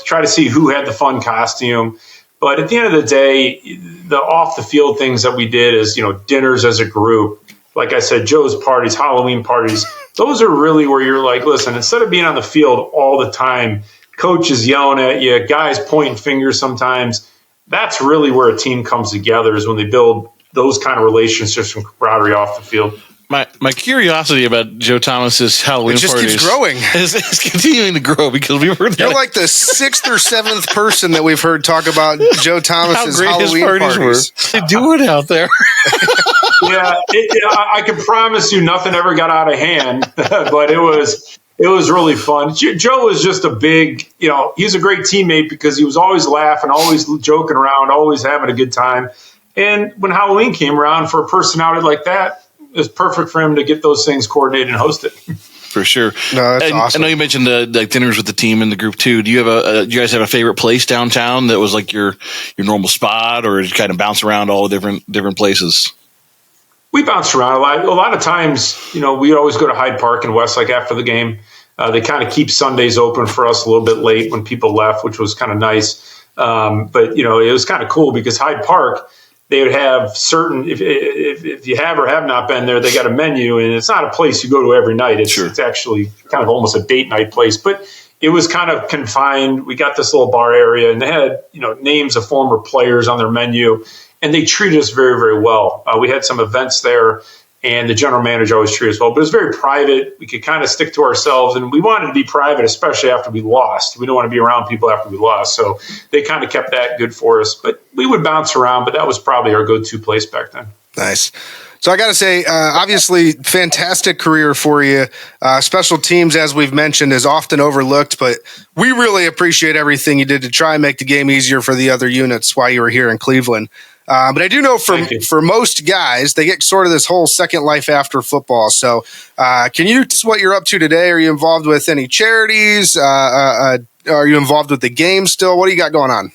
try to see who had the fun costume. But at the end of the day, the off the field things that we did is, dinners as a group. Like I said, Joe's parties, Halloween parties, those are really where you're like, listen, instead of being on the field all the time, coaches yelling at you, guys pointing fingers sometimes, that's really where a team comes together is when they build those kind of relationships and camaraderie off the field. My curiosity about Joe Thomas's Halloween parties keeps growing. Is continuing to grow because we've heard you're like the 6th or 7th person that we've heard talk about Joe Thomas's Halloween parties. They do it out there. Yeah, I can promise you nothing ever got out of hand, but it was really fun. Joe was just a big, he's a great teammate because he was always laughing, always joking around, always having a good time. And when Halloween came around for a personality like that, it was perfect for him to get those things coordinated and hosted. For sure. No, that's awesome. I know you mentioned the dinners with the team and the group too. Do you have do you guys have a favorite place downtown that was like your normal spot, or did you kind of bounce around all the different places? We bounced around a lot. A lot of times, we'd always go to Hyde Park in Westlake after the game. They kind of keep Sundays open for us a little bit late when people left, which was kind of nice. But it was kind of cool because Hyde Park, they would have certain, if you have or have not been there, they got a menu, and it's not a place you go to every night. It's actually kind of almost a date night place, but it was kind of confined. We got this little bar area, and they had, names of former players on their menu, and they treated us very, very well. We had some events there, and the general manager always treated us well, but it was very private. We could kind of stick to ourselves, and we wanted to be private, especially after we lost. We don't want to be around people after we lost, so they kind of kept that good for us. But we would bounce around, but that was probably our go-to place back then. Nice. So I got to say, obviously, fantastic career for you. Special teams, as we've mentioned, is often overlooked, but we really appreciate everything you did to try and make the game easier for the other units while you were here in Cleveland. But I do know for most guys, they get sort of this whole second life after football. So can you tell us what you're up to today? Are you involved with any charities? Are you involved with the game still? What do you got going on?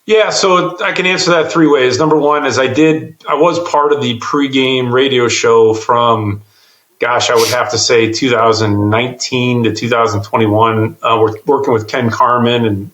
Yeah, so I can answer that three ways. Number one is I was part of the pregame radio show from, I would have to say 2019 to 2021. We're working with Ken Carmen and,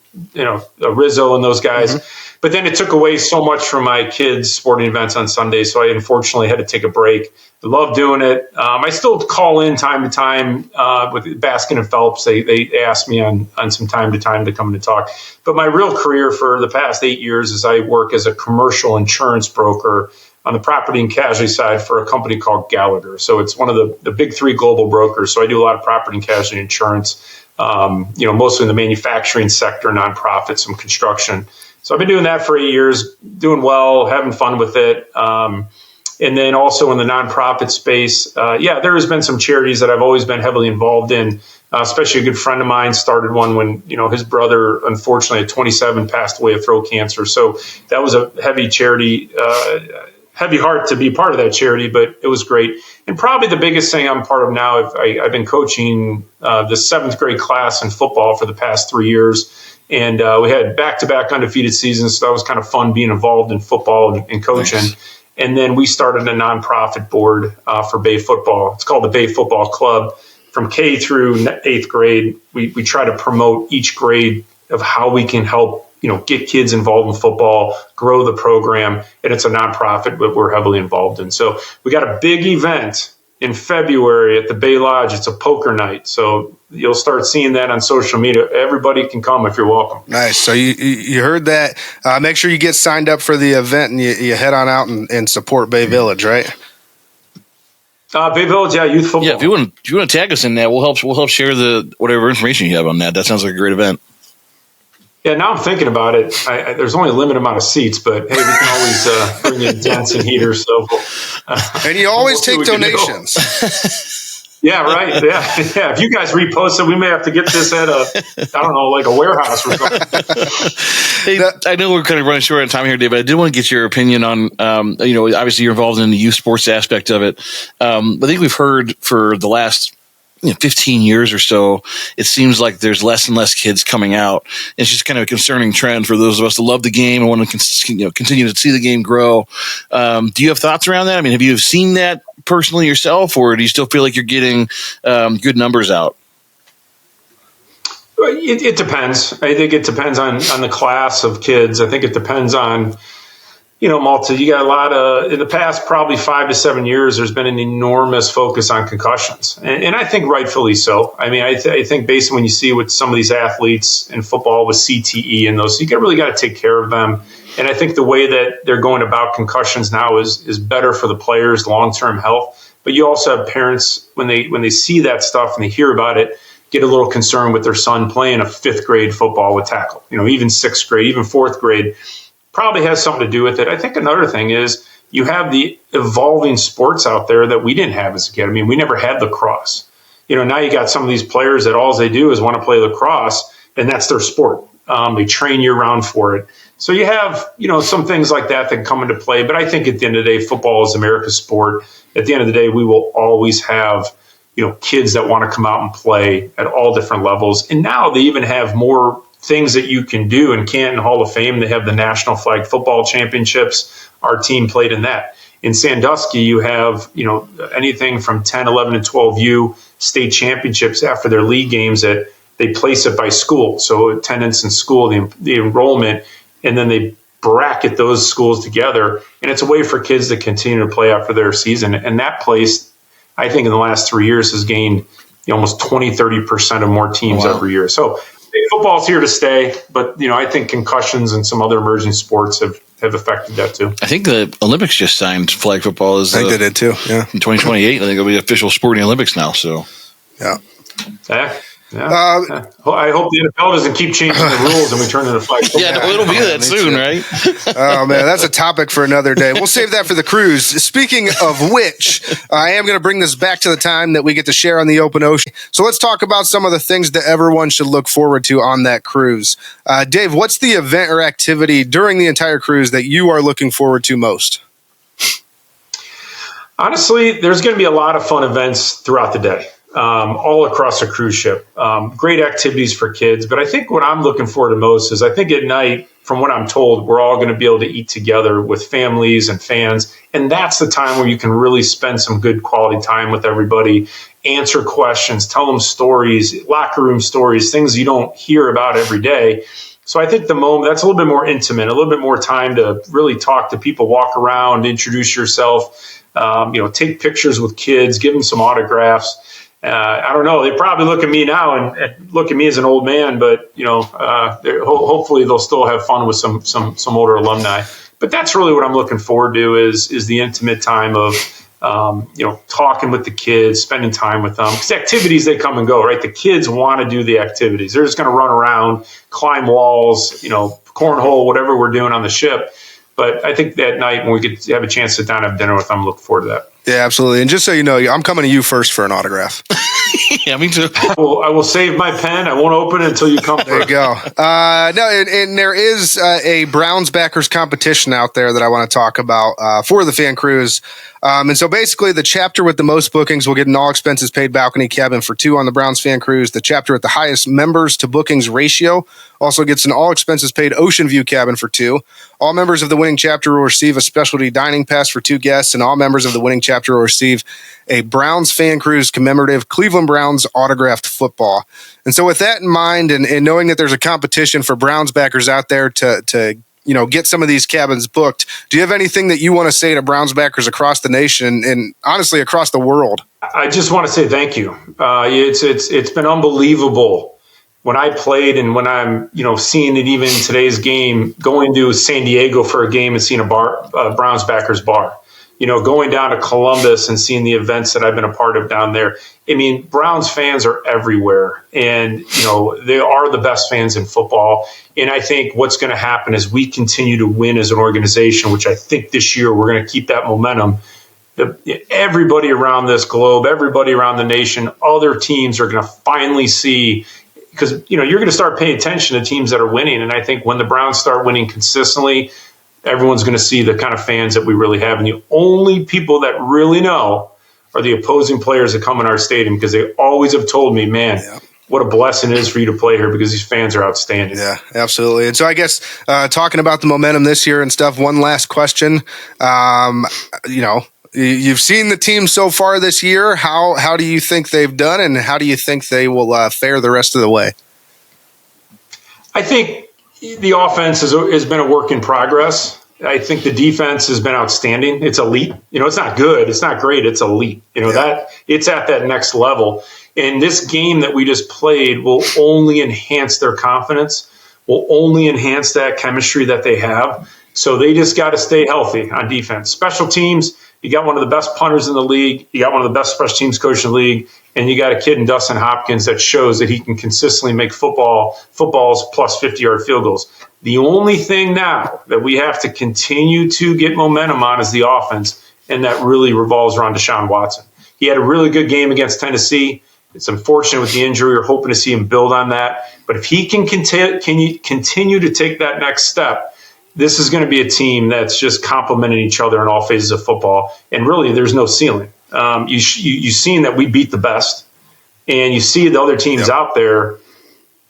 Rizzo and those guys. Mm-hmm. But then it took away so much from my kids' sporting events on Sunday, so I unfortunately had to take a break. I love doing it. I still call in time to time with Baskin and Phelps. They ask me on some time to time to come in and talk. But my real career for the past 8 years is I work as a commercial insurance broker on the property and casualty side for a company called Gallagher. So it's one of the big three global brokers. So I do a lot of property and casualty insurance, mostly in the manufacturing sector, nonprofit, some construction. So I've been doing that for 8 years, doing well, having fun with it. And then also in the nonprofit space, there has been some charities that I've always been heavily involved in, especially a good friend of mine started one when, his brother, unfortunately, at 27, passed away of throat cancer. So that was a heavy charity, heavy heart to be part of that charity, but it was great. And probably the biggest thing I'm part of now, I've been coaching the 7th grade class in football for the past 3 years. And we had back-to-back undefeated seasons, so that was kind of fun being involved in football and coaching. Nice. And then we started a nonprofit board for Bay football. It's called the Bay Football Club. From K through 8th grade, we try to promote each grade of how we can help, get kids involved in football, grow the program. And it's a nonprofit, but we're heavily involved in. So we got a big event in February at the Bay Lodge. It's a poker night. So you'll start seeing that on social media. Everybody can come if you're welcome. Nice. So you heard that. Make sure you get signed up for the event and you head on out and support Bay Village, right? Bay Village, youth football. Yeah, if you want to tag us in that, we'll help share the whatever information you have on that. That sounds like a great event. Yeah, now I'm thinking about it. There's only a limited amount of seats, but hey, we can always bring in tents and heaters. So, and you always take donations. Yeah, right. Yeah. If you guys repost it, we may have to get this at a warehouse or something. Hey, I know we're kind of running short on time here, Dave, but I did want to get your opinion on, obviously you're involved in the youth sports aspect of it. I think we've heard for the last 15 years or so, it seems like there's less and less kids coming out. It's just kind of a concerning trend for those of us that love the game and want to continue to see the game grow. Do you have thoughts around that? I mean, have you seen that personally yourself, or do you still feel like you're getting good numbers out? It depends. I think it depends on the class of kids. I think it depends on, Malta, you got a lot of, in the past probably 5 to 7 years, there's been an enormous focus on concussions. And I think rightfully so. I mean, I think based on when you see with some of these athletes in football with CTE and those, you really got to take care of them. And I think the way that they're going about concussions now is better for the players' long-term health. But you also have parents, when they see that stuff and they hear about it, get a little concerned with their son playing a 5th grade football with tackle, even 6th grade, even 4th grade. Probably has something to do with it. I think another thing is you have the evolving sports out there that we didn't have as a kid. I mean, we never had lacrosse. Now you got some of these players that all they do is want to play lacrosse, and that's their sport. They train year round for it. So you have, some things like that come into play. But I think at the end of the day, football is America's sport. At the end of the day, we will always have, kids that want to come out and play at all different levels. And now they even have more things that you can do in Canton Hall of Fame. They have the National Flag Football Championships. Our team played in that. In Sandusky, you have, anything from 10, 11, and 12U state championships after their league games that they place it by school. So attendance in school, the enrollment, and then they bracket those schools together. And it's a way for kids to continue to play after their season. And that place, I think in the last 3 years has gained almost 20, 30% of more teams every year. So football's here to stay, but I think concussions and some other emerging sports have affected that too. I think the Olympics just signed flag football. I think they did too. Yeah, in 2028, I think it'll be official sport in the Olympics now. So, yeah. Yeah. I hope the NFL doesn't keep changing the rules and we turn into flag football. Yeah, it'll be that soon, right? Oh, man, that's a topic for another day. We'll save that for the cruise. Speaking of which, I am going to bring this back to the time that we get to share on the open ocean. So let's talk about some of the things that everyone should look forward to on that cruise. Dave, what's the event or activity during the entire cruise that you are looking forward to most? Honestly, there's going to be a lot of fun events throughout the day. All across a cruise ship. Great activities for kids. But I think what I'm looking forward to most is I think at night, from what I'm told, we're all going to be able to eat together with families and fans. And that's the time where you can really spend some good quality time with everybody, answer questions, tell them stories, locker room stories, things you don't hear about every day. So I think the moment that's a little bit more intimate, a little bit more time to really talk to people, walk around, introduce yourself, take pictures with kids, give them some autographs. I don't know. They probably look at me now and look at me as an old man, but hopefully they'll still have fun with some older alumni. But that's really what I'm looking forward to is the intimate time of talking with the kids, spending time with them. Because activities, they come and go, right? The kids want to do the activities. They're just going to run around, climb walls, cornhole, whatever we're doing on the ship. But I think that night when we could have a chance to sit down and have dinner with them, look forward to that. Yeah, absolutely. And just so you know, I'm coming to you first for an autograph. Yeah, me too. I will save my pen. I won't open it until you come. There you go. And there is a Browns backers competition out there that I want to talk about for the fan cruise. And so basically the chapter with the most bookings will get an all expenses paid balcony cabin for 2 on the Browns fan cruise. The chapter with the highest members to bookings ratio also gets an all expenses paid ocean view cabin for 2. All members of the winning chapter will receive a specialty dining pass for 2 guests, and all members of the winning chapter will receive a Browns fan cruise commemorative Cleveland Browns autographed football. And so with that in mind, and knowing that there's a competition for Browns backers out there to get some of these cabins booked, do you have anything that you want to say to Browns backers across the nation and honestly across the world? I just want to say thank you. It's been unbelievable. When I played and when I'm, seeing it even in today's game, going to San Diego for a game and seeing a Browns backers bar, going down to Columbus and seeing the events that I've been a part of down there. I mean, Browns fans are everywhere and, they are the best fans in football. And I think what's going to happen is we continue to win as an organization, which I think this year we're going to keep that momentum. Everybody around this globe, everybody around the nation, other teams are going to finally see, because you're going to start paying attention to teams that are winning. And I think when the Browns start winning consistently, everyone's going to see the kind of fans that we really have. And the only people that really know are the opposing players that come in our stadium, because they always have told me, man, what a blessing it is for you to play here, because these fans are outstanding. Yeah, absolutely. And so I guess talking about the momentum this year and stuff, one last question. You've seen the team so far this year. How do you think they've done, and how do you think they will fare the rest of the way? I think the offense has been a work in progress. I think the defense has been outstanding. It's elite. It's not good. It's not great. It's elite. That it's at that next level. And this game that we just played will only enhance their confidence, will only enhance that chemistry that they have. So they just got to stay healthy on defense. Special teams, you got one of the best punters in the league. You got one of the best special teams coaches in the league. And you got a kid in Dustin Hopkins that shows that he can consistently make footballs plus 50-yard field goals. The only thing now that we have to continue to get momentum on is the offense, and that really revolves around Deshaun Watson. He had a really good game against Tennessee. It's unfortunate with the injury. We're hoping to see him build on that. But if he can continue to take that next step, this is going to be a team that's just complementing each other in all phases of football. And really, there's no ceiling. You've seen that we beat the best, and you see the other teams out there.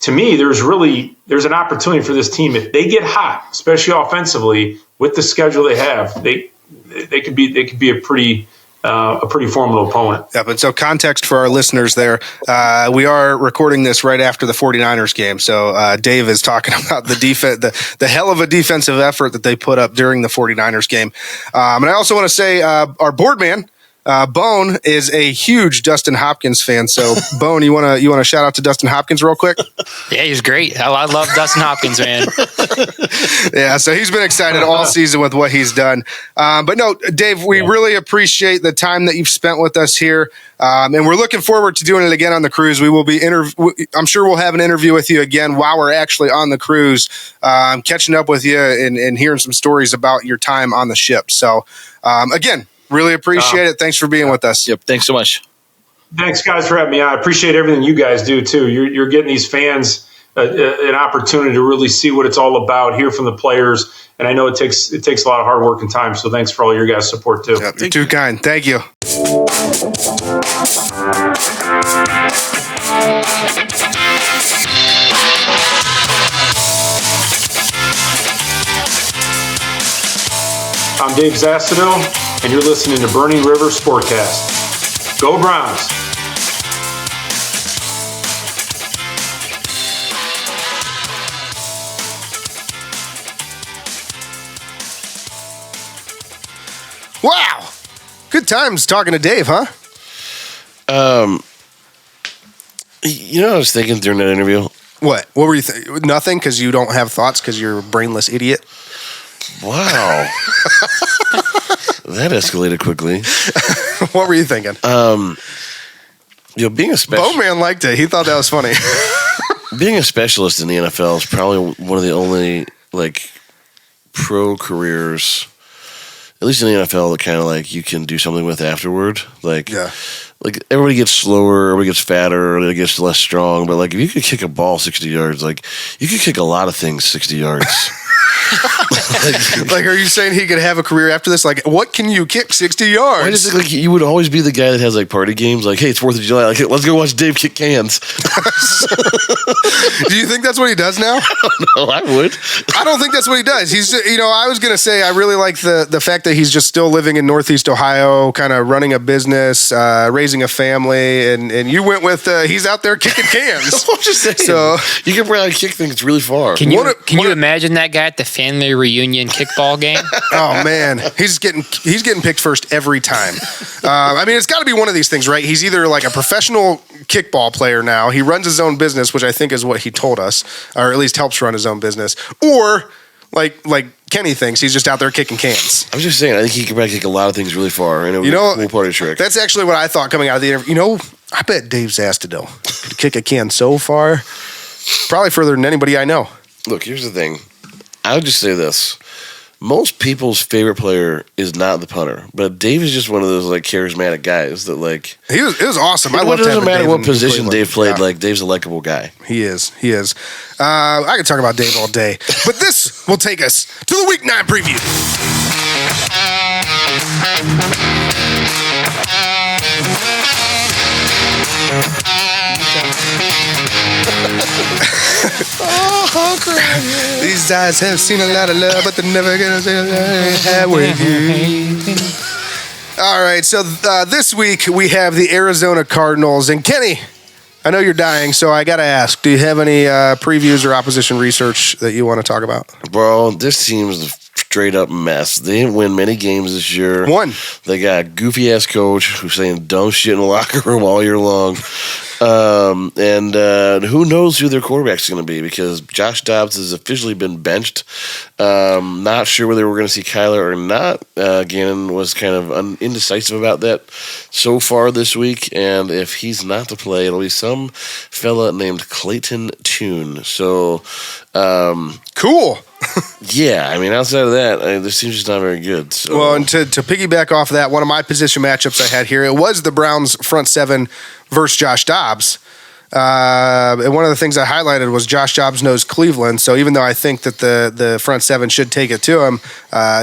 To me, there's an opportunity for this team. If they get hot, especially offensively, with the schedule they have, they could be a pretty formidable opponent. Yep. And so context for our listeners there, we are recording this right after the 49ers game. So Dave is talking about the defense, the hell of a defensive effort that they put up during the 49ers game. And I also want to say our board man, Bone is a huge Dustin Hopkins fan. So, Bone, you want to shout out to Dustin Hopkins real quick? Yeah, he's great. I love Dustin Hopkins, man. Yeah, so he's been excited all season with what he's done. But no, Dave, we really appreciate the time that you've spent with us here. And we're looking forward to doing it again on the cruise. We will be I'm sure we'll have an interview with you again while we're actually on the cruise, catching up with you and hearing some stories about your time on the ship. So, again, really appreciate it. Thanks for being with us. Yep. Thanks so much. Thanks, guys, for having me on. I appreciate everything you guys do, too. You're getting these fans an opportunity to really see what it's all about, hear from the players. And I know it takes a lot of hard work and time. So thanks for all your guys' support, too. Yep, you're too kind. Thank you. I'm Dave Zastadil, and you're listening to Burning River Sportcast. Go Browns! Wow. Good times talking to Dave, huh? I was thinking during that interview. What were you thinking? Nothing, because you don't have thoughts because you're a brainless idiot? Wow. That escalated quickly. What were you thinking? Being a specialist. Bowman liked it. He thought that was funny. Being a specialist in the NFL is probably one of the only pro careers, at least in the NFL, that kind of you can do something with afterward. Everybody gets slower, everybody gets fatter, everybody gets less strong. But if you could kick a ball 60 yards, you could kick a lot of things 60 yards. Are you saying he could have a career after this? What can you kick 60 yards? I just think you would always be the guy that has party games. Hey, it's 4th of July. Let's go watch Dave kick cans. Do you think that's what he does now? No, I would. I don't think that's what he does. He's, I was going to say, I really like the fact that he's just still living in Northeast Ohio, kind of running a business, raising a family, and you went with, he's out there kicking cans. I'm just saying. So you can probably kick things really far. Can you imagine that guy at the family reunion kickball game? Oh man, he's getting picked first every time. It's got to be one of these things, right? He's either a professional kickball player now. He runs his own business, which I think is what he told us, or at least helps run his own business, or like Kenny thinks he's just out there kicking cans. I was just saying, I think he can probably kick a lot of things really far, and it would be a cool party trick. That's actually what I thought coming out of the interview. I bet Dave Zastadil could kick a can so far, probably further than anybody I know. Look, here's the thing. I would just say this. Most people's favorite player is not the punter, but Dave is just one of those charismatic guys that it was awesome. It doesn't matter what position Dave played. Yeah. Dave's a likable guy. He is. I could talk about Dave all day, but this will take us to the Week 9 preview. These eyes have seen a lot of love, but they're never gonna say I have with you. All right, so this week we have the Arizona Cardinals, and Kenny, I know you're dying, so I gotta ask: do you have any previews or opposition research that you want to talk about? Bro, this team's a straight up mess. They didn't win many games this year. They got a goofy ass coach who's saying dumb shit in the locker room all year long. And who knows who their quarterback's going to be, because Josh Dawgs has officially been benched. Not sure whether we're going to see Kyler or not. Gannon was kind of indecisive about that so far this week. And if he's not to play, it'll be some fella named Clayton Tune. So, cool. Yeah, outside of that, this team's just not very good. So. Well, and to piggyback off of that, one of my position matchups I had here, it was the Browns front seven versus Josh Dawgs. And one of the things I highlighted was Josh Dawgs knows Cleveland. So even though I think that the front seven should take it to him,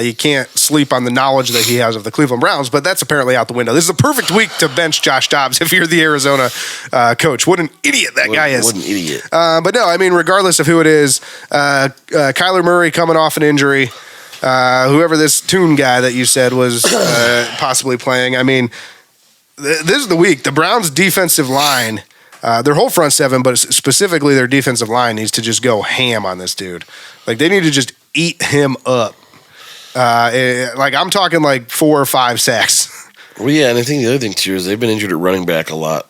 you can't sleep on the knowledge that he has of the Cleveland Browns. But that's apparently out the window. This is a perfect week to bench Josh Dawgs if you're the Arizona coach. What an idiot that guy is. What an idiot. But no, regardless of who it is, Kyler Murray coming off an injury, whoever this Tune guy that you said was possibly playing. This is the week. The Browns' defensive line, their whole front seven, but specifically their defensive line, needs to just go ham on this dude. They need to just eat him up. I'm talking 4 or 5 sacks. Well, yeah, and I think the other thing too is they've been injured at running back a lot,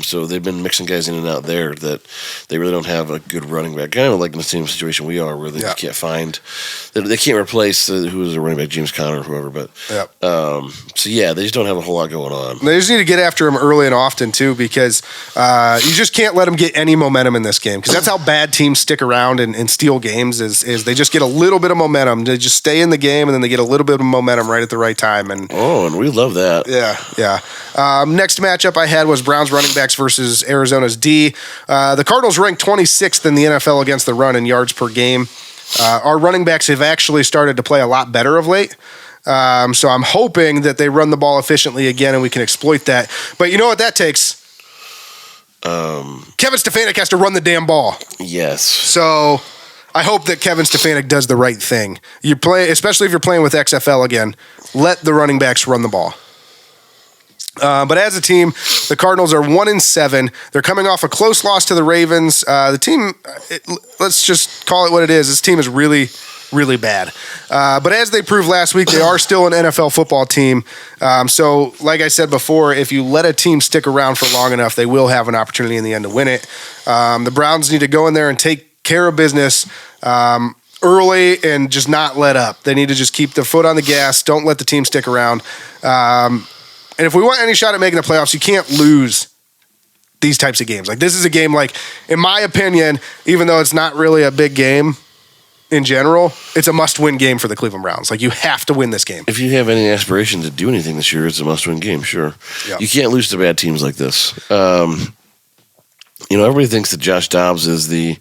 so they've been mixing guys in and out there that they really don't have a good running back. Kind of like in the same situation we are, where they just can't find, they can't replace who is a running back, James Conner or whoever. But so yeah, they just don't have a whole lot going on. They just need to get after him early and often too, because you just can't let them get any momentum in this game, because that's how bad teams stick around and steal games. Is they just get a little bit of momentum, they just stay in the game, and then they get a little bit of momentum right at the right time. And we love that. Yeah. Next matchup I had was Browns running backs versus Arizona's D. The Cardinals ranked 26th in the NFL against the run in yards per game. Our running backs have actually started to play a lot better of late. So I'm hoping that they run the ball efficiently again and we can exploit that. But you know what that takes? Kevin Stefanik has to run the damn ball. Yes. So I hope that Kevin Stefanik does the right thing. You play, especially if you're playing with XFL again, let the running backs run the ball. But as a team, the Cardinals are 1-7. They're coming off a close loss to the Ravens. The team, let's just call it what it is. This team is really, really bad. But as they proved last week, they are still an NFL football team. So like I said before, if you let a team stick around for long enough, they will have an opportunity in the end to win it. The Browns need to go in there and take care of business early and just not let up. They need to just keep their foot on the gas. Don't let the team stick around. And if we want any shot at making the playoffs, you can't lose these types of games. Like, this is a game, like, in my opinion, even though it's not really a big game in general, it's a must-win game for the Cleveland Browns. Like, you have to win this game. If you have any aspiration to do anything this year, it's a must-win game, sure. Yep. You can't lose to bad teams like this. Everybody thinks that Josh Dawgs is the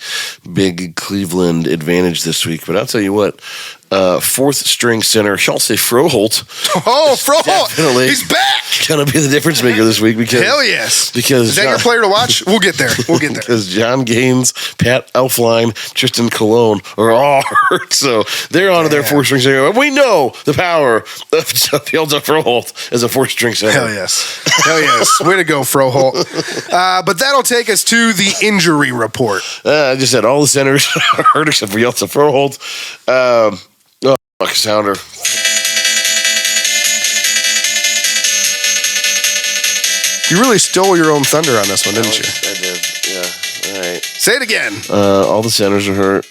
big Cleveland advantage this week, but I'll tell you what, fourth string center, Schultz Froholt. Oh, Froholt! He's back! Gonna be the difference maker this week because hell yes. Because is that your player to watch? We'll get there. Because John Gaines, Pat Elflein, Tristan Colon are all hurt, so they're on to their fourth string center. We know the power of Schultz Froholt as a fourth string center. Hell yes. Way to go, Froholt. But that'll take us to the injury report. I just said all the centers are hurt except for Schultz Froholt. Sounder. You really stole your own thunder on this one, didn't you? I did, yeah. All right. Say it again. All the centers are hurt.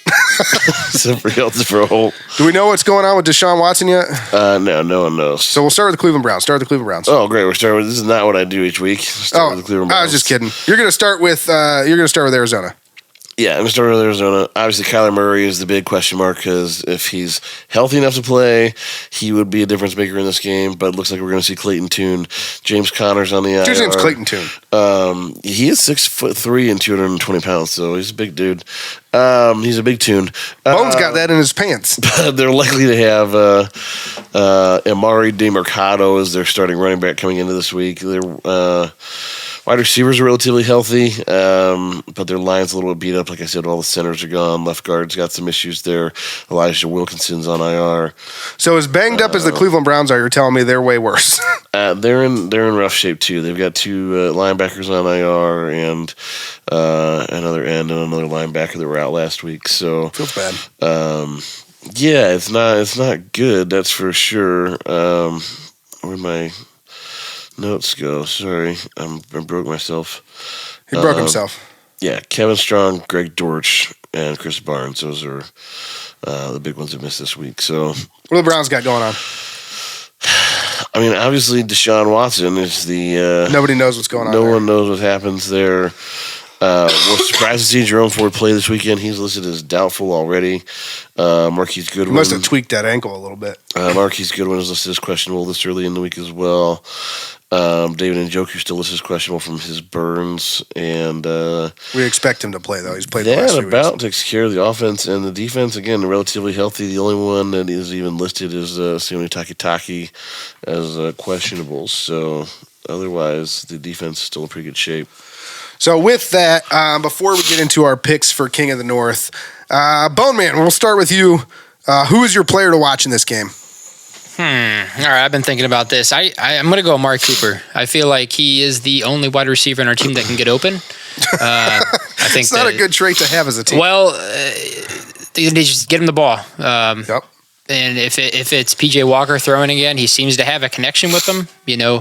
Except for Froholt. Do we know what's going on with Deshaun Watson yet? No, no one knows. So we'll start with the Cleveland Browns. Oh, great. We're starting with, this is not what I do each week. With the Cleveland Browns. I was just kidding. You're going to start with Arizona. Yeah, I'm going to start with Arizona. Obviously, Kyler Murray is the big question mark because if he's healthy enough to play, he would be a difference maker in this game. But it looks like we're going to see Clayton Tune. James Conner's on the IR. Whose name's Clayton Tune? He is 6'3" and 220 pounds, so he's a big dude. He's a big tune. Bones got that in his pants. They're likely to have Amari DeMercado as their starting running back coming into this week. Their wide receivers are relatively healthy, but their line's a little bit beat up. Like I said, all the centers are gone. Left guard's got some issues there. Elijah Wilkinson's on IR. So as banged up as the Cleveland Browns are, you're telling me they're way worse. They're in rough shape too. They've got two linebackers on IR and another end and another linebacker that were out last week. So feels bad. Yeah, it's not good. That's for sure. Where'd my notes go? Sorry, I broke myself. He broke himself. Yeah, Kevin Strong, Greg Dortch, and Chris Barnes. Those are the big ones that missed this week. So what do the Browns got going on? I mean, obviously Deshaun Watson is the nobody knows what's going on. No one knows what happens there. We're surprised to see Jerome Ford play this weekend. He's listed as doubtful already. Marquise Goodwin must have tweaked that ankle a little bit. Marquise Goodwin is listed as questionable this early in the week as well. David Njoku still listed as questionable from his burns, and we expect him to play though. He's played the last few weeks. About takes care of the offense and the defense. Again, relatively healthy. The only one that is even listed is Sione Takitaki as questionable. So otherwise, the defense is still in pretty good shape. So with that, before we get into our picks for King of the North, Bone Man, we'll start with you. Who is your player to watch in this game? All right, I've been thinking about this. I'm going to go Amari Cooper. I feel like he is the only wide receiver in our team that can get open. I think it's not a good trait to have as a team. Well, they just get him the ball. Yep. And if it's PJ Walker throwing again, he seems to have a connection with them.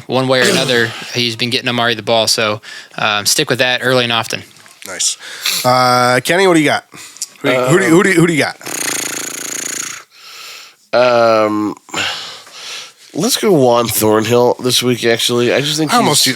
One way or another, he's been getting Amari the ball. So stick with that early and often. Nice. Kenny, what do you got? Who do you got? Let's go Juan Thornhill this week. Actually, I just think I almost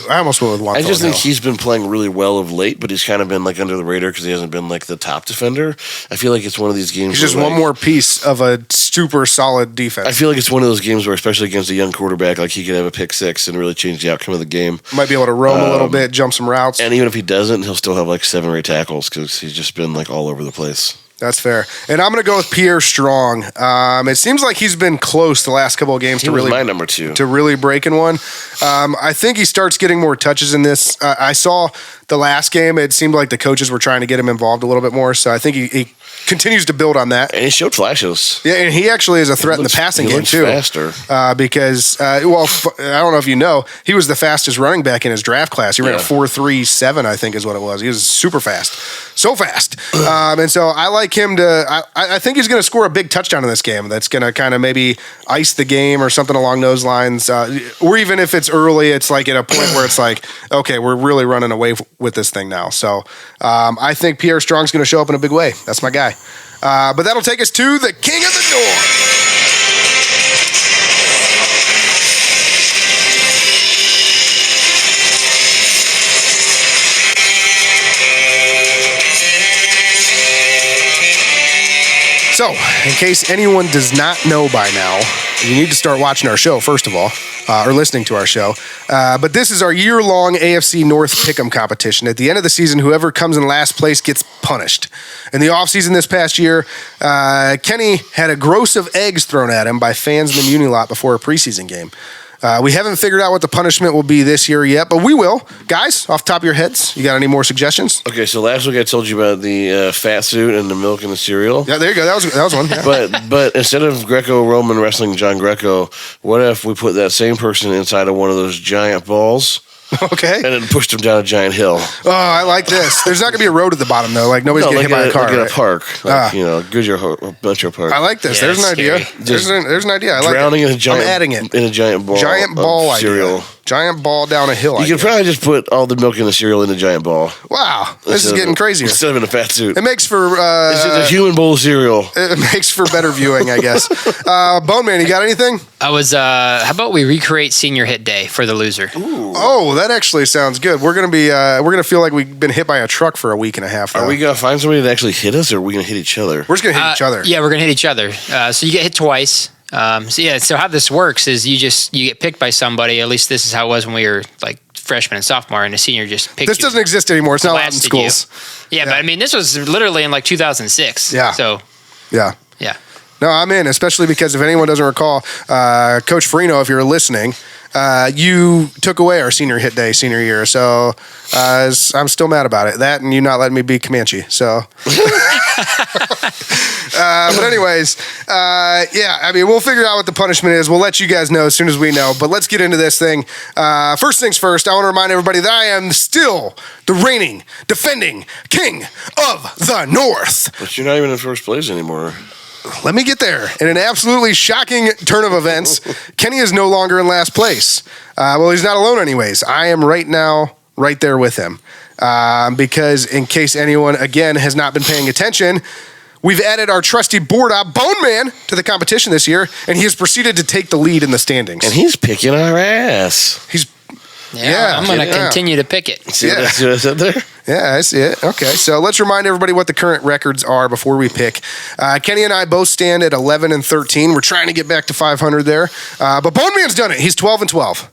went with Juan. I just think he's been playing really well of late, but he's kind of been like under the radar because he hasn't been like the top defender. I feel like it's one of these games. He's just one more piece of a super solid defense. I feel like it's one of those games where, especially against a young quarterback, like he could have a pick six and really change the outcome of the game. Might be able to roam a little bit, jump some routes, and even if he doesn't, he'll still have like 7 or 8 tackles because he's just been like all over the place. That's fair. And I'm going to go with Pierre Strong. It seems like he's been close the last couple of games to really my number 2 to really breaking one. I think he starts getting more touches in this. I saw the last game. It seemed like the coaches were trying to get him involved a little bit more. So I think he continues to build on that. And he showed flashes. Yeah, and he actually is a threat in the passing game too. Faster. Because I don't know if you know, he was the fastest running back in his draft class. He ran a 4.37, I think is what it was. He was super fast. So fast. And so I like him to I think he's going to score a big touchdown in this game. That's going to kind of maybe ice the game or something along those lines. Or even if it's early, it's like at a point where it's like, okay, we're really running away with this thing now. So I think Pierre Strong's going to show up in a big way. That's my guy. But that'll take us to the King of the North. So, in case anyone does not know by now, you need to start watching our show, first of all, or listening to our show. But this is our year-long AFC North Pick'em competition. At the end of the season, whoever comes in last place gets punished. In the offseason this past year, Kenny had a gross of eggs thrown at him by fans in the Muni Lot before a preseason game. We haven't figured out what the punishment will be this year yet, but we will. Guys, off the top of your heads, you got any more suggestions? Okay, so last week I told you about the fat suit and the milk and the cereal. Yeah, there you go. That was one. Yeah. But instead of Greco-Roman wrestling John Greco, what if we put that same person inside of one of those giant balls? Okay. And then pushed him down a giant hill. Oh, I like this. There's not going to be a road at the bottom, though. Like, nobody's getting hit by a car. Like in a park. Like, Goodyear Metro Park. I like this. There's an idea. There's an idea. I like drowning it. In a giant, I'm adding it. In a giant ball. Giant ball cereal. Idea. Giant ball down a hill. You could probably just put all the milk in the cereal in a giant ball. Wow. This is getting crazier. Instead of in a fat suit. It makes for... it's just a human bowl of cereal. It makes for better viewing, I guess. Bone Man, you got anything? How about we recreate senior hit day for the loser? Ooh. Oh, that actually sounds good. We're gonna feel like we've been hit by a truck for a week and a half. Are we gonna find somebody that actually hit us, or are we gonna hit each other? We're just gonna hit each other. Yeah, we're gonna hit each other. So you get hit twice. So how this works is you get picked by somebody. At least this is how it was when we were like freshman and sophomore, and a senior just picked. This doesn't exist anymore. It's not allowed in schools. Yeah, but I mean, this was literally in like 2006. Yeah. So. Yeah. Yeah. No, I'm in, especially because if anyone doesn't recall, Coach Farino, if you're listening, you took away our senior hit day senior year. So I'm still mad about it. That and you not letting me be Comanche. So, but anyways, I mean, we'll figure out what the punishment is. We'll let you guys know as soon as we know. But let's get into this thing. First things first, I want to remind everybody that I am still the reigning, defending king of the North. But you're not even in first place anymore. Let me get there. In an absolutely shocking turn of events, Kenny is no longer in last place. Well, he's not alone anyways. I am right now right there with him. Because in case anyone, again, has not been paying attention, we've added our trusty board op, Bone Man, to the competition this year, and he has proceeded to take the lead in the standings. And he's picking our ass. I'm going to continue to pick it. See what I said there? Yeah, I see it. Okay, so let's remind everybody what the current records are before we pick. Kenny and I both stand at 11-13. We're trying to get back to 500 there. But Bone Man's done it. He's 12-12.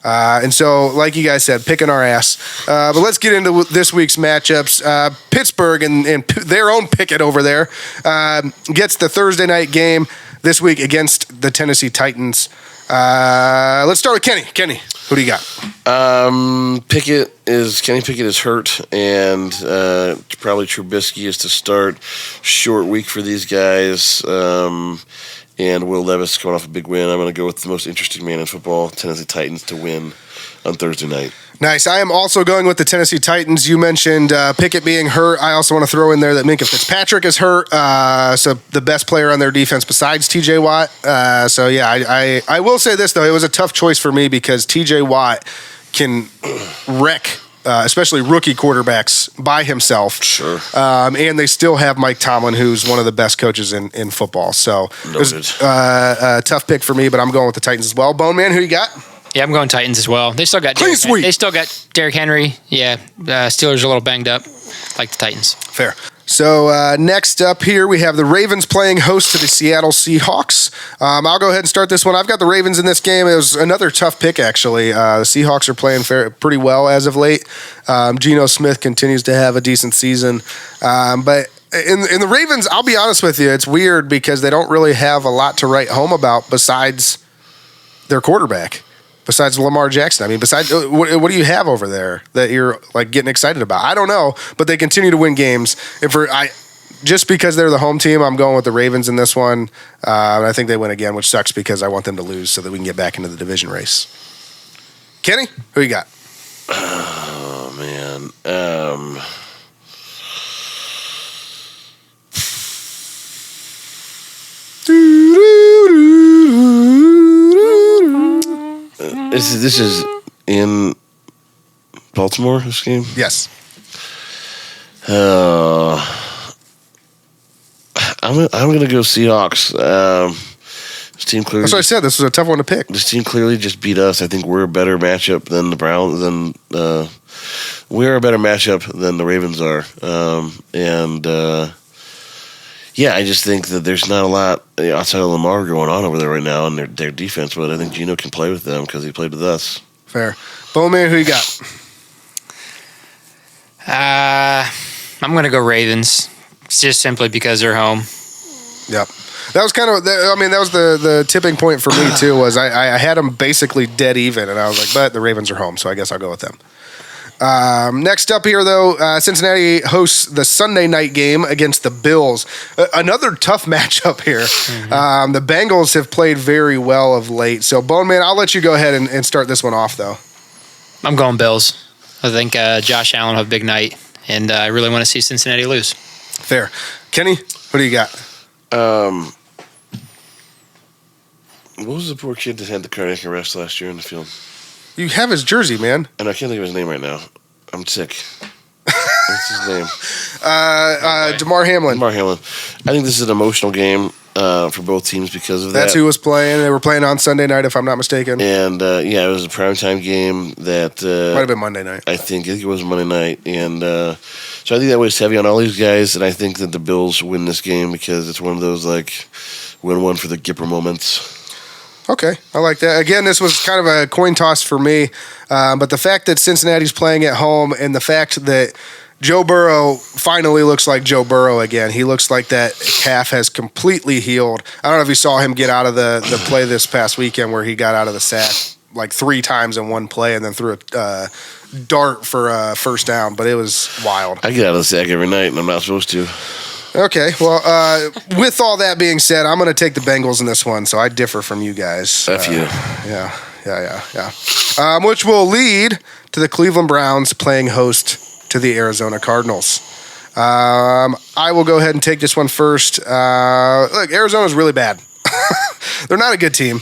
And so, like you guys said, picking our ass. But let's get into this week's matchups. Pittsburgh and their own picket over there gets the Thursday night game this week against the Tennessee Titans. Let's start with Kenny. Kenny, who do you got? Kenny Pickett is hurt, and probably Trubisky is to start. Short week for these guys, and Will Levis going off a big win. I'm going to go with the most interesting man in football, Tennessee Titans, to win on Thursday night. Nice. I am also going with the Tennessee Titans. You mentioned Pickett being hurt. I also want to throw in there that Minkah Fitzpatrick is hurt. So the best player on their defense besides TJ Watt. I will say this, though. It was a tough choice for me because TJ Watt can wreck especially rookie quarterbacks by himself. Sure. And they still have Mike Tomlin, who's one of the best coaches in football. So it was a tough pick for me, but I'm going with the Titans as well. Bone Man, who you got? Yeah, I'm going Titans as well. They still got Derrick Henry. Yeah, Steelers are a little banged up, like the Titans. Fair. So next up here, we have the Ravens playing host to the Seattle Seahawks. I'll go ahead and start this one. I've got the Ravens in this game. It was another tough pick, actually. The Seahawks are playing pretty well as of late. Geno Smith continues to have a decent season. But in the Ravens, I'll be honest with you, it's weird because they don't really have a lot to write home about besides their quarterback. Besides Lamar Jackson, I mean, besides what do you have over there that you're like getting excited about? I don't know, but they continue to win games. Just because they're the home team, I'm going with the Ravens in this one. I think they win again, which sucks because I want them to lose so that we can get back into the division race. Kenny, who you got? Oh man. This is in Baltimore, this game? Yes. I'm going to go Seahawks. This team clearly. That's what I said. This was a tough one to pick. This team clearly just beat us. I think we're a better matchup than the Browns. We're a better matchup than the Ravens are. I just think that there's not a lot outside of Lamar going on over there right now in their defense, but I think Geno can play with them because he played with us. Fair. Bowman, who you got? I'm going to go Ravens, just simply because they're home. Yep. That was kind of, that was the tipping point for me, too, was I had them basically dead even, and I was like, but the Ravens are home, so I guess I'll go with them. Next up here, though, Cincinnati hosts the Sunday night game against the Bills. Another tough matchup here. Mm-hmm. The Bengals have played very well of late. So, Bone Man, I'll let you go ahead and start this one off, though. I'm going Bills. I think Josh Allen will have a big night, and I really want to see Cincinnati lose. Fair. Kenny, what do you got? What was the poor kid that had the cardiac arrest last year in the field? You have his jersey, man. And I can't think of his name right now. I'm sick. What's his name? Damar Hamlin. Damar Hamlin. I think this is an emotional game for both teams because of that. That's who was playing. They were playing on Sunday night, if I'm not mistaken. And, it was a primetime game that... might have been Monday night. I think it was Monday night. And so I think that weighs heavy on all these guys, and I think that the Bills win this game because it's one of those, win one for the Gipper moments. Okay, I like that. Again, this was kind of a coin toss for me, but the fact that Cincinnati's playing at home and the fact that Joe Burrow finally looks like Joe Burrow again. He looks like that calf has completely healed. I don't know if you saw him get out of the play this past weekend where he got out of the sack 3 times in one play and then threw a dart for a first down, but it was wild. I get out of the sack every night, and I'm not supposed to. Okay, well, with all that being said, I'm going to take the Bengals in this one, so I differ from you guys. F you. Yeah. Which will lead to the Cleveland Browns playing host to the Arizona Cardinals. I will go ahead and take this one first. Look, Arizona's really bad. They're not a good team.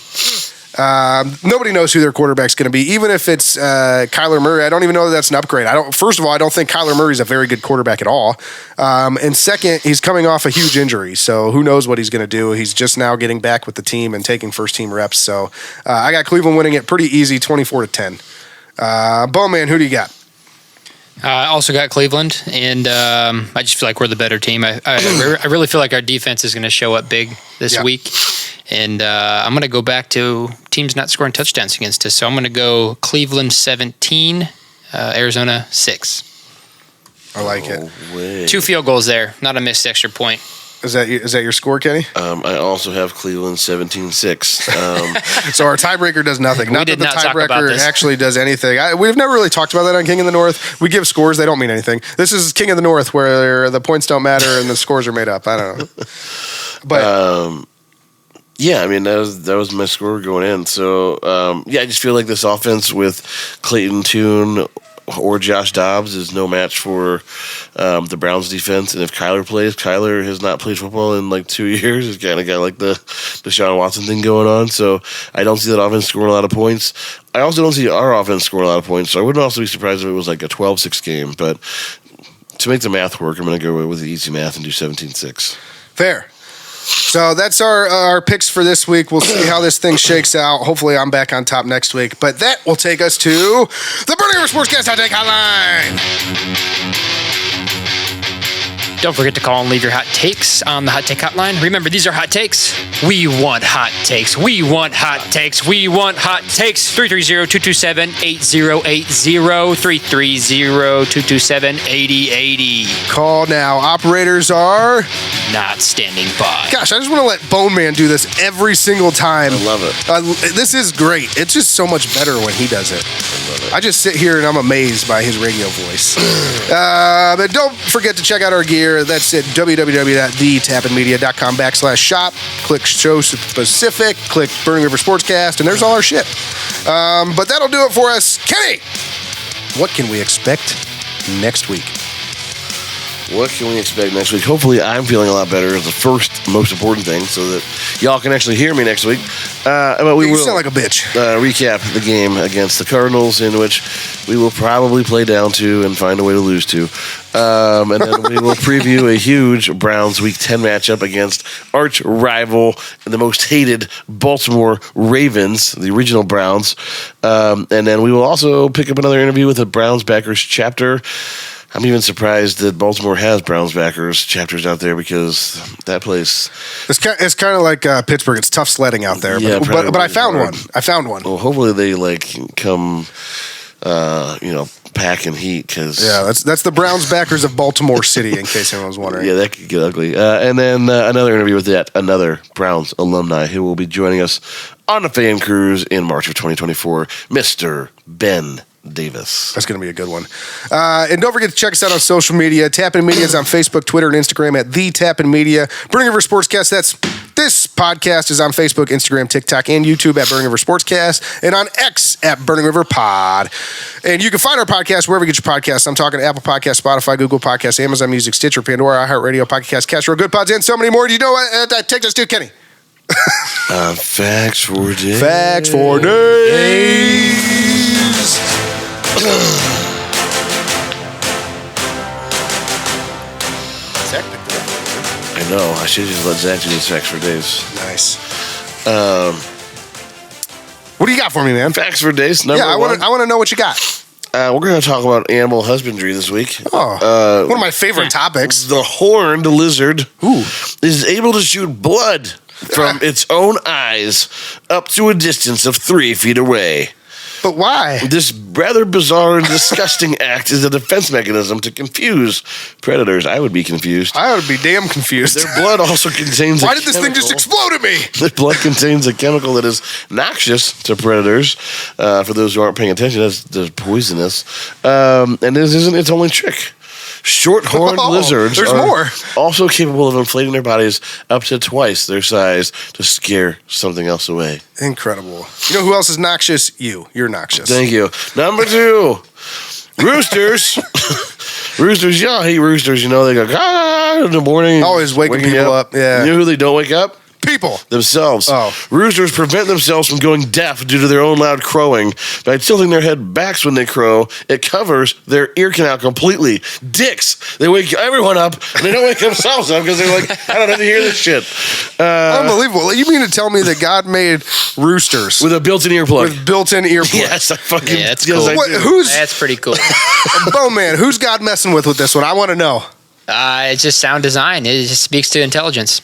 Nobody knows who their quarterback's going to be, even if it's Kyler Murray. I don't even know that that's an upgrade. First of all, I don't think Kyler Murray's a very good quarterback at all. And second, he's coming off a huge injury, so who knows what he's going to do. He's just now getting back with the team and taking first-team reps. So I got Cleveland winning it pretty easy, 24-10. Bowman, who do you got? I also got Cleveland, and I just feel like we're the better team. I really feel like our defense is going to show up big this week. And I'm going to go back to teams not scoring touchdowns against us. So I'm going to go Cleveland 17, Arizona 6. I like it. Way. 2 field goals there, not a missed extra point. Is that your score, Kenny? I also have Cleveland 17-6. So our tiebreaker does nothing. Not that the tiebreaker actually does anything. We've never really talked about that on King of the North. We give scores; they don't mean anything. This is King of the North, where the points don't matter and the scores are made up. I don't know, but. Yeah, I mean that was my score going in. So I just feel like this offense with Clayton Tune or Josh Dobbs is no match for the Browns defense. And if Kyler has not played football in like 2 years. He's kind of got like the Deshaun Watson thing going on. So I don't see that offense scoring a lot of points. I also don't see our offense scoring a lot of points. So I wouldn't also be surprised if it was like a 12-6 game. But to make the math work, I'm going to go with the easy math and do 17-6. Fair. So that's our picks for this week. We'll see how this thing shakes out. Hopefully I'm back on top next week. But that will take us to the Burning River Sportscast Hot Take Hotline. Don't forget to call and leave your hot takes on the Hot Take Hotline. Remember, these are hot takes. We want hot takes. We want hot takes. We want hot takes. 330-227-8080. 330-227-8080. Call now. Operators are not standing by. Gosh, I just want to let Bone Man do this every single time. I love it. This is great. It's just so much better when he does it. I love it. I just sit here and I'm amazed by his radio voice. But don't forget to check out our gear. That's at www.thetappinmedia.com/shop. Click show specific, click Burning River Sportscast, and there's all our shit. But that'll do it for us. Kenny, what can we expect next week? What can we expect next week? Hopefully I'm feeling a lot better is the first most important thing so that y'all can actually hear me next week. But we will sound like a bitch. Recap the game against the Cardinals in which we will probably play down to and find a way to lose to. And then we will preview a huge Browns Week 10 matchup against arch rival and the most hated Baltimore Ravens, the original Browns. And then we will also pick up another interview with the Browns backers chapter. I'm even surprised that Baltimore has Browns backers chapters out there because that place. It's kind of like Pittsburgh. It's tough sledding out there. Yeah, but I found one. Well, hopefully they come, pack and heat because that's the Browns backers of Baltimore City. In case anyone was wondering. Yeah, that could get ugly. And then another interview with another Browns alumni who will be joining us on the fan cruise in March of 2024, Mr. Ben Davis. That's going to be a good one. And don't forget to check us out on social media. Tappin Media is on Facebook, Twitter, and Instagram at The Tappin Media. Burning River Sportscast, this podcast is on Facebook, Instagram, TikTok, and YouTube at Burning River Sportscast, and on X at Burning River Pod. And you can find our podcast wherever you get your podcasts. I'm talking Apple Podcasts, Spotify, Google Podcasts, Amazon Music, Stitcher, Pandora, iHeartRadio, Podcast, Castro, Good Pods, and so many more. Do you know what that takes us to, Kenny? Facts for days. Facts for days. Zach picked it up. I know. I should just let Zach do his facts for days. Nice. What do you got for me, man? Facts for days. I want to know what you got. We're going to talk about animal husbandry this week. Oh, one of my favorite topics. The horned lizard is able to shoot blood from its own eyes up to a distance of 3 feet away. But why? This rather bizarre and disgusting act is a defense mechanism to confuse predators. I would be confused. I would be damn confused. Their blood also contains Why did this thing just explode at me? Their blood contains a chemical that is noxious to predators. For those who aren't paying attention, that's poisonous. And this isn't its only trick. Short-horned lizards are also capable of inflating their bodies up to twice their size to scare something else away. Incredible. You know who else is noxious? You're noxious. Thank you. Number 2, roosters. Roosters, y'all hate roosters. You know, they go in the morning. Always waking people up. Yeah. You know who they don't wake up? People. Themselves. Oh. Roosters prevent themselves from going deaf due to their own loud crowing by tilting their head backs when they crow. It covers their ear canal completely. Dicks. They wake everyone up, and they don't wake themselves up because they're like, I don't have to hear this shit. Unbelievable. You mean to tell me that God made roosters with a built-in earplug? With built-in earplug. Yes, I fucking. Yeah, that's cool. That's pretty cool. Bone Man, who's God messing with this one? I want to know. It's just sound design. It just speaks to intelligence.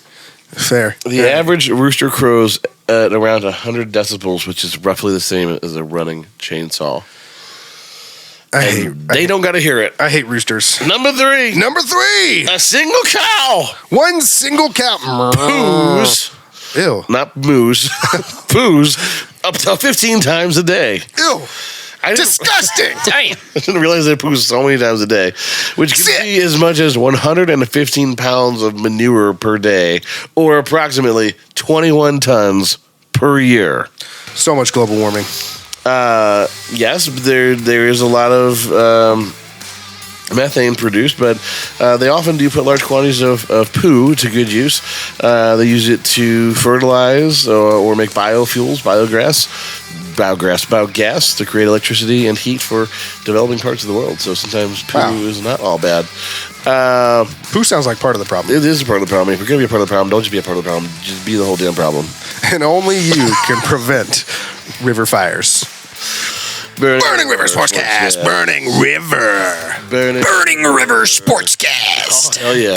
Fair. The average rooster crows at around 100 decibels, which is roughly the same as a running chainsaw. They don't got to hear it. I hate roosters. Number three. A single cow. One single cow. Poos. Ew. Not moose. Poos up to 15 times a day. Ew. Disgusting. Damn. I didn't realize they poo so many times a day, which can be as much as 115 pounds of manure per day, or approximately 21 tons per year. So much global warming. Yes, there is a lot of methane produced, but they often do put large quantities of poo to good use. They use it to fertilize or make biofuels, biogas to create electricity and heat for developing parts of the world. So sometimes poo is not all bad. Poo sounds like part of the problem. It is a part of the problem. If you're going to be a part of the problem, don't just be a part of the problem. Just be the whole damn problem. And only you can prevent river fires. Burning River Sportscast. Burning River. Burning River Sportscast. Oh, hell yeah.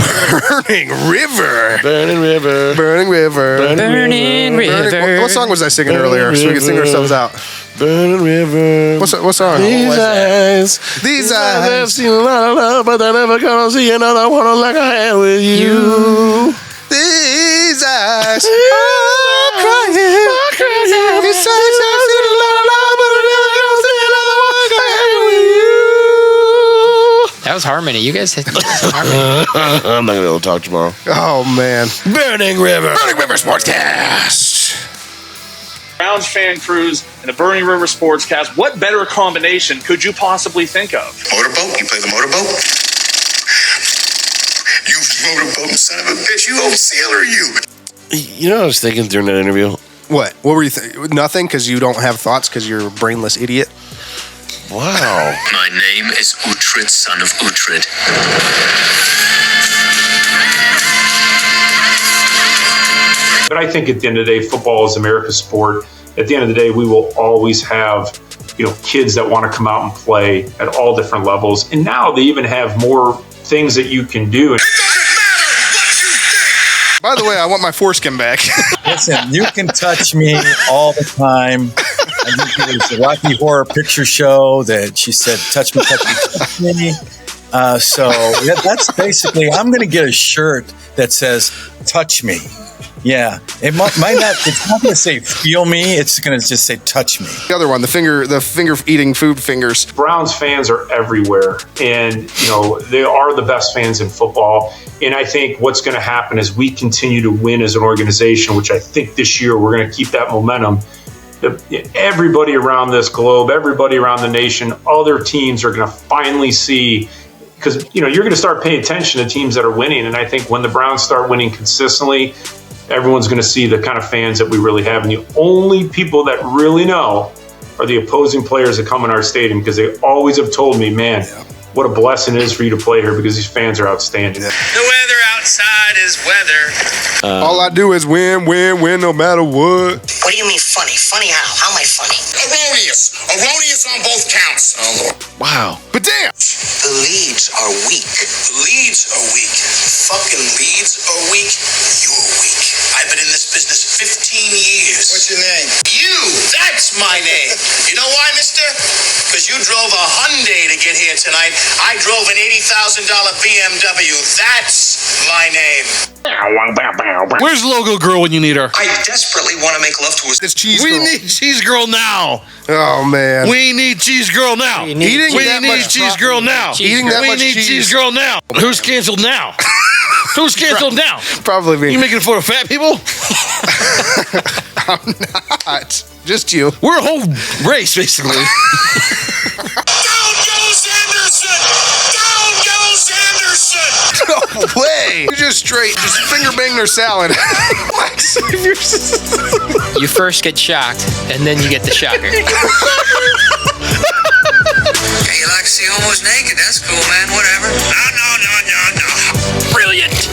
Burning River. Burning River. Burning River. Burning River. What song was I singing earlier so we can sing ourselves out? Burning River. What song? These eyes. I've seen a lot of love, but I never gonna see another one like I had with you. These eyes are crying. These eyes I've seen a lot of love, but I never gonna see another one like I had with you. That was harmony. You guys hit harmony. I'm not gonna be able to talk tomorrow. Oh man. Burning River. Burning River Sportscast. Browns fan cruise and the Burning River Sportscast. What better combination could you possibly think of? Motorboat? You play the motorboat? You motorboat son of a bitch. You old sailor, you. You know what I was thinking during that interview? What were you thinking? Nothing, because you don't have thoughts because you're a brainless idiot? Wow. My name is Uhtred, son of Uhtred. But I think at the end of the day, football is America's sport. At the end of the day, we will always have, kids that want to come out and play at all different levels. And now they even have more things that you can do. By the way, I want my foreskin back. Listen, you can touch me all the time. I think it was the Rocky Horror Picture Show that she said, touch me, touch me, touch me. So that's basically, I'm going to get a shirt that says, touch me. Yeah, it might not. It's not going to say "feel me." It's going to just say "touch me." The other one, the finger eating food fingers. Browns fans are everywhere, and they are the best fans in football. And I think what's going to happen is we continue to win as an organization, which I think this year we're going to keep that momentum. Everybody around this globe, everybody around the nation, other teams are going to finally see. Because you're going to start paying attention to teams that are winning, and I think when the Browns start winning consistently, everyone's going to see the kind of fans that we really have. And the only people that really know are the opposing players that come in our stadium, because they always have told me, man, what a blessing it is for you to play here, because these fans are outstanding. The weather outside is weather. All I do is win no matter what. What do you mean funny? Funny how? How am I funny? Erroneous. Erroneous on both counts. Oh, Lord. Wow. But damn. The leads are weak. The leads are weak. Fucking leads are weak. You're weak. I've been in this business 15 years. What's your name? You. That's my name. You know why, mister? Because you drove a Hyundai to get here tonight. I drove an $80,000 BMW. That's my name. Where's Logo Girl when you need her? I desperately want to make love to a... This cheese We girl. need Cheese Girl now. Oh man. We need Cheese Girl now. Eating We that need much Cheese Girl now. Eating that We much need cheese. Cheese Girl now. Who's canceled now? Who's canceled now? Probably me. You making fun of fat people? I'm not. Just you. We're a whole race, basically. Down goes Anderson! Down goes Anderson! No way. You just finger bang their salad. You first get shocked, and then you get the shocker. Hey, you like to see homos naked? That's cool, man. Whatever. No. Brilliant.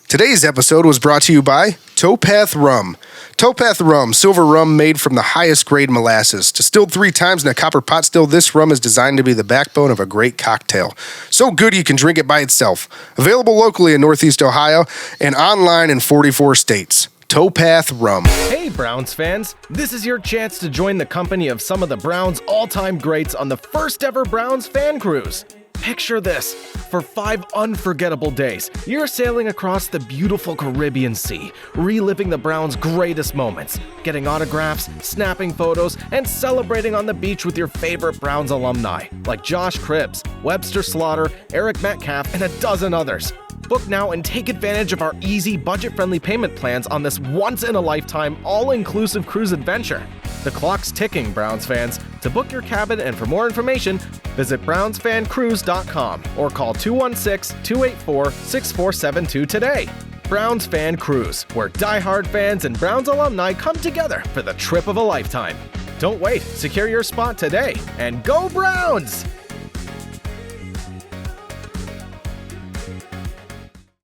Today's episode was brought to you by Towpath Rum. Towpath Rum, silver rum made from the highest grade molasses. Distilled 3 times in a copper pot still, this rum is designed to be the backbone of a great cocktail. So good you can drink it by itself. Available locally in Northeast Ohio and online in 44 states. Towpath Rum. Hey Browns fans, this is your chance to join the company of some of the Browns' all-time greats on the first ever Browns fan cruise. Picture this. For 5 unforgettable days, you're sailing across the beautiful Caribbean Sea, reliving the Browns' greatest moments, getting autographs, snapping photos, and celebrating on the beach with your favorite Browns alumni, like Josh Cribbs, Webster Slaughter, Eric Metcalf, and a dozen others. Book now and take advantage of our easy, budget-friendly payment plans on this once-in-a-lifetime, all-inclusive cruise adventure. The clock's ticking, Browns fans. To book your cabin and for more information, visit brownsfancruise.com or call 216-284-6472 today. Browns Fan Cruise, where diehard fans and Browns alumni come together for the trip of a lifetime. Don't wait, secure your spot today, and go Browns!